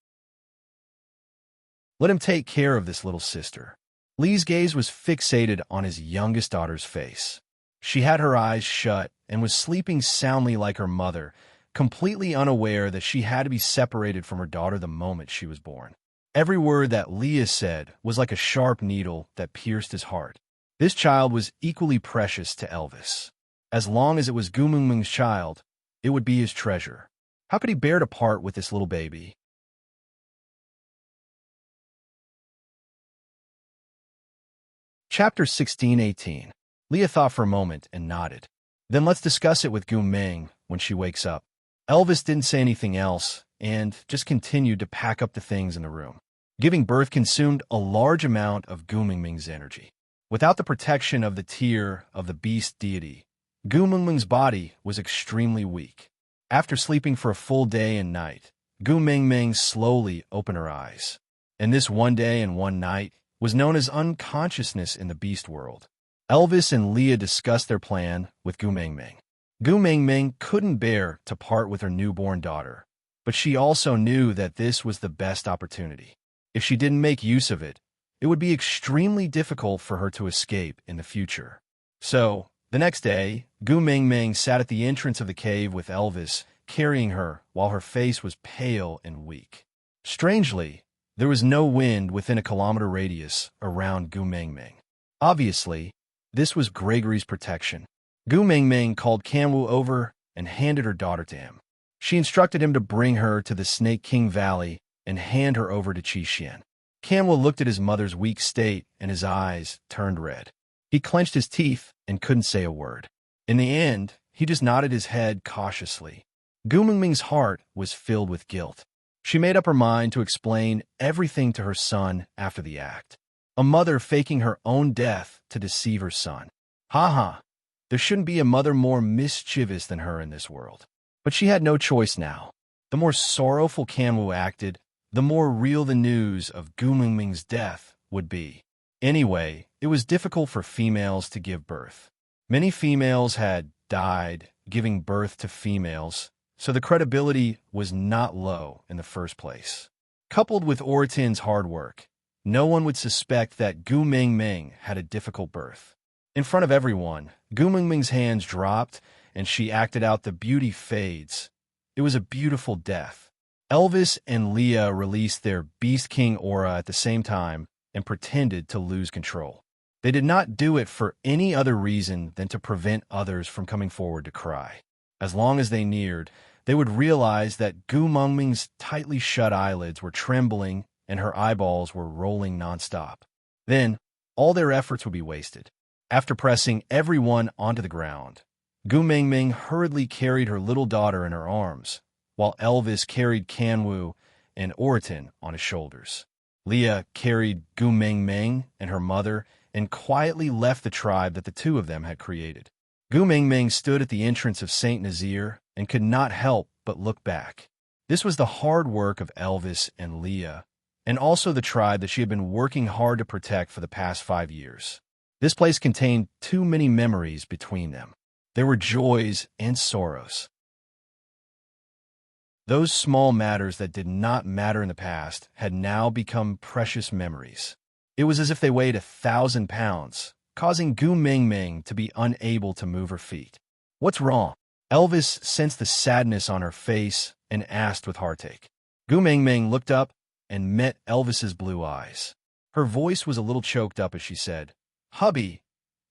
Let him take care of this little sister. Lee's gaze was fixated on his youngest daughter's face. She had her eyes shut and was sleeping soundly like her mother, completely unaware that she had to be separated from her daughter the moment she was born. Every word that Leah said was like a sharp needle that pierced his heart. This child was equally precious to Elvis. As long as it was Gu Meng Meng's child, it would be his treasure. How could he bear to part with this little baby? Chapter 16:18. Leah thought for a moment and nodded. Then let's discuss it with Gu Meng when she wakes up. Elvis didn't say anything else and just continued to pack up the things in the room. Giving birth consumed a large amount of Gu Meng Meng's energy. Without the protection of the tear of the beast deity, Gu Meng Meng's body was extremely weak. After sleeping for a full day and night, Gu Meng Meng slowly opened her eyes. And this one day and one night was known as unconsciousness in the beast world. Elvis and Leah discussed their plan with Gu Meng Meng. Gu Meng Meng couldn't bear to part with her newborn daughter, but she also knew that this was the best opportunity. If she didn't make use of it, it would be extremely difficult for her to escape in the future. So, the next day, Gu Meng Meng sat at the entrance of the cave with Elvis, carrying her while her face was pale and weak. Strangely, there was no wind within a kilometer radius around Gu Meng Meng. Obviously, this was Gregory's protection. Gu Meng Meng called Kanwu over and handed her daughter to him. She instructed him to bring her to the Snake King Valley and hand her over to Qi Xian. Kanwu looked at his mother's weak state and his eyes turned red. He clenched his teeth and couldn't say a word. In the end, he just nodded his head cautiously. Gu Meng Meng's heart was filled with guilt. She made up her mind to explain everything to her son after the act. A mother faking her own death to deceive her son. Ha! There shouldn't be a mother more mischievous than her in this world. But she had no choice now. The more sorrowful Kanwu acted, the more real the news of Gu Mingming's death would be. Anyway, it was difficult for females to give birth. Many females had died giving birth to females, so the credibility was not low in the first place. Coupled with Oratin's hard work, no one would suspect that Gu Mingming had a difficult birth. In front of everyone, Gu Mingming's hands dropped, and she acted out the beauty fades. It was a beautiful death. Elvis and Leah released their Beast King aura at the same time and pretended to lose control. They did not do it for any other reason than to prevent others from coming forward to cry. As long as they neared, they would realize that Gu Mingming's tightly shut eyelids were trembling and her eyeballs were rolling nonstop. Then, all their efforts would be wasted. After pressing everyone onto the ground, Gu Mingming hurriedly carried her little daughter in her arms, while Elvis carried Kanwu and Oratin on his shoulders. Leah carried Gu Mingming and her mother and quietly left the tribe that the two of them had created. Gu Mingming stood at the entrance of St. Nazaire and could not help but look back. This was the hard work of Elvis and Leah, and also the tribe that she had been working hard to protect for the past 5 years. This place contained too many memories between them. There were joys and sorrows. Those small matters that did not matter in the past had now become precious memories. It was as if they weighed 1,000 pounds, causing Gu Mingming to be unable to move her feet. "What's wrong?" Elvis sensed the sadness on her face and asked with heartache. Gu Mingming looked up and met Elvis's blue eyes. Her voice was a little choked up as she said, "Hubby,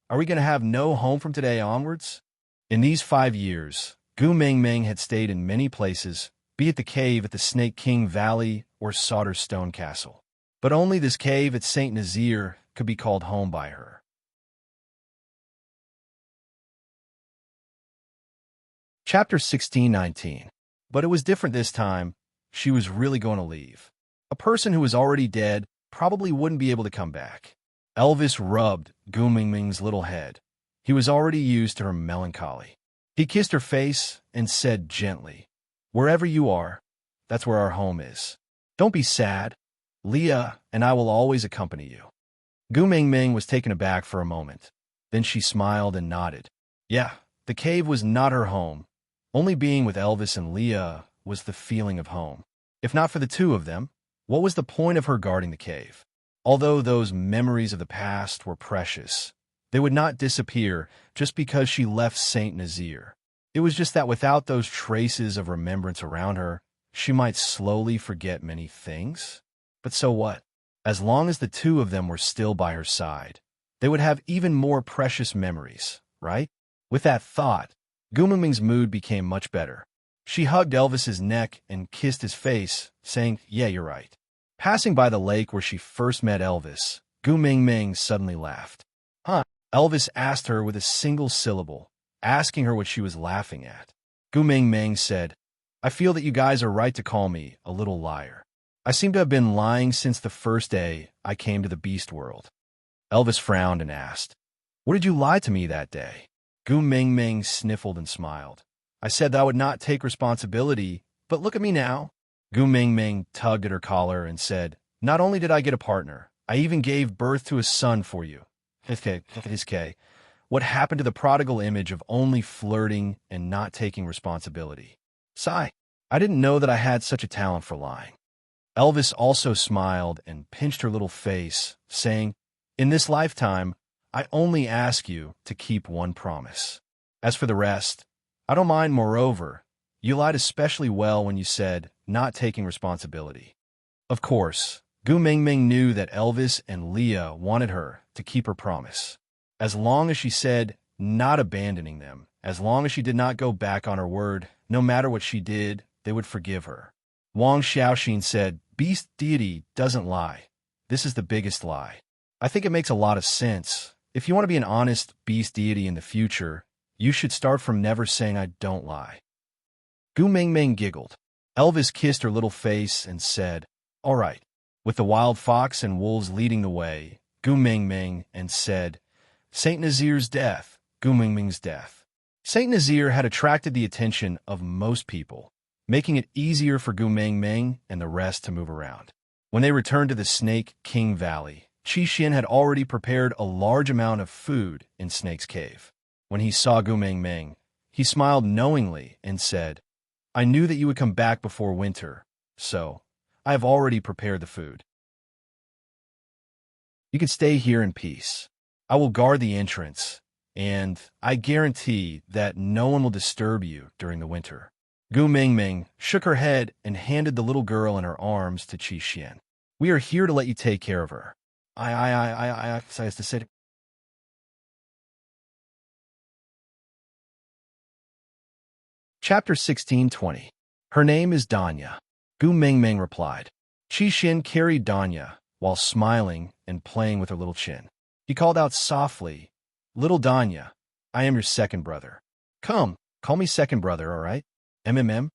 are we going to have no home from today onwards?" In these 5 years, Gu Mingming had stayed in many places, be it the cave at the Snake King Valley or Sauter Stone Castle. But only this cave at St. Nazaire could be called home by her. Chapter 16:19. But it was different this time. She was really going to leave. A person who was already dead probably wouldn't be able to come back. Elvis rubbed Gu Mingming's little head. He was already used to her melancholy. He kissed her face and said gently, "Wherever you are, that's where our home is. Don't be sad. Leah and I will always accompany you." Gu Mingming was taken aback for a moment. Then she smiled and nodded. Yeah, the cave was not her home. Only being with Elvis and Leah was the feeling of home. If not for the two of them, what was the point of her guarding the cave? Although those memories of the past were precious, they would not disappear just because she left St. Nazaire. It was just that without those traces of remembrance around her, she might slowly forget many things. But so what? As long as the two of them were still by her side, they would have even more precious memories, right? With that thought, Gu Mingming's mood became much better. She hugged Elvis's neck and kissed his face, saying, "Yeah, you're right." Passing by the lake where she first met Elvis, Gu Mingming suddenly laughed. "Huh?" Elvis asked her with a single syllable, asking her what she was laughing at. Gu Mingming said, "I feel that you guys are right to call me a little liar. I seem to have been lying since the first day I came to the beast world." Elvis frowned and asked, "What did you lie to me that day?" Gu Mingming sniffled and smiled. "I said that I would not take responsibility, but look at me now." Gu Mingming tugged at her collar and said, "Not only did I get a partner, I even gave birth to a son for you." What happened to the prodigal image of only flirting and not taking responsibility? Sigh, I didn't know that I had such a talent for lying. Elvis also smiled and pinched her little face, saying, "In this lifetime, I only ask you to keep one promise. As for the rest, I don't mind. Moreover, you lied especially well when you said not taking responsibility." Of course, Gu Mingming knew that Elvis and Leah wanted her to keep her promise. As long as she said not abandoning them, as long as she did not go back on her word, no matter what she did, they would forgive her. Wang Xiaoxin said, "Beast deity doesn't lie. This is the biggest lie." I think it makes a lot of sense. If you want to be an honest beast deity in the future, you should start from never saying "I don't lie." Gu Mingming giggled. Elvis kissed her little face and said, "All right." With the wild fox and wolves leading the way, Gu Mingming and said, "St. Nazaire's death, Gu Mingming's death." St. Nazaire had attracted the attention of most people. making it easier for Gu Mengmeng and the rest to move around. When they returned to the Snake King Valley, Qi Xian had already prepared a large amount of food in Snake's Cave. When he saw Gu Mengmeng, he smiled knowingly and said, "I knew that you would come back before winter, so I have already prepared the food. You can stay here in peace. I will guard the entrance, and I guarantee that no one will disturb you during the winter." Gu Mengmeng shook her head and handed the little girl in her arms to Qi Xian. "We are here to let you take care of her." I has to say. Chapter 16:20. Her name is Danya. Gu Mengmeng replied. Qi Xian carried Danya while smiling and playing with her little chin. He called out softly, "Little Danya, I am your second brother. Come, call me second brother, all right? MMM?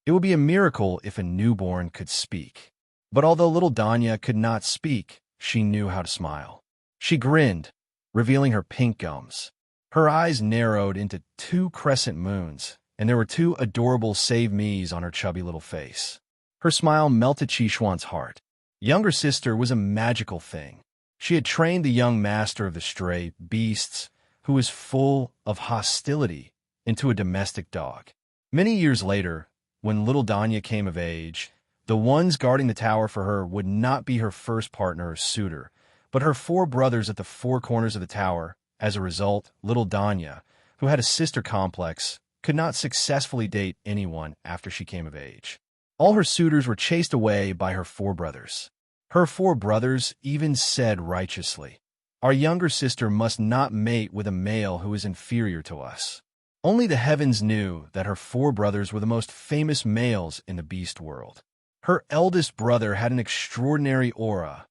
It would be a miracle if a newborn could speak." But although little Danya could not speak, she knew how to smile. She grinned, revealing her pink gums. Her eyes narrowed into 2 crescent moons, and there were 2 adorable save-me's on her chubby little face. Her smile melted Qi Xuan's heart. Younger sister was a magical thing. She had trained the young master of the stray beasts, who was full of hostility, into a domestic dog. Many years later, when little Danya came of age, the ones guarding the tower for her would not be her first partner or suitor, but her 4 brothers at the 4 corners of the tower. As a result, little Danya, who had a sister complex, could not successfully date anyone after she came of age. All her suitors were chased away by her 4 brothers. Her 4 brothers even said righteously, "Our younger sister must not mate with a male who is inferior to us." Only the heavens knew that her 4 brothers were the most famous males in the beast world. Her eldest brother had an extraordinary aura,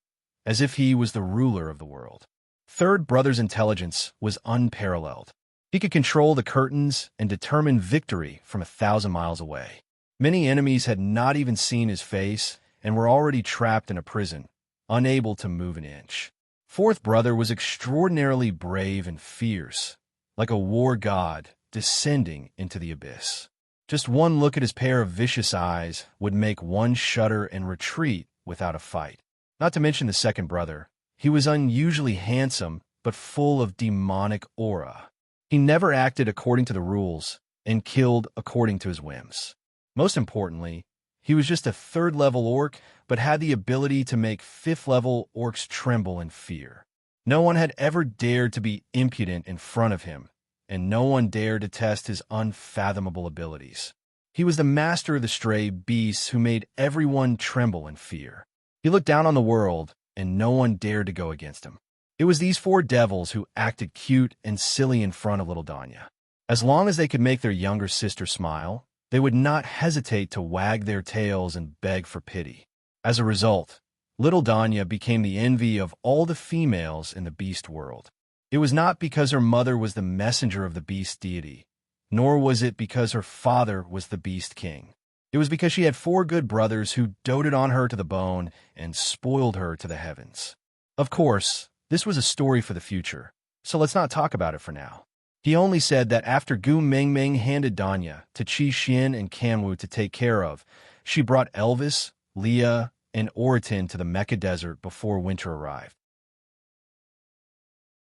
as if he was the ruler of the world. Third brother's intelligence was unparalleled. He could control the curtains and determine victory from 1,000 miles away. Many enemies had not even seen his face and were already trapped in a prison, unable to move an inch. Fourth brother was extraordinarily brave and fierce, like a war god descending into the abyss. Just one look at his pair of vicious eyes would make one shudder and retreat without a fight. Not to mention the second brother. He was unusually handsome, but full of demonic aura. He never acted according to the rules and killed according to his whims. Most importantly, he was just a 3rd-level orc, but had the ability to make 5th-level orcs tremble in fear. No one had ever dared to be impudent in front of him, and no one dared to test his unfathomable abilities. He was the master of the stray beasts who made everyone tremble in fear. He looked down on the world, and no one dared to go against him. It was these 4 devils who acted cute and silly in front of little Danya. As long as they could make their younger sister smile, they would not hesitate to wag their tails and beg for pity. As a result, little Danya became the envy of all the females in the beast world. It was not because her mother was the messenger of the beast deity, nor was it because her father was the beast king. It was because she had 4 good brothers who doted on her to the bone and spoiled her to the heavens. Of course, this was a story for the future, so let's not talk about it for now. He only said that after Gu Mengmeng handed Danya to Qi Xian and Kanwu to take care of, she brought Elvis, Leah, and Oriton to the Mecca Desert before winter arrived.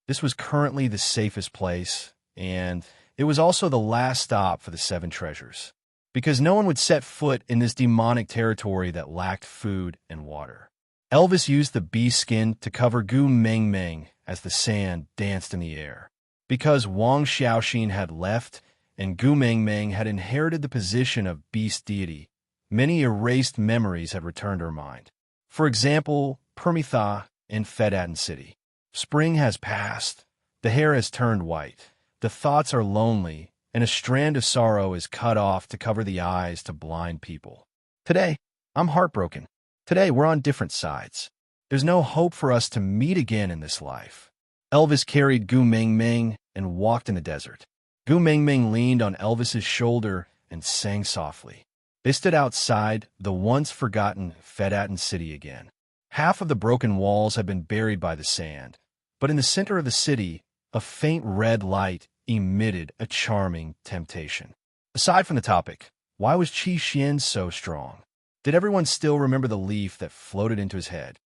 This was currently the safest place, and it was also the last stop for the 7 treasures, because no one would set foot in this demonic territory that lacked food and water. Elvis used the beast skin to cover Gu Mengmeng as the sand danced in the air. Because Wang Xiaoxin had left and Gu Mengmeng had inherited the position of beast deity, many erased memories had returned to her mind. For example, Permitha and Fedatin City. Spring has passed, the hair has turned white, the thoughts are lonely, and a strand of sorrow is cut off to cover the eyes to blind people. Today, I'm heartbroken. Today, we're on different sides. There's no hope for us to meet again in this life. Elvis carried Gu Mengmeng and walked in the desert. Gu Mengmeng leaned on Elvis's shoulder and sang softly. They stood outside the once-forgotten Fedatin city again. Half of the broken walls had been buried by the sand, but in the center of the city, a faint red light emitted a charming temptation. Aside from the topic, Why was Qi Xian so strong? Did everyone still remember the leaf that floated into his head?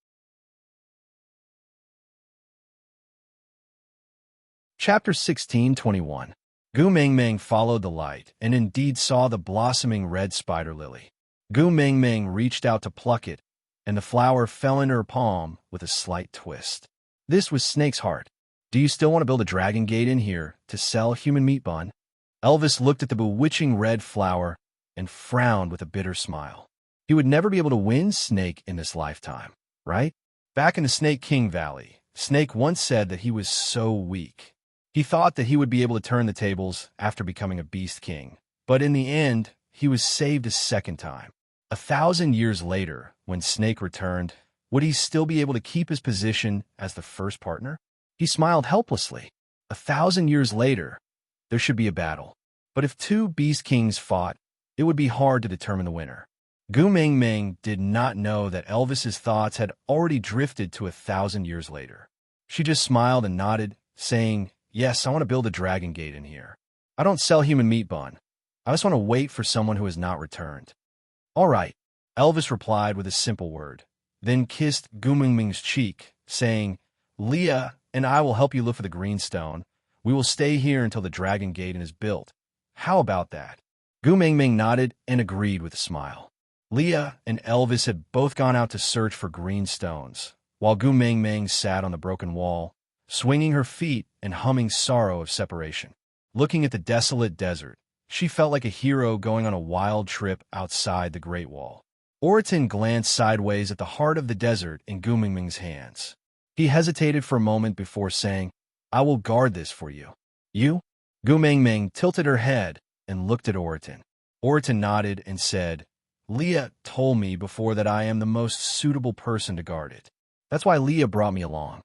Chapter 16:21. Gu Mingming followed the light and indeed saw the blossoming red spider lily. Gu Mingming reached out to pluck it, and the flower fell into her palm with a slight twist. This was Snake's heart. Do you still want to build a dragon gate in here to sell human meat bun? Elvis looked at the bewitching red flower and frowned with a bitter smile. He would never be able to win Snake in this lifetime, right? Back in the Snake King Valley, Snake once said that he was so weak. He thought that he would be able to turn the tables after becoming a Beast King, but in the end, he was saved a second time. 1,000 years later, when Snake returned, would he still be able to keep his position as the first partner? He smiled helplessly. 1,000 years later, there should be a battle. But if two Beast Kings fought, it would be hard to determine the winner. Gu Mingming did not know that Elvis's thoughts had already drifted to 1,000 years later. She just smiled and nodded, saying, "Yes, I want to build a dragon gate in here. I don't sell human meat bun. I just want to wait for someone who has not returned." "All right," Elvis replied with a simple word, then kissed Gu Mingming's cheek, saying, "Leah and I will help you look for the green stone. We will stay here until the dragon gate is built. How about that?" Gu Mingming nodded and agreed with a smile. Leah and Elvis had both gone out to search for green stones, while Gu Mingming sat on the broken wall, swinging her feet and humming Sorrow of Separation. Looking at the desolate desert, she felt like a hero going on a wild trip outside the Great Wall. Oriton glanced sideways at the heart of the desert in Gu Mingming's hands. He hesitated for a moment before saying, "I will guard this for you." "You?" Gu Mingming tilted her head and looked at Oriton. Oriton nodded and said, "Leah told me before that I am the most suitable person to guard it. That's why Leah brought me along."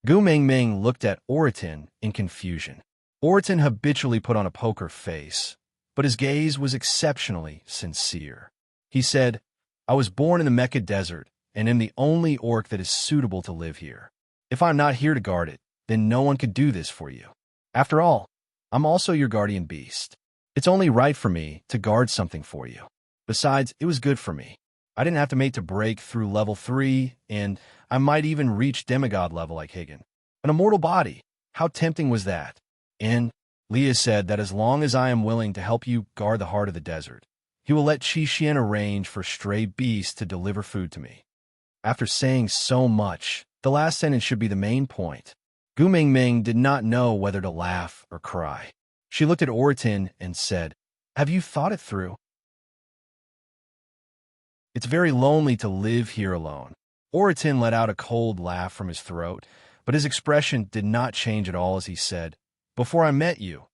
Gu Mingming looked at Oriton in confusion. Oriton habitually put on a poker face, but his gaze was exceptionally sincere. He said, "I was born in the Mecca Desert and am the only orc that is suitable to live here. If I'm not here to guard it, then no one could do this for you. After all, I'm also your guardian beast. It's only right for me to guard something for you. Besides, it was good for me. I didn't have to mate to break through level 3, and I might even reach demigod level like Hagen. An immortal body, how tempting was that? And Leah said that as long as I am willing to help you guard the heart of the desert, he will let Qi Xian arrange for stray beasts to deliver food to me." After saying so much, the last sentence should be the main point. Gu Mingming did not know whether to laugh or cry. She looked at Oriton and said, "Have you thought it through? It's very lonely to live here alone." Oriton let out a cold laugh from his throat, but his expression did not change at all as he said, "Before I met you,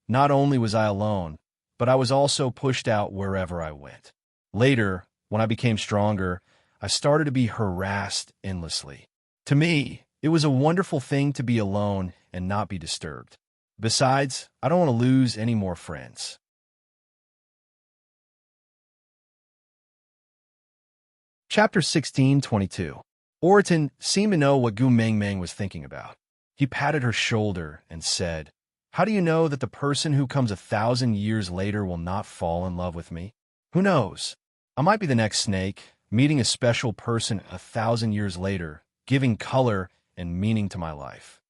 not only was I alone, but I was also pushed out wherever I went. Later, when I became stronger, I started to be harassed endlessly. To me, it was a wonderful thing to be alone and not be disturbed. Besides, I don't want to lose any more friends." Chapter 16:22. Oriton seemed to know what Gu Mingming was thinking about. He patted her shoulder and said, "How do you know that the person who comes 1,000 years later will not fall in love with me? Who knows? I might be the next Snake, meeting a special person 1,000 years later, giving color and meaning to my life.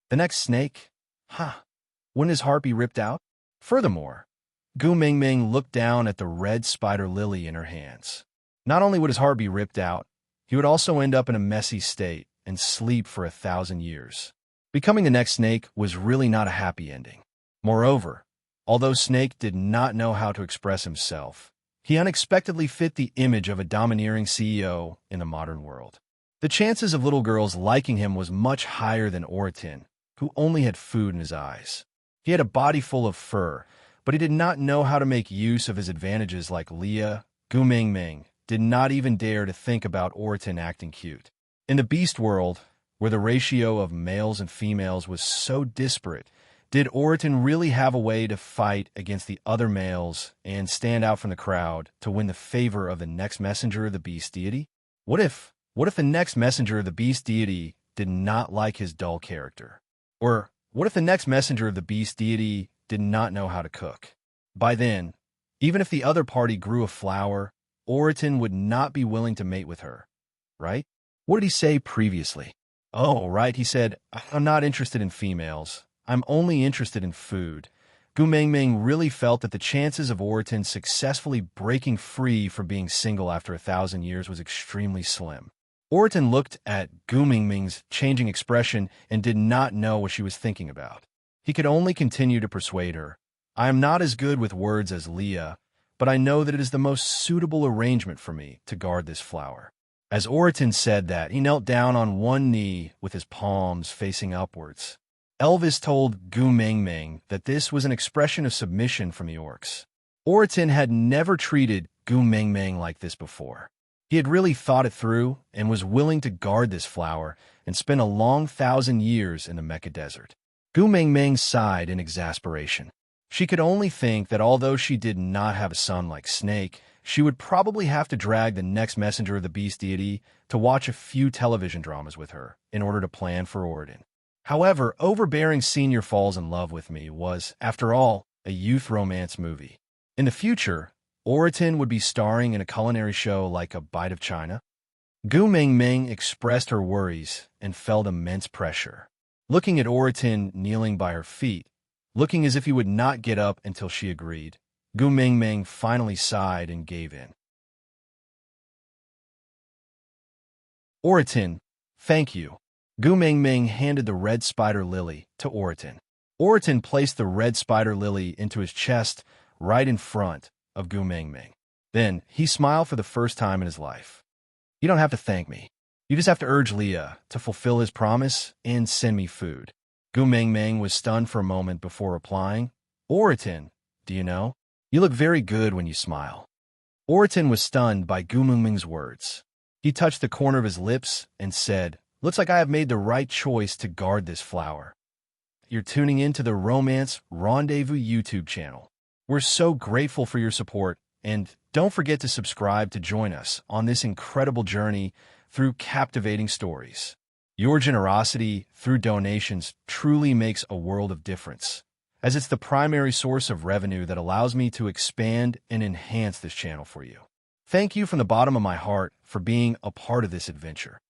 The next Snake? Huh. Wouldn't his heart be ripped out?" Furthermore, Gu Mingming looked down at the red spider lily in her hands. Not only would his heart be ripped out, he would also end up in a messy state and sleep for 1,000 years. Becoming the next Snake was really not a happy ending. Moreover, although Snake did not know how to express himself, he unexpectedly fit the image of a domineering CEO in the modern world. The chances of little girls liking him was much higher than Oriton, who only had food in his eyes. He had a body full of fur, but he did not know how to make use of his advantages like Leah. Gu Mingming did not even dare to think about Oriton acting cute. In the beast world, where the ratio of males and females was so disparate, did Oriton really have a way to fight against the other males and stand out from the crowd to win the favor of the next messenger of the beast deity? What if the next messenger of the beast deity did not like his dull character? Or what if the next messenger of the beast deity did not know how to cook? By then, Even if the other party grew a flower, Oriton would not be willing to mate with her, right? What did he say previously? Oh, right, he said, I'm not interested in females. I'm only interested in food. Gu Mingming really felt that the chances of Oriton successfully breaking free from being single after 1,000 years was extremely slim. Oriton looked at Gu Mingming's changing expression and did not know what she was thinking about. He could only continue to persuade her. I am not as good with words as Leah, but I know that it is the most suitable arrangement for me to guard this flower. As Oriton said that, he knelt down on one knee with his palms facing upwards. Elvis told Gu Mingming that this was an expression of submission from the orcs. Oriton had never treated Gu Mingming like this before. He had really thought it through and was willing to guard this flower and spend a long 1,000 years in the Mecca Desert. Gu Mingming sighed in exasperation. She could only think that although she did not have a son like Snake, she would probably have to drag the next messenger of the beast deity to watch a few television dramas with her in order to plan for Oriton. However, Overbearing Senior Falls in Love with Me was, after all, a youth romance movie. In the future, Oriton would be starring in a culinary show like A Bite of China. Gu Mingming expressed her worries and felt immense pressure. Looking at Oriton kneeling by her feet, looking as if he would not get up until she agreed, Gu Mingming finally sighed and gave in. Oriton, thank you. Gu Mingming handed the red spider lily to Oriton. Oriton placed the red spider lily into his chest right in front of Gu Mingming. Then he smiled for the first time in his life. You don't have to thank me. You just have to urge Leah to fulfill his promise and send me food. Gu Mingming was stunned for a moment before replying, Oriton, do you know? You look very good when you smile. Oriton was stunned by Gu Mingming's words. He touched the corner of his lips and said, looks like I have made the right choice to guard this flower. You're tuning in to the Romance Rendezvous YouTube channel. We're so grateful for your support, and don't forget to subscribe to join us on this incredible journey through captivating stories. Your generosity through donations truly makes a world of difference, as it's the primary source of revenue that allows me to expand and enhance this channel for you. Thank you from the bottom of my heart for being a part of this adventure.